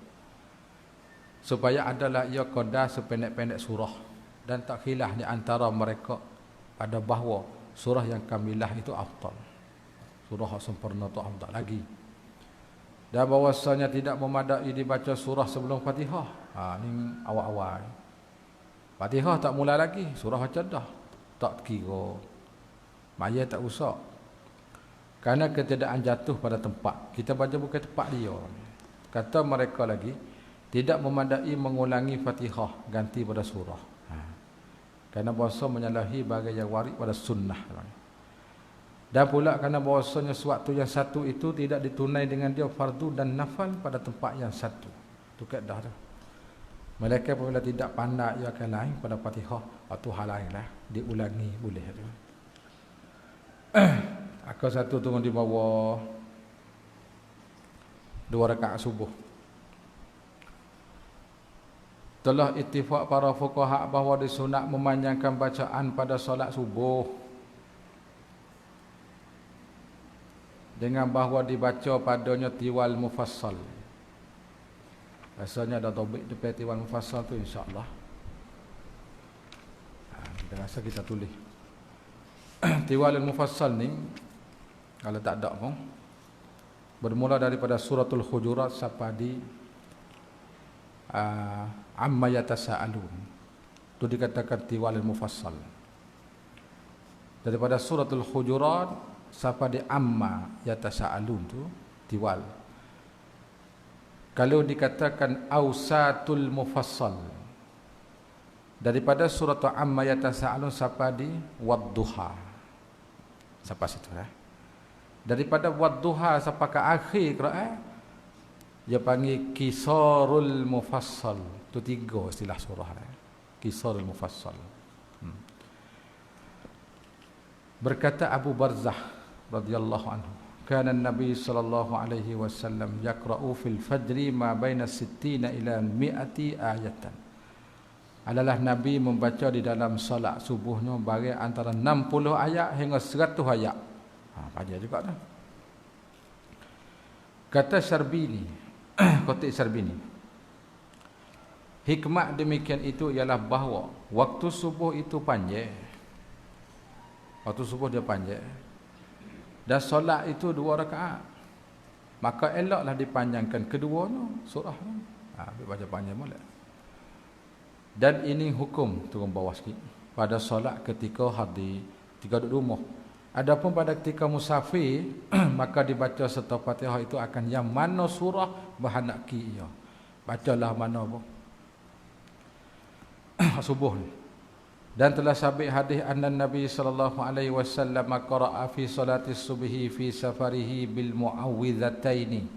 Supaya adalah ia qadar sependek-pendek surah dan tak khilaf di antara mereka pada bahawa surah yang kamilah itu afdal. Surah yang sempurna itu afdal lagi. Dan bahawasanya tidak memadai dibaca surah sebelum Fatihah. Ni awal-awal. Fatihah tak mula lagi, surah baca dah. Tak kira. Maya tak usah. Kerana ketiadaan jatuh pada tempat. Kita baca bukan tempat dia. Kata mereka lagi, tidak memadai mengulangi Fatihah ganti pada surah. Kerana bahasa menyalahi bagai yang warid pada sunnah. Dan pula kerana bahasanya suatu yang satu itu tidak ditunai dengan dia fardu dan nafal pada tempat yang satu. Itu kaedah dah. Mereka apabila tidak pandai ia akan lain pada Fatihah, waktu hal lain lah diulangi boleh. Aku satu tunggu di bawah 2 rakaat subuh. Telah ittifaq para fuqaha bahawa disunat memanjangkan bacaan pada solat subuh dengan bahawa dibaca padanya tiwal mufassal. Rasanya ada topik depan tiwal mufassal tu insya-Allah. Kita rasa kita tulis. Tiwal mufassal ni kalau tak ada pun bermula daripada suratul Hujurat sampai di amma yatasaalun. Itu dikatakan tiwal mufassal. Daripada suratul Hujurat sampai di amma yatasaalun tu tiwal. Kalau dikatakan ausatul mufassal daripada surat amma yatasaalun sampai di wadduha. Sampai situ Daripada wadduha sampai ke akhir Quran dia panggil kisarul mufassal. Itu 3 istilah surah. Kisarul mufassal. Berkata Abu Barzah radhiyallahu anhu, kana Nabi sallallahu alaihi wasallam yaqra'u fil fajri ma baina 60 ila 100 ayatan. Adalah Nabi membaca di dalam solat subuhnya bagi antara 60 ayat hingga 100 ayat. Panjang juga dah. Kata Syarbini, Khatib Syarbini, hikmat demikian itu ialah bahawa waktu subuh itu panjang. Waktu subuh dia panjang. Dan solat itu 2 rakaat. Maka eloklah dipanjangkan keduanya surah. Baca panjang boleh. Dan ini hukum turun bawah sikit pada solat ketika hadir, ketika duduk rumah. Adapun pada ketika musafir maka dibaca serta Fatihah itu akan yang mana surah berhendak ia. Bacalah mana pun. Subuh ni. Dan telah sabit hadis anna Nabi sallallahu alaihi wasallam qara'a fi salati subhi fi safarihi bil muawwidhataini.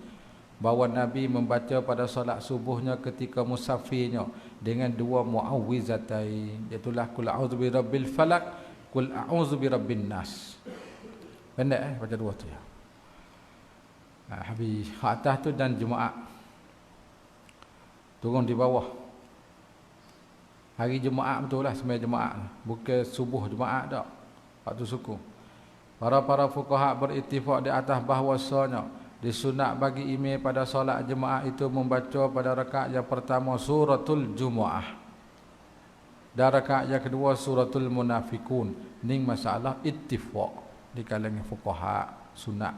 Bahawa Nabi membaca pada solat subuhnya ketika musafirnya dengan 2 muawwizatain, iaitu qul a'udzu birabbil falaq, qul a'udzu birabbin nas. Pendek baca 2 tu ya. Habis atas tu dan Jumaat. turun di bawah. Hari Jumaat betul lah, sembahyang Jumaat. Bukan subuh Jumaat tak. Waktu suku. Para fuqaha berittifaq di atas bahawasanya disunat bagi imam pada solat Jumaat itu membaca pada rakaat yang pertama suratul Jumu'ah. Dan rakaat yang kedua suratul Munafikun. Ning masalah ittifaq di kalangan fuqaha sunat.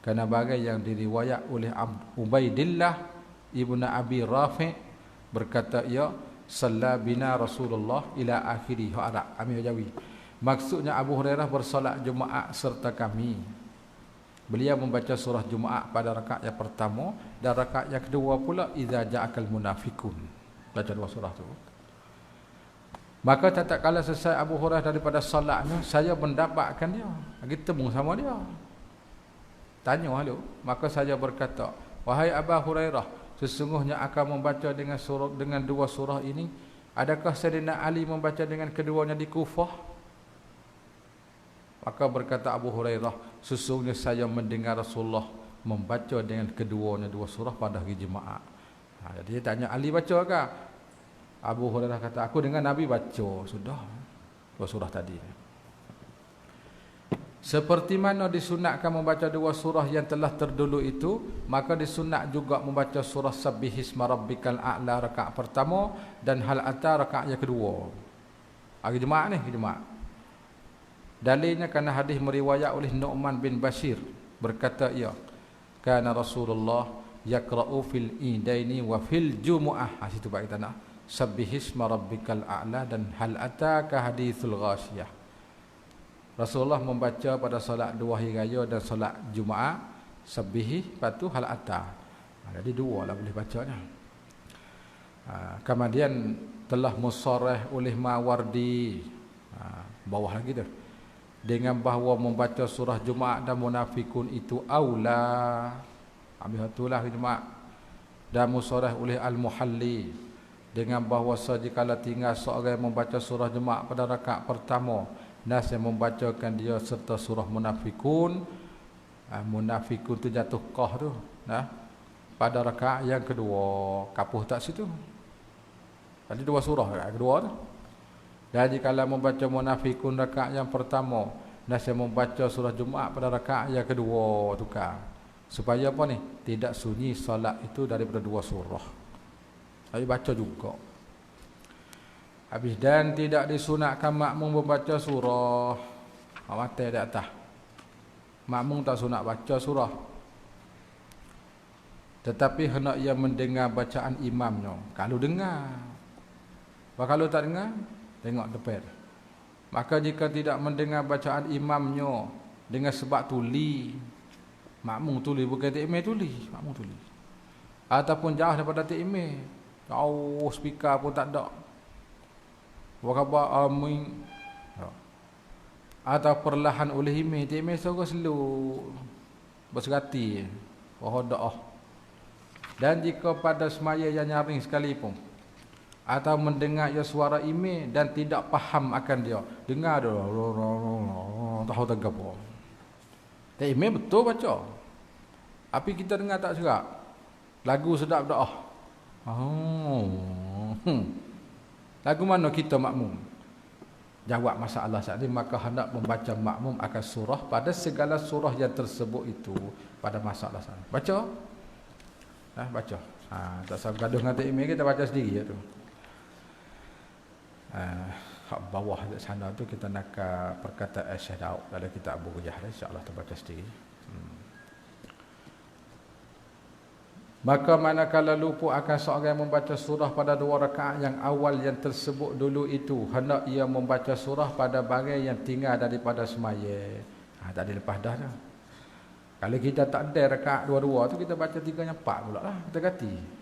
Kerana bagai yang diriwayat oleh Ubaidillah ibnu Abi Rafi' berkata ia salla bina Rasulullah ila akhirih Arab Amir Jawi. Maksudnya Abu Hurairah bersolat Jumaat serta kami. Beliau membaca surah Jumaat pada rakaat yang pertama dan rakaat yang kedua pula idza ja'akal munafikun. Baca dua surah tu. Maka tatkala selesai Abu Hurairah daripada solatnya, saya mendapatkan dia. Lagi temu sama dia. Tanya halo. Maka saya berkata, wahai Abu Hurairah, sesungguhnya akan membaca dengan dua surah ini. Adakah Sayyidina Ali membaca dengan keduanya di Kufah? Maka berkata Abu Hurairah, sesungguhnya saya mendengar Rasulullah membaca dengan keduanya dua surah pada hari Jumaat. Jadi dia tanya, Ali baca ke? Abu Hurairah kata, aku dengar Nabi baca. Sudah, dua surah tadi. Seperti mana disunatkan membaca dua surah yang telah terdulu itu, maka disunat juga membaca surah Sabbihisma Rabbikal A'la rakaat pertama dan Hal Ata rakaat yang kedua. Hari Jumaat ni, hari Jumaat. Dalilnya kerana hadis meriwayat oleh Nu'man bin Bashir berkata ia, kana Rasulullah yaqra'u fil idaini wa fil jumu'ah. Situ bab kita nak Sabbihisma Rabbikal A'la dan Hal Ataka Hadithul Ghashiyah. Rasulullah membaca pada solat dua hari raya dan solat Jumaat Sabbihi, lepas tu Hal Ata. Jadi dua lah boleh bacanya. Kemudian telah musarrah oleh Mawardi, bawah lagi tu, dengan bahawa membaca surah Jumaat dan Munafikun itu aula. Habis itulah Jumaat. Dan musarrah oleh Al-Muhalli dengan bahawa jikalau tinggal seorang yang membaca surah Jumaat pada rakaat pertama, nas yang membacakan dia serta surah Munafikun, Munafikun tu jatuh qah tu, nah, pada rakaat yang kedua, kapuh tak situ. Tadi dua surah rakaat kedua tu. Dan jikalau membaca Munafikun rakaat yang pertama, nas yang membaca surah Jumaat pada rakaat yang kedua, tukar. Supaya apa ni? Tidak sunyi solat itu daripada dua surah. Tapi baca juga. Habis dan tidak disunatkan makmum membaca surah. Mata di atas. Makmum tak sunat baca surah. Tetapi hendak ia mendengar bacaan imamnya. Kalau dengar. Kalau tak dengar, tengok depan. Maka jika tidak mendengar bacaan imamnya dengan sebab tuli, makmum tuli bukan takmir tuli, makmum tuli. Ataupun jauh daripada takmir, jauh speaker pun tak ada. Wa khabar amin. Atau perlahan oleh imam, takmir suruh slow, berserati, wahodah. Dan jika pada semaya yang nyaring sekalipun, atau mendengar ia suara imam dan tidak faham akan dia, dengar dia tahu tak apa. Tak imam betul baca. Tapi kita dengar tak serak. Lagu sedap dah. Lagu mana kita makmum? Jawab masalah saat ini, maka hendak membaca makmum akan surah pada segala surah yang tersebut itu pada masalah sana. Baca. Baca. Tak usah gaduh dengan tak imam, kita baca sendiri tu. Bawah di sana tu kita nak perkataan Syekh Daud dalam kitab Abu Hujah, insya-Allah terbaca sendiri. Maka manakala lupa akan seorang yang membaca surah pada dua rakaat yang awal yang tersebut dulu itu, hendak ia membaca surah pada bagian yang tinggal daripada semaya. Tak ada lepas dah dah. Kalau kita tak ada rakaat dua-dua tu, kita baca 3/4 pula lah, kita ganti.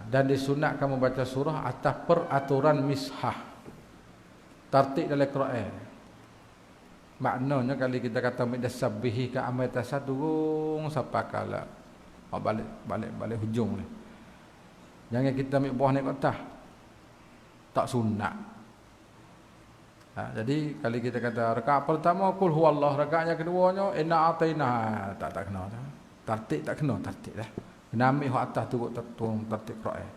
Dan disunatkan membaca surah atas peraturan mishah, tartib dalam Quran. Maknanya kalau kita kata midasabbihi ka amal tasadung sapakala, balik hujung ni. Jangan kita ambil bawah naik ke atas, tak sunat. Jadi kalau kita kata rakaat pertama qul huwallah, rakaat yang keduanya inna ataina, tak kena. Tartib tak kena, tartib dah. Kena ambil hak atas turun tertib Qur'an.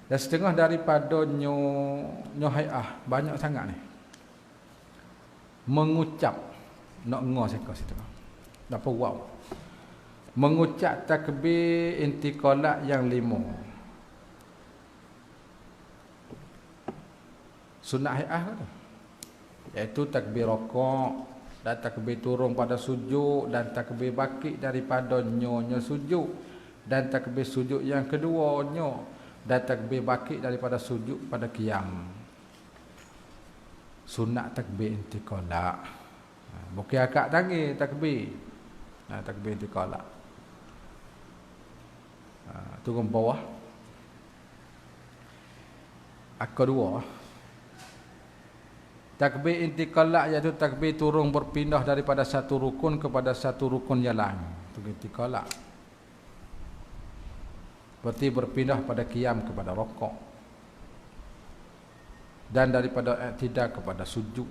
Dan setengah daripada nyo hai'ah banyak sangat ni. Mengucap nak ngah seka situ. Dapat wow. Mengucap takbir intiqalat yang 5. Sunat hai'ah tu. Iaitu takbir rokok dan takbir turun pada sujud dan takbir bangkit daripada nyonya sujud dan takbir sujud yang keduanya dan takbir bangkit daripada sujud pada qiyam. Sunat takbir intiqalat. Bukan akak tangi takbir. Takbir intiqalat. Turun bawah. Kedua, takbir intiqalat iaitu takbir turun berpindah daripada satu rukun kepada satu rukun yang lain. Itu intiqalat. Berarti berpindah pada qiyam kepada rokok. Dan daripada i'tidal kepada sujud.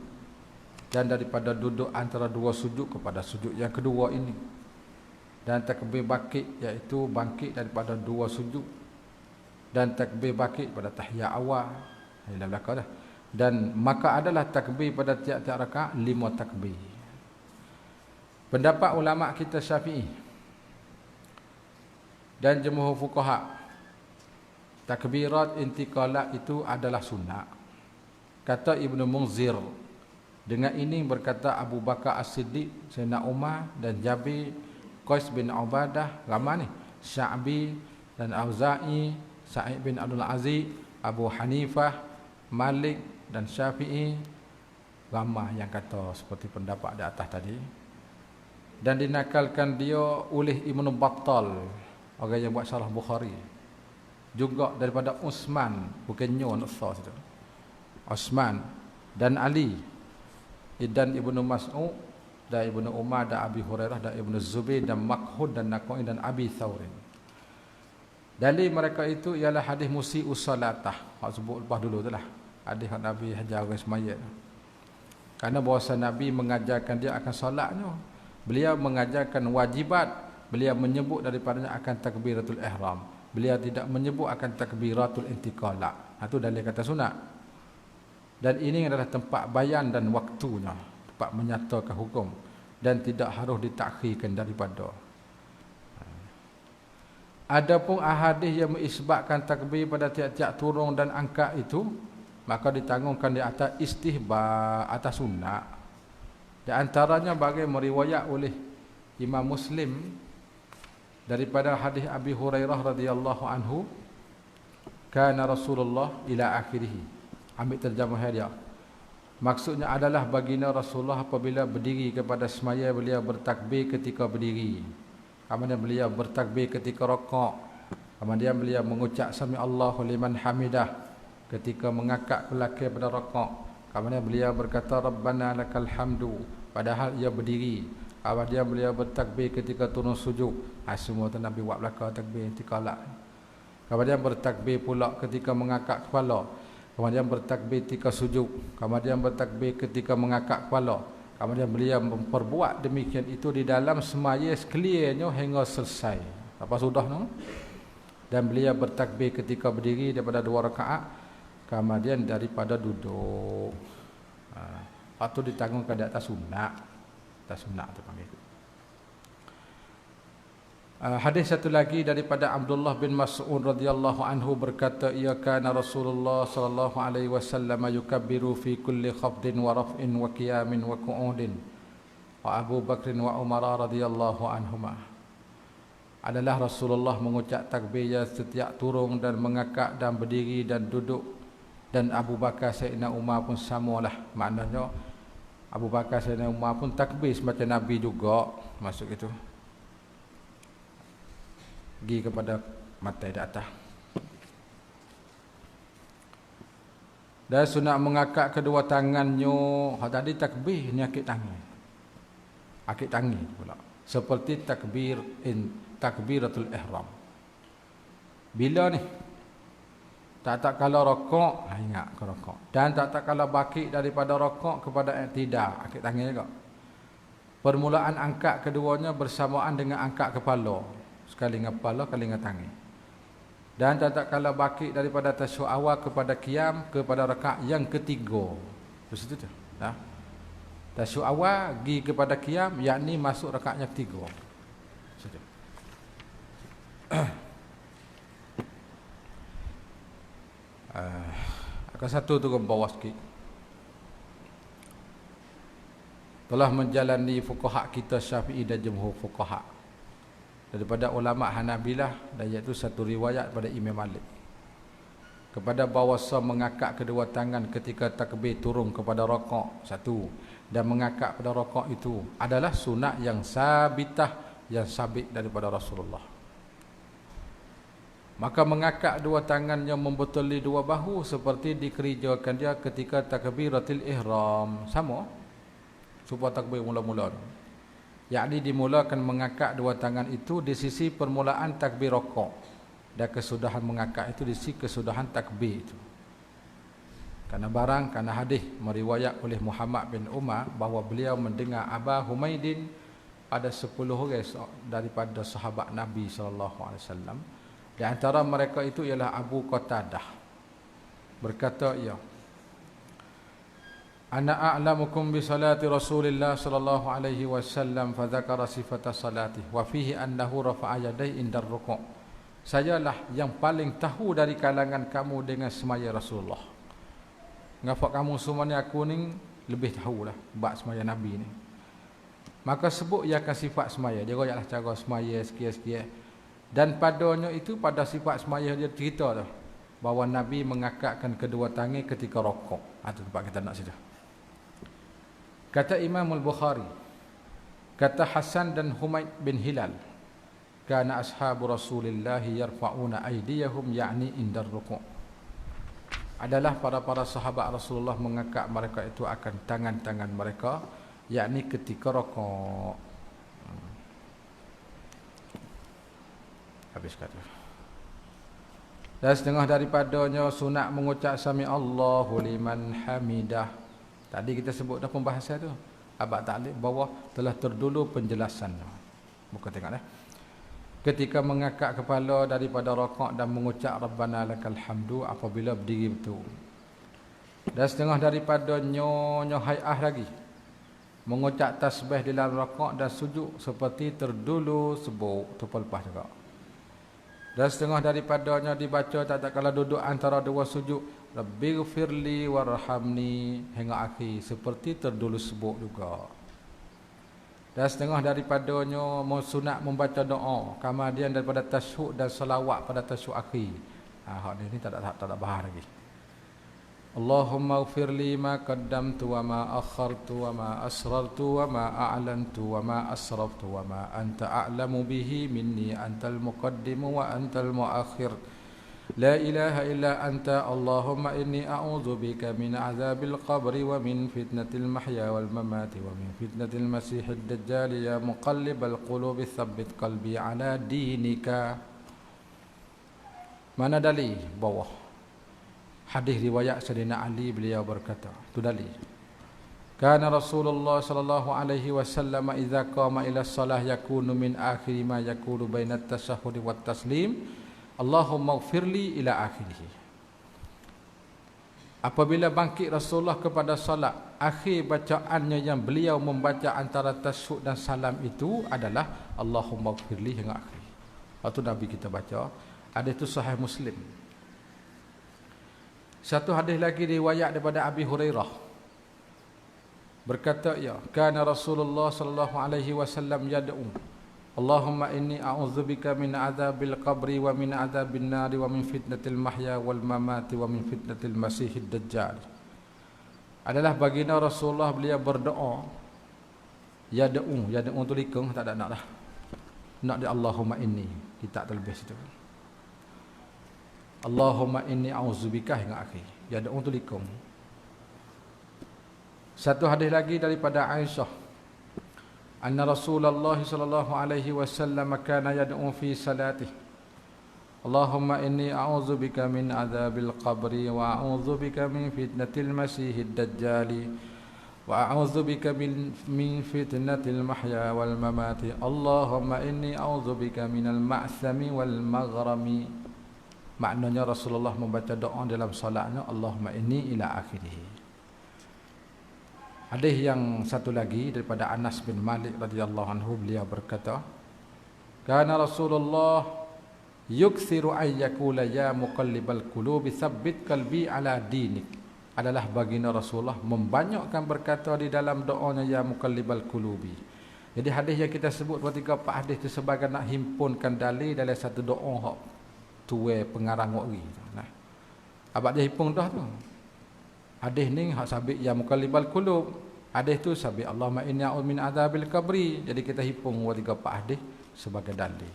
Dan daripada duduk antara dua sujud kepada sujud yang kedua ini. Dan takbir bangkit iaitu bangkit daripada dua sujud. Dan takbir bangkit pada tahiyat awal. Ini dah belakang dah. Dan maka adalah takbir pada tiap-tiap rakaat 5 takbir. Pendapat ulama kita Syafi'i dan jumhur fuqaha, takbirat intiqalat itu adalah sunat. Kata Ibnu Munzir, dengan ini berkata Abu Bakar As-Siddiq, Sayyidina Umar dan Jabir, Qais bin Ubadah, ramai ni, Sya'bi dan Auza'i, Sa'id bin Abdul Aziz, Abu Hanifah, Malik dan Syafi'i, ramai yang kata seperti pendapat di atas tadi. Dan dinakalkan dia oleh Ibnu Battal, orang yang buat syarah Bukhari, juga daripada Utsman, bukan nyon usah situ, Utsman dan Ali dan Ibnu Mas'ud dan Ibnu Umar dan Abi Hurairah dan Ibnu Zubair dan Makhul dan Naqai dan Abi Thawrin. Dalil mereka itu ialah hadis musi'us salatah, hak sebut lepas dulu tu lah, hadis Nabi hajar orang semayat. Karena bahawa Nabi mengajarkan dia akan solatnya, beliau mengajarkan wajibat, beliau menyebut daripadanya akan takbiratul ihram, beliau tidak menyebut akan takbiratul intiqalat. Itu dalil kata sunat. Dan ini adalah tempat bayan dan waktunya, tempat menyatakan hukum, dan tidak harus ditakhirkan daripada. Adapun ahadis yang mengisbatkan takbir pada tiap-tiap turun dan angkat itu, maka ditanggungkan di atas istihbab, atas sunat. Di antaranya bagi meriwayat oleh Imam Muslim daripada hadis Abi Hurairah radhiyallahu anhu, kana Rasulullah ila akhirih. Ambil terjemah dia. Maksudnya adalah baginda Rasulullah apabila berdiri kepada semaya, beliau bertakbir ketika berdiri. Kemudian beliau bertakbir ketika rakaat. Kemudian beliau mengucap sami Allahu liman hamidah ketika mengangkat kaki pada rakaat. Kemudian beliau berkata Rabbana lakal hamdu padahal ia berdiri. Kemudian beliau bertakbir ketika turun sujud. Semua tu Nabi buat belakang takbir intiqalat. Kemudian bertakbir pula ketika mengangkat kepala. Kemudian bertakbir ketika sujud. Kemudian bertakbir ketika mengangkat kepala. Kemudian beliau memperbuat demikian itu di dalam semaya sekaliannya hingga selesai. Apa sudah no? Dan beliau bertakbir ketika berdiri daripada 2 rakaat. Kemudian daripada duduk. Waktu ditanggungkan di atas sunat. Atas sunat tu panggil. Hadis satu lagi daripada Abdullah bin Mas'ud radhiyallahu anhu berkata, ia kana Rasulullah sallallahu alaihi wasallam yukabbiru fi kulli khafdin wa raf'in wa qiyamin wa qu'udin wa Abu Bakr wa Umar radhiyallahu anhuma. Adalah Rasulullah mengucap takbir setiap turun dan mengangkat dan berdiri dan duduk, dan Abu Bakar Sayyidina Umar pun samalah. Maknanya Abu Bakar Sayyidina Umar pun takbir semacam Nabi juga, masuk itu. Pergi kepada mata di atas. Dan sunat mengangkat kedua tangannya. Tadi takbir ni akik tangan. Akik tangan pula. Seperti takbiratul ihram. Bila ni? Tak kala rokok, ingat ke rokok. Dan tak kala bangkit daripada rokok kepada i'tidal, akik tangan juga. Permulaan angkat keduanya bersamaan dengan angkat kepala. sekali dengan kepala, sekali dengan tangan. Dan tak kala baki daripada tasyahud awal kepada qiyam kepada rakaat yang ketiga. Terus itu tu. Nah. Tasyahud awal pergi kepada qiyam, yakni masuk rakaat yang ketiga. Sudah. Akan satu turun bawah sikit. Telah menjalani fuqaha kita Syafi'i dan jumhur fuqaha daripada ulama Hanabilah, dan iaitu satu riwayat pada Imam Malik kepada bahawasa mengangkat kedua tangan ketika takbir turun kepada rakaat satu, dan mengangkat pada rakaat itu adalah sunat yang sabitah, yang sabit daripada Rasulullah. Maka mengangkat dua tangan yang membetuli dua bahu seperti dikerjakan dia ketika takbiratul ihram, sama supaya takbir mula-mula, yakni dimulakan mengangkat dua tangan itu di sisi permulaan takbir rakaat, dan kesudahan mengangkat itu di sisi kesudahan takbir itu. Karena hadis meriwayat oleh Muhammad bin Umar bahawa beliau mendengar Aba Humaidin ada 10 orang daripada sahabat Nabi SAW. Di antara mereka itu ialah Abu Qatadah. Berkata ia, Ana a'lamukum bi salati Rasulillah sallallahu alaihi wasallam, fa dzakara sifata salati wa fihi annahu rafa'a yadayhi inda ruku'. Sayalah yang paling tahu dari kalangan kamu dengan semaya Rasulullah. Ngapa kamu semua ni, aku ni lebih tahulah bab semaya Nabi ni. Maka sebut ia akan sifat semaya. Dia royaklah cara semaya sikit-sikit. Dan padanya itu, pada sifat semaya dia cerita tu bahawa Nabi mengangkatkan kedua tangan ketika rukuk. Itu tempat kita nak situ. Kata Imam Al-Bukhari, kata Hasan dan Humaid bin Hilal, kana ashabu Rasulillah yarfa'una aydiyahum, yakni indar ruku'. Adalah para sahabat Rasulullah mengangkat mereka itu akan tangan-tangan mereka, yakni ketika rukuk. Habis kata. Dan setengah daripadanya sunat mengucap sami Allahu liman hamidah. Tadi kita sebut dah pembahasan tu. Abad ta'liq bawah telah terdulu penjelasan. Buka tengok dah. Ketika mengangkat kepala daripada rakaat dan mengucap Rabbana lakal hamdu apabila berdiri betul. Dan setengah daripada nyonya hayah lagi, mengucap tasbih di dalam rakaat dan sujud seperti terdulu sebut terlepas juga. Dan setengah daripadanya dibaca tak kala duduk antara dua sujud, Rabbighfirli warhamni hingga akhir seperti terdulu sebut juga. Dan setengah daripadanya sunat membaca doa kemudian daripada tasyahud dan salawat pada tasyahud akhir. Hak ni tak ada bahar lagi. Allahumma ighfirli ma qaddamtu wa ma akhartu wa ma asrartu wa ma a'lantu wa ma asraftu wa ma anta a'lamu bihi minni antal muqaddimu wa antal muakhir. La ilaha illa anta Allahumma inni a'udzu bika min azabil qabri wa min fitnatil mahya wal mamati wa min fitnatil masihid dajjal ya muqallibal qulubi tsabbit qalbi ala dinika. Mana dalil? Bawah. Hadis riwayat Sayyidina Ali, beliau berkata, itu dalil. Kana Rasulullah sallallahu alaihi wasallam idza qama ila shalah yakunu min akhir ma yakunu baina at-tashahhud wat taslim, Allahumma ighfirli ila akhirih. Apabila bangkit Rasulullah kepada salat, akhir bacaannya yang beliau membaca antara tasyahud dan salam itu adalah Allahumma ighfirli hingga akhir. Itu Nabi kita baca. Ada itu Sahih Muslim. Satu hadis lagi riwayat daripada Abi Hurairah. Berkata ia, kana Rasulullah sallallahu alaihi wasallam yad'u, Allahumma inni a'udzubika min adzabil qabri wa min adzabin nari wa min fitnatil mahya wal mamati wa min fitnatil masihid dajjal. Adalah baginda Rasulullah, beliau berdoa yad'u tu likung tak ada nak dah. Nak di Allahumma inni, kita terlebih situ. Allahumma inni a'udzubika hingga akhir. Ya doa tu likum. Satu hadis lagi daripada Aisyah. Anna Rasulullah sallallahu alaihi wasallam kana yad'u fi salatihi. Allahumma inni a'udzubika min adzabil qabri wa a'udzubika min fitnatil masihid dajjal. Wa a'udzubika min fitnatil mahya wal mamati. Allahumma inni a'udzubika minal ma'sami wal maghrami. Maknanya Rasulullah membaca doa dalam solatnya Allahumma inni ila akhirih. Hadis yang satu lagi daripada Anas bin Malik radhiyallahu anhu, beliau berkata, kana Rasulullah yukthiru ayyakula ya muqallibal qulubi tsabbit qalbi ala dinik. Adalah baginda Rasulullah membanyakkan berkata di dalam doanya ya muqallibal qulubi. Jadi hadis yang kita sebut 2-3-4 hadis itu sebagai nak himpunkan dalil dalam satu doa hak tuwe pengarang wari. Nah. Abad dia himpun dah tu. Hadis ni hak sabit ya muqallibal qulub. Hadis tu sabit Allahumma inni a'udzu min adzabil qabri. Jadi kita himpun 2-3-4 hadis sebagai dalil.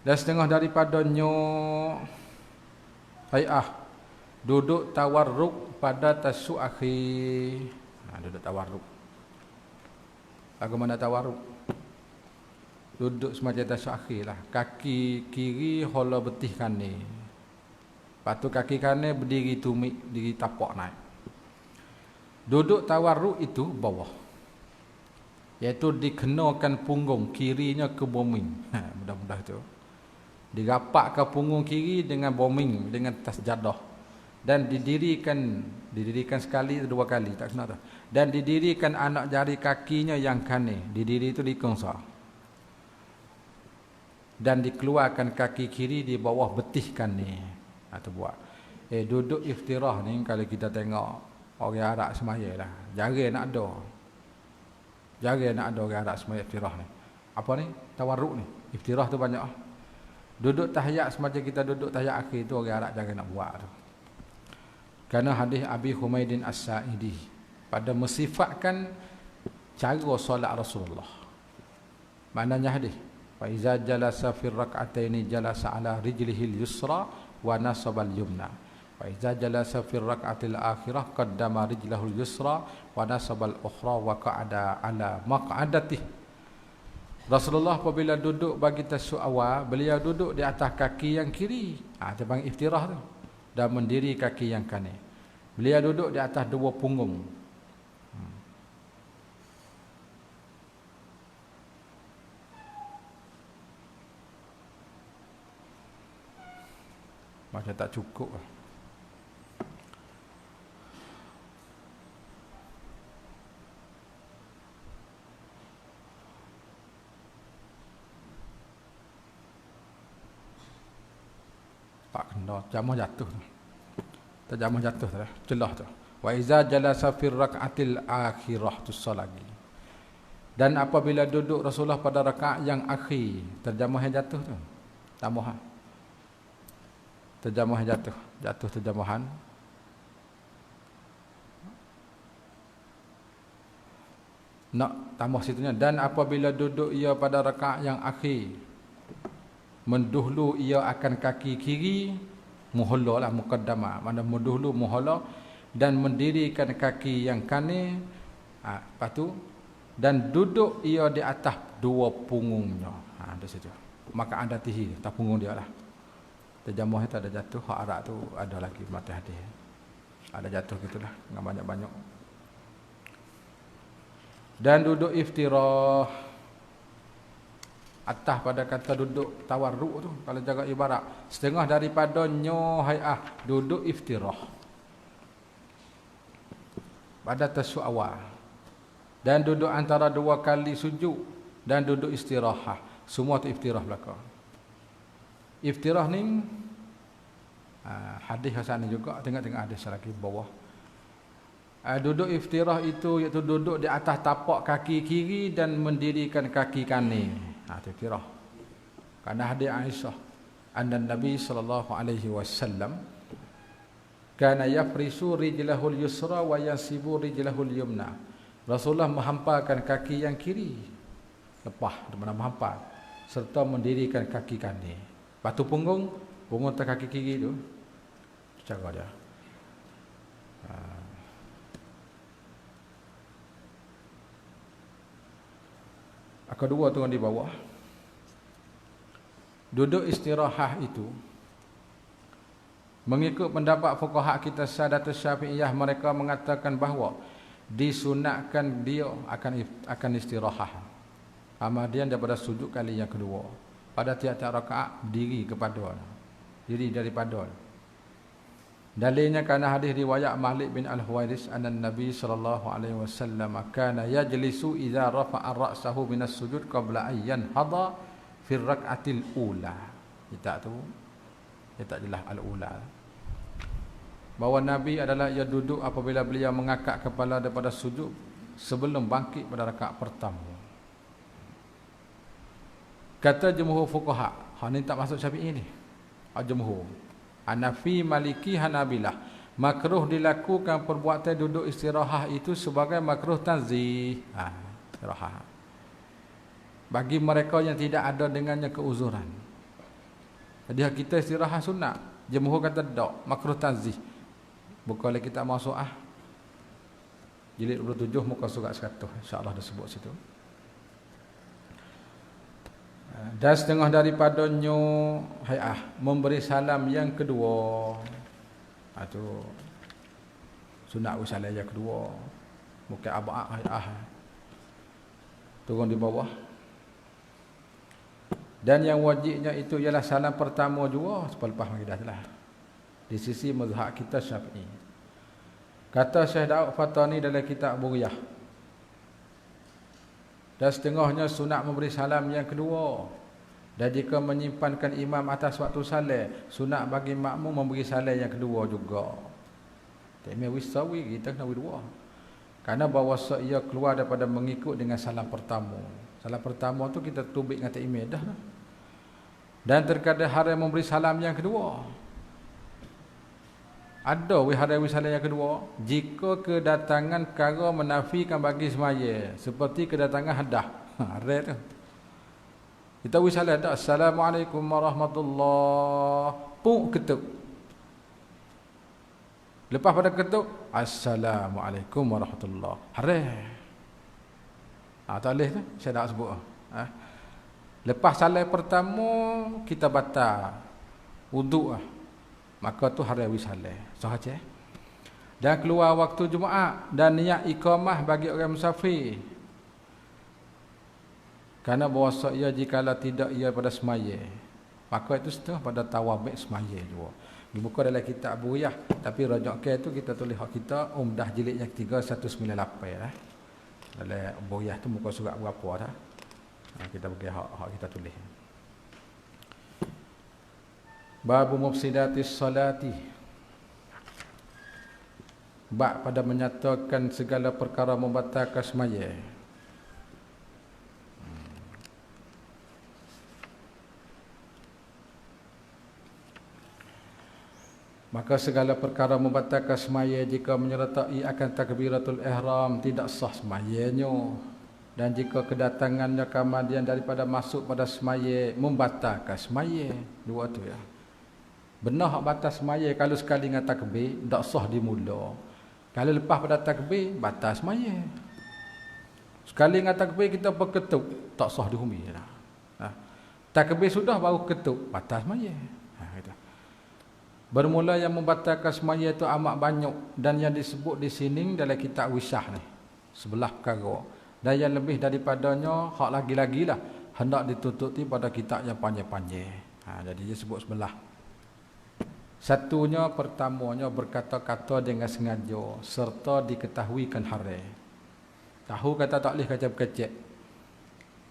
Dan setengah daripadanya hayah duduk tawarruk pada tasu akhir. Duduk tawarruk. Bagaimana tawarruk? Duduk semacam tasu akhir lah. Kaki kiri hola betih kanan. Lepas tu kaki kanan berdiri tumit, diri tapak naik. Duduk tawarruk itu bawah. Iaitu dikenakan punggung kirinya ke bumi. Mudah-mudah tu. Dirapak ke punggung kiri dengan bombing, dengan tas jadah. Dan didirikan sekali 2 kali, tak kena tu. Dan didirikan anak jari kakinya yang kanan, didiri itu dikongsa. Dan dikeluarkan kaki kiri di bawah betih kanan. Itu buat. Duduk iftirah ni kalau kita tengok orang Arab semaya lah. Jarang nak ada. Jarang nak ada orang Arab semaya iftirah ni. Apa ni? Tawarruk ni. Iftirah tu banyak. Duduk tahiyat semacam kita duduk tahiyat akhir tu orang Arab jarang nak buat tu. Kerana hadis Abi Humaidin As-Sa'idi pada mensifatkan cara solat Rasulullah. Maknanya hadis, fa iza jalasa fi rak'ataini jalasa ala rijlihil yusra wa nasabal yumna. Fa iza jalasa fi rak'atil akhirah qaddama rijlahul yusra wa nasabal ukhra wa qa'ada ala maq'adatih. Rasulullah apabila duduk bagi tasyahud awal, beliau duduk di atas kaki yang kiri. Itu panggil iftirah tu. Dan mendiri kaki yang kanan. Beliau duduk di atas 2 punggung. Macam tak cukup lah. Tak kena, jamah jatuh. Terjamah jatuh tu, celah tu. Wa iza jalasa fi rak'atil akhirah tu lagi. Dan apabila duduk Rasulullah pada rakaat yang akhir, terjamah yang jatuh tu. Tambah. Terjamah yang jatuh, jatuh terjemahan. Nak tambah situnya, dan apabila duduk ia pada rakaat yang akhir, mendahulu ia akan kaki kiri, muhalla lah, muqaddamah, mana mendahulu muhalla, dan mendirikan kaki yang kanan, lepas tu, dan duduk ia di atas 2 punggungnya. Di situ. Maka ada tihi, atas punggung dia lah. Terjemah itu ada jatuh, hak Arab tu ada lagi mata hadis. Ada jatuh gitulah, dengan banyak-banyak. Dan duduk iftirah. Atas pada kata duduk tawarruk tu, kalau jaga ibarat setengah daripadanya hayah duduk iftirah pada tasyahud awal, dan duduk antara 2 kali sujud, dan duduk istirahat, semua tu iftirah belaka. Iftirah ni hadis hasan juga, tengok-tengok hadis lagi bawah. Duduk iftirah itu iaitu duduk di atas tapak kaki kiri dan mendirikan kaki kanan. Itu iftirah. Karena hadis Aisyah, anna Nabi sallallahu alaihi wasallam kana yafrisu rijlahul yusra wa yansibu rijlahul yumna. Rasulullah menghamparkan kaki yang kiri, lepas di mana menghampar, serta mendirikan kaki kanan. Batu punggung atas kaki kiri tu cara dia. Kedua tu di bawah. Duduk istirahat itu Mengikut pendapat fuqaha kita Sadatus Syafi'iyah, mereka mengatakan bahawa disunatkan dia akan istirahah kemudian daripada sujud kali yang kedua pada tiap-tiap rakaat diri daripada. Dalilnya kerana hadis riwayat Malik bin Al-Huwairis anna Nabi sallallahu alaihi wasallam kana yajlisu idza rafa'a ra'sahu minas sujud qabla an yanhadha fi rak'atil ula. Kita jelas al-ula. Bahawa Nabi adalah ia duduk apabila beliau mengangkat kepala daripada sujud sebelum bangkit pada rakaat pertama. Kata jumhur fuqaha, ni tak masuk Syafi'i ni. Jumhur Hanafi, Maliki, Hanabilah, makruh dilakukan perbuatan duduk istirahah itu sebagai makruh tanzih. Istirahah bagi mereka yang tidak ada dengannya keuzuran. Jadi kita istirahah sunat, jumhur kata tak, makruh tanzih. Buka lagi kita masuk jilid 27 muka surat 100, insya-Allah dah sebut situ. Dan setengah daripadanya memberi salam yang kedua. Itu sunat salam yang kedua. Bukan abah turun di bawah. Dan yang wajibnya itu ialah salam pertama juga selepas maghrib dah. Di sisi mazhab kita Syafi'i. Kata Syekh Daud Fatani dalam kitab Buriyah, dan setengahnya sunat memberi salam yang kedua. Dan jika menyimpankan imam atas waktu salam, sunat bagi makmum memberi salam yang kedua juga. Tapi wisawi kita kena dua. Karena bahawa ia keluar daripada mengikut dengan salam pertama. Salam pertama tu kita tubik dengan takmir dah. Dan terkadang haram memberi salam yang kedua. Ada haram salam yang kedua jika kedatangan perkara menafikan bagi semaya, seperti kedatangan hadah. Haram tu. Kita salam dah, Assalamualaikum warahmatullahi, puk ketuk. Lepas pada ketuk, Assalamualaikum warahmatullahi. Haram. Tak boleh tu, saya dah sebut. Lepas salam pertama kita batal wuduk maka tu haram salam. Sahaja. Dan keluar waktu Jumaat dan niat iqamah bagi orang musafir. Kerana bahasa ia jikalau tidak ia pada semaya, maka itu setengah pada tawabik semaya juga. Dibuka dalam kitab Buriyah, tapi rajak ke tu kita tulis hak kita Umdah jilid yang 3 198 Dalam Buriyah tu muka surat berapa dah. Kita bagi hak kita tulis. Babu mufsidatis salati. Bab pada menyatakan segala perkara membatalkan semaya. Maka segala perkara membatalkan semaya jika menyertai akan takbiratul ihram tidak sah semayanya. Dan jika kedatangannya kemudian daripada masuk pada semaya membatalkan semaya. Dua tu ya. Benar hak batal semaya kalau sekali dengan takbir tak sah di mula. Kalau lepas pada takbir batal semaya. Sekali dengan takbir kita berketuk tak sah di humi dah. Takbir sudah baru ketuk batal semaya. Bermula yang membatalkan semaya itu amat banyak dan yang disebut di sini dalam kitab Wisah ni. Sebelah perkara. Dan yang lebih daripadanya hak lagi-lagilah hendak ditutupi pada kitab yang panjang-panjang. Jadi dia sebut sebelah. Satunya pertamanya berkata-kata dengan sengaja serta diketahuikan haram. Tahu kata tak boleh kacau kecek.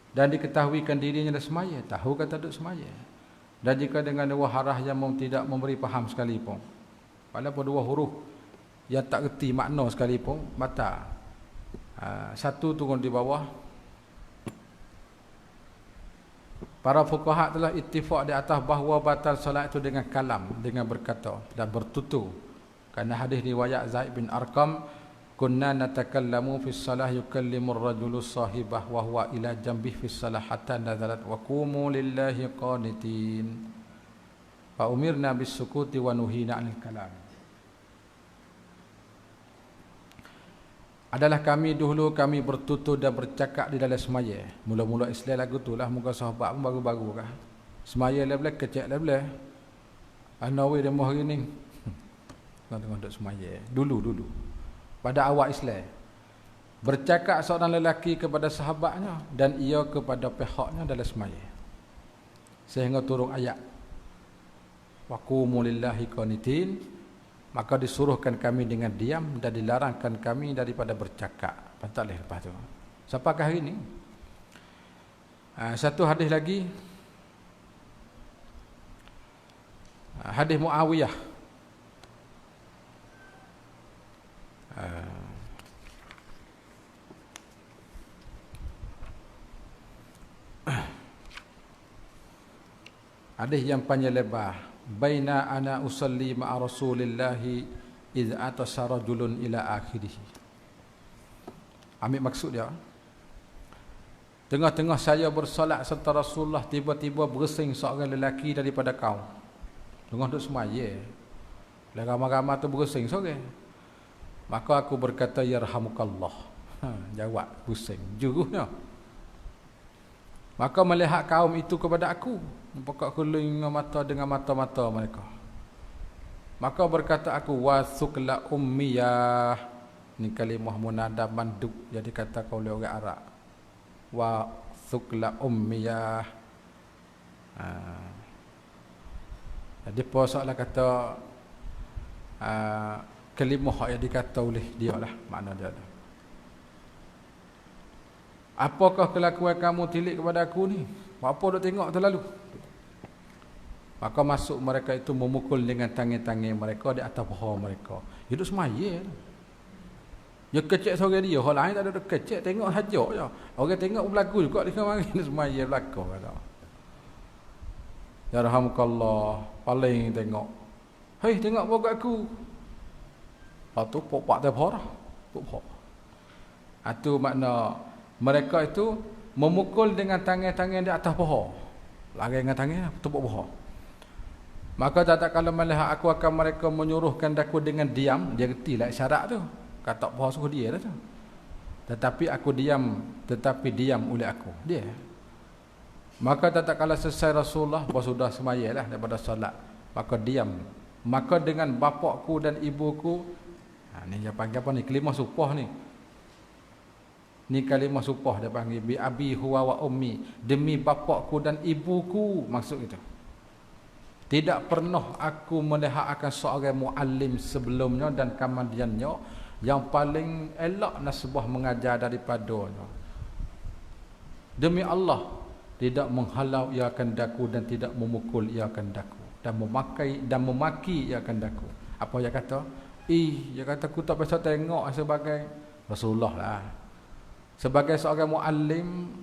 Dan diketahuikan dirinya dah semaya, tahu kata duduk semaya. Dan jika dengan dua harah yang tidak memberi faham sekalipun, walaupun dua huruf yang tak erti makna sekalipun, batal. Satu turun di bawah. Para fuqaha telah ittifaq di atas bahawa batal solat itu dengan kalam, dengan berkata dan bertutur. Kerana hadis riwayat Zaid bin Arqam, kunna natakallamu fi salah yukallimu ar-rajulu sahibah wa huwa ila janbih fi salah hatta nazalat wa qumu lillahi qanitin. Fa umirna bis sukuti wa nuhina 'anil kalam. Adalah kami bertutur dan bercakap di dalam semaya. Mula-mula Islam lagu tu lah, muka sahabat pun baru-baru kah. Semaya level kecek level. Anawi demo hari ni. Tengok duk semaya. Dulu. Pada awal Islam. Bercakap seorang lelaki kepada sahabatnya dan ia kepada pihaknya dalam semaya. Sehingga turun ayat. Wa qumu lillahi qanitin, maka disuruhkan kami dengan diam dan dilarangkan kami daripada bercakap. Pantaklah lepas tu. Sampakah hari ini? Satu hadis lagi. Hadis Muawiyah. Hadis yang panjang lebar. Baina ana usalli ma'a Rasulillahi idh atasa rajulun ila akhirih. Ambil maksud dia. Tengah-tengah saya bersolat serta Rasulullah, tiba-tiba bersin seorang lelaki daripada kaum. Tengah duduk semaya. Ramai-ramai tu bersin seorang. Maka aku berkata, yarhamukallah. Jawab, pusing. Juruhnya. Maka melihat kaum itu kepada aku. Pokok keling mata dengan mata-mata mereka. Maka berkata aku, wasukla ummiyah. Ini kalimah munada manduk. Jadi kata kau oleh orang Arab. Wasukla ummiyah. Jadi pasaklah kata kalimah yang dikata oleh dia lah. Makna dia lah. Apakah kelakuan kamu tilik kepada aku ni? Apa duk tengok terlalu? Maka masuk mereka itu memukul dengan tangan-tangan mereka di atas paha mereka. Hidup semaya. Dia kecek seorang dia, orang lain tak ada kecek, tengok saja je. Orang tengok berlaku juga dia mari semaya berlaku kata. Ya rahmukallah, paling tengok. Hei, tengok apa kat aku? Lepas tu popak terparah. Popak. Itu makna mereka itu memukul dengan tangan-tangan di atas paha. Lari dengan tangan, tepuk paha. Maka tak kalau melihat aku akan mereka menyuruhkan aku dengan diam, dia retilah isyarat tu. Kata paha suruh dia dah tu. Tetapi diam oleh aku. Dia. Maka tak kalau selesai Rasulullah sudah semayalah daripada solat, maka diam. Maka dengan bapakku dan ibuku, ni dia panggil apa ni? Kalimah supah ni. Ni kalimah supah dia panggil bi abi huwa wa ummi, demi bapakku dan ibuku, maksud itu. Tidak pernah aku melihat akan seorang muallim sebelumnya dan kemudiannya yang paling elok nasbah mengajar daripadanya. Demi Allah, tidak menghalau ia akan daku dan tidak memukul ia akan daku dan memaki ia akan daku. Apa dia kata? Dia kata aku tak biasa tengok sebagai Rasulullah lah. Sebagai seorang muallim,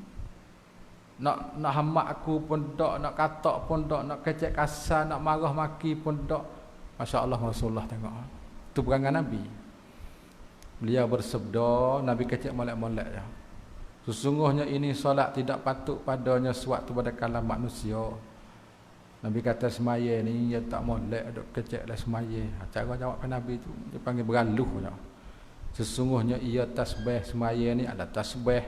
nak hamak aku pun tak, nak katak pun tak, nak kecek kasar, nak marah maki pun tak. Masya Allah Rasulullah tengok. Itu perangai Nabi. Beliau bersabda, Nabi kecek molek-molek ya. Sesungguhnya ini solat tidak patut padanya sewaktu pada kalam manusia. Nabi kata semaya ni dia tak molek duk kecek lah semaya. Cara jawab Nabi tu dia panggil beraluh ya. Sesungguhnya ia tasbih semaya ni ada tasbih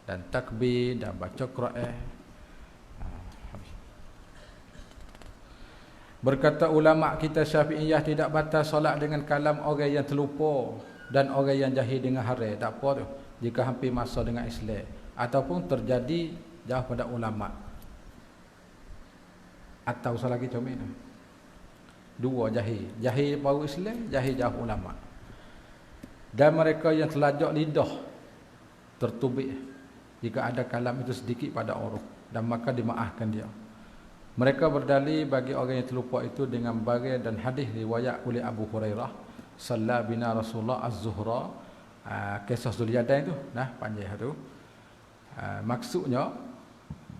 dan takbir dan baca Quran. Berkata ulama kita Syafi'iyah, tidak batal solat dengan kalam orang yang terlupa dan orang yang jahil dengan haram. Tak apa tu jika hampir masa dengan Islam ataupun terjadi jauh pada ulama. Atau salah lagi comel. Dua jahil baru Islam, jahil jauh ulama. Dan mereka yang telajak lidah tertubik jika ada kalam itu sedikit pada orang, dan maka dimaafkan dia. Mereka berdalil bagi orang yang terlupa itu dengan bagai dan hadis riwayat oleh Abu Hurairah, salla bina Rasulullah az-zuhra, kisah Zulyadain tu, panjang tu. Maksudnya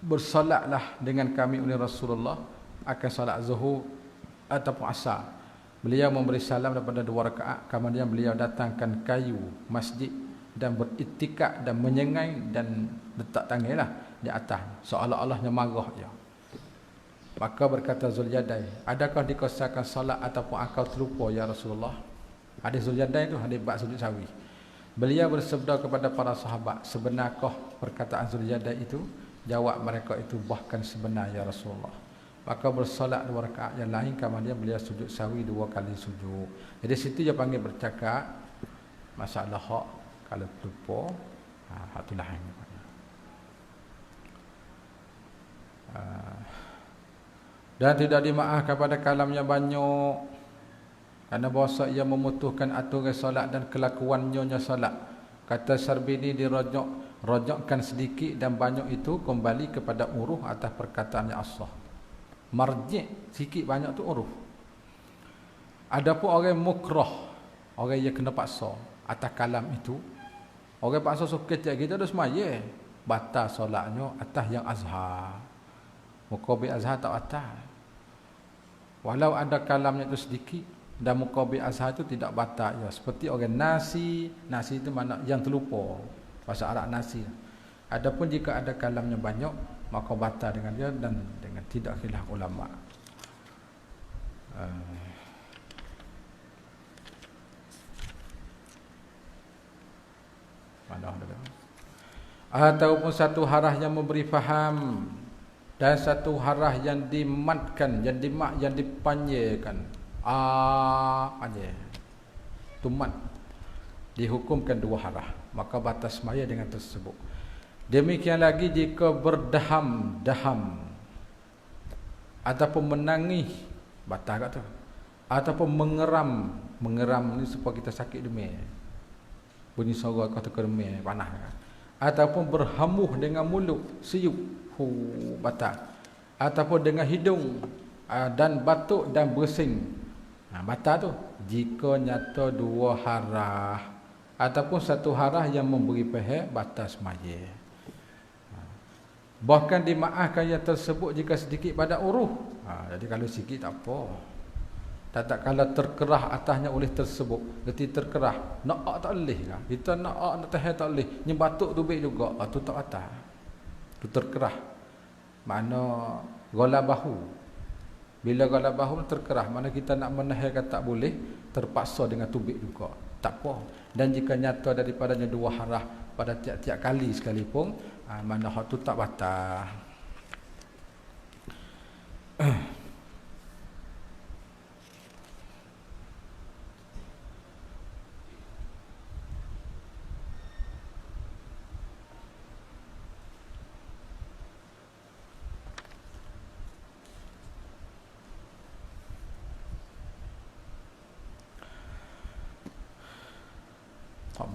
bersolatlah dengan kami oleh Rasulullah akan solat zuhur ataupun asar. Beliau memberi salam daripada 2 rakaat, kemudian beliau datangkan kayu masjid dan beriktikad dan menyengai dan letak tanganlah di atas seolah-olahnya marah dia. Maka berkata Zulyadain, adakah dikosakan salat ataupun akal terlupa ya Rasulullah? Hadis Zulyadain itu hadis bab sujud sawi. Beliau bersabda kepada para sahabat, sebenarkah perkataan Zulyadain itu? Jawab mereka itu, bahkan sebenar ya Rasulullah. maka bersolat 2 rakaat yang lain kemudian beliau sujud sahwi 2 kali sujud. Jadi situ dia panggil bercakap masalah hak kalau terlupa hak tu lain. Dan tidak dimaafkan pada kalam yang banyak kerana bahasa ia memutuhkan aturan solat dan kelakuannya solat. Kata Syarbini dirojokkan sedikit dan banyak itu kembali kepada uruh atas perkataan yang asah. Marji' sikit banyak tu uruf. Adapun orang mukrah, orang yang kena paksa atas kalam itu, orang paksa suka tiap kita dah semaya, batal solatnya atas yang azhar. Muqabil azhar tak batal. Walau ada kalamnya itu sedikit dan muqabil azhar itu tidak batal ya. Seperti orang nasi itu mana yang terlupa. Bahasa Arab nasi. Adapun jika ada kalamnya banyak, maka batal dengan dia dan dengan tidak khilaf ulama. Mana ada? Ataupun satu harah yang memberi faham dan satu harah yang dimatkan, yang dipanjirkan. Panjir. Tumat dihukumkan 2 harah, maka batas maya dengan tersebut. Demikian lagi jika berdaham-daham ataupun menangis, batal kat tu. Ataupun mengeram ni supaya kita sakit demam. Bunyi suara kata demam panas. Ataupun berhamuh dengan mulut, siup, batal. Ataupun dengan hidung dan batuk dan bersin. Batal tu jika nyata 2 harah ataupun satu harah yang memberi pihak batas maya. Bahkan dimaafkan yang tersebut jika sedikit pada uruh. Jadi kalau sikit tak apa. Tak kalau terkerah atasnya oleh tersebut. Jadi terkerah. Nak tak boleh lah. Kita nak tahan tak boleh. Ni batuk tu baik juga. Tu tak atas. Tu terkerah. Mana gola bahu. Bila gola bahu terkerah. Mana kita nak menahan tak boleh. Terpaksa dengan tubik juga. Tak apa. Dan jika nyata daripadanya 2 harah pada tiap-tiap kali sekalipun, mana hak tu tak batal.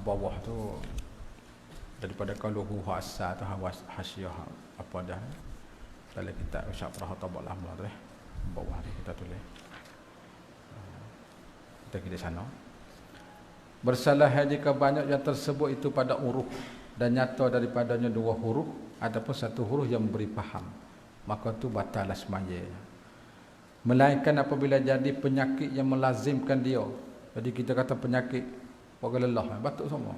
Bawah tu daripada qaluhu asal tu hasyiah apa dah dalam kitab Syarh Tabaq Lama tu bawah ni kita tulis kita kira sana bersalah jika banyak yang tersebut itu pada huruf dan nyata daripadanya 2 huruf ataupun satu huruf yang memberi faham, maka tu batal semaya. Melainkan apabila jadi penyakit yang melazimkan dia. Jadi kita kata penyakit orang lelah, batuk semua.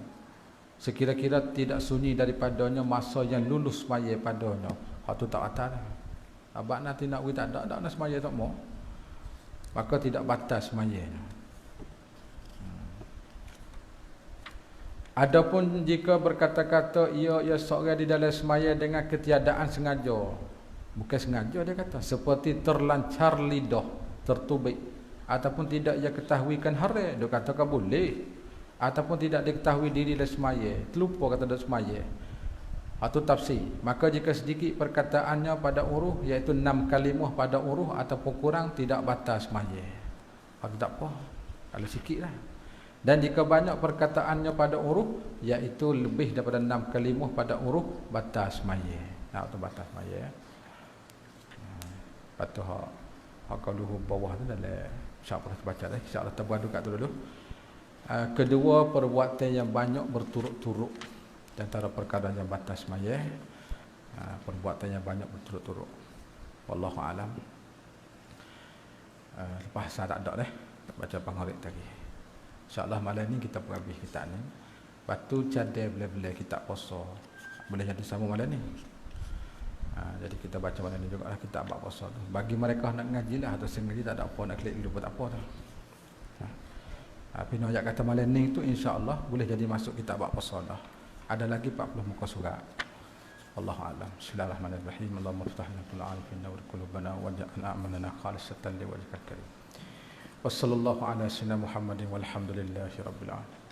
Sekira-kira tidak sunyi daripadanya masa yang lulus semaya padanya. Hak tu tak batal. Abang nanti nak tak ada nak semaya tak mau. Maka tidak batal semaya. Adapun jika berkata-kata ia seorang di dalam semaya dengan ketiadaan sengaja. Bukan sengaja dia kata, seperti terlancar lidah, tertubik ataupun tidak ia ketahuikan haram, dia katakan boleh. Ataupun tidak diketahui diri dalam semaya, terlupa kata dalam semaya. Itu tafsir. Maka jika sedikit perkataannya pada uruh, iaitu 6 kalimah pada uruh ataupun kurang, tidak batal semaya. Itu tak apa. Kalau sikit lah. Dan jika banyak perkataannya pada uruh, iaitu lebih daripada 6 kalimah pada uruh, batal semaya. Itu batal semaya. Lepas tu kalau bawah tu dalam syarah terbaca dah. InsyaAllah terbuat kat tu dulu. Kedua, perbuatan yang banyak berturut-turut di antara perkara yang batas maya. Perbuatan yang banyak berturut-turut. Wallahu alam. Lepas saya tak ada dah baca pengharit tadi. InsyaAllah malam ni kita habis kitab ni. Batu cadai bila-bila kitab puasa. Boleh jadi sama malam ni. Jadi kita baca malam ni juga lah kitab bab puasa tu. Bagi mereka nak ngaji lah atau sengaja tak ada apa nak klik dulu pun tak apa tu. Tapi nak kata malam ni tu insya-Allah boleh jadi masuk kitab bab puasa dah. Ada lagi 40 muka surat. Wallahu a'lam. Bismillahirrahmanirrahim. Allahumma iftah lana kull arifin wa qulubana waj'alna a'malana khalisatan liwajhikal karim. Wassallallahu ala sayyidina Muhammadin walhamdulillahi rabbil alamin.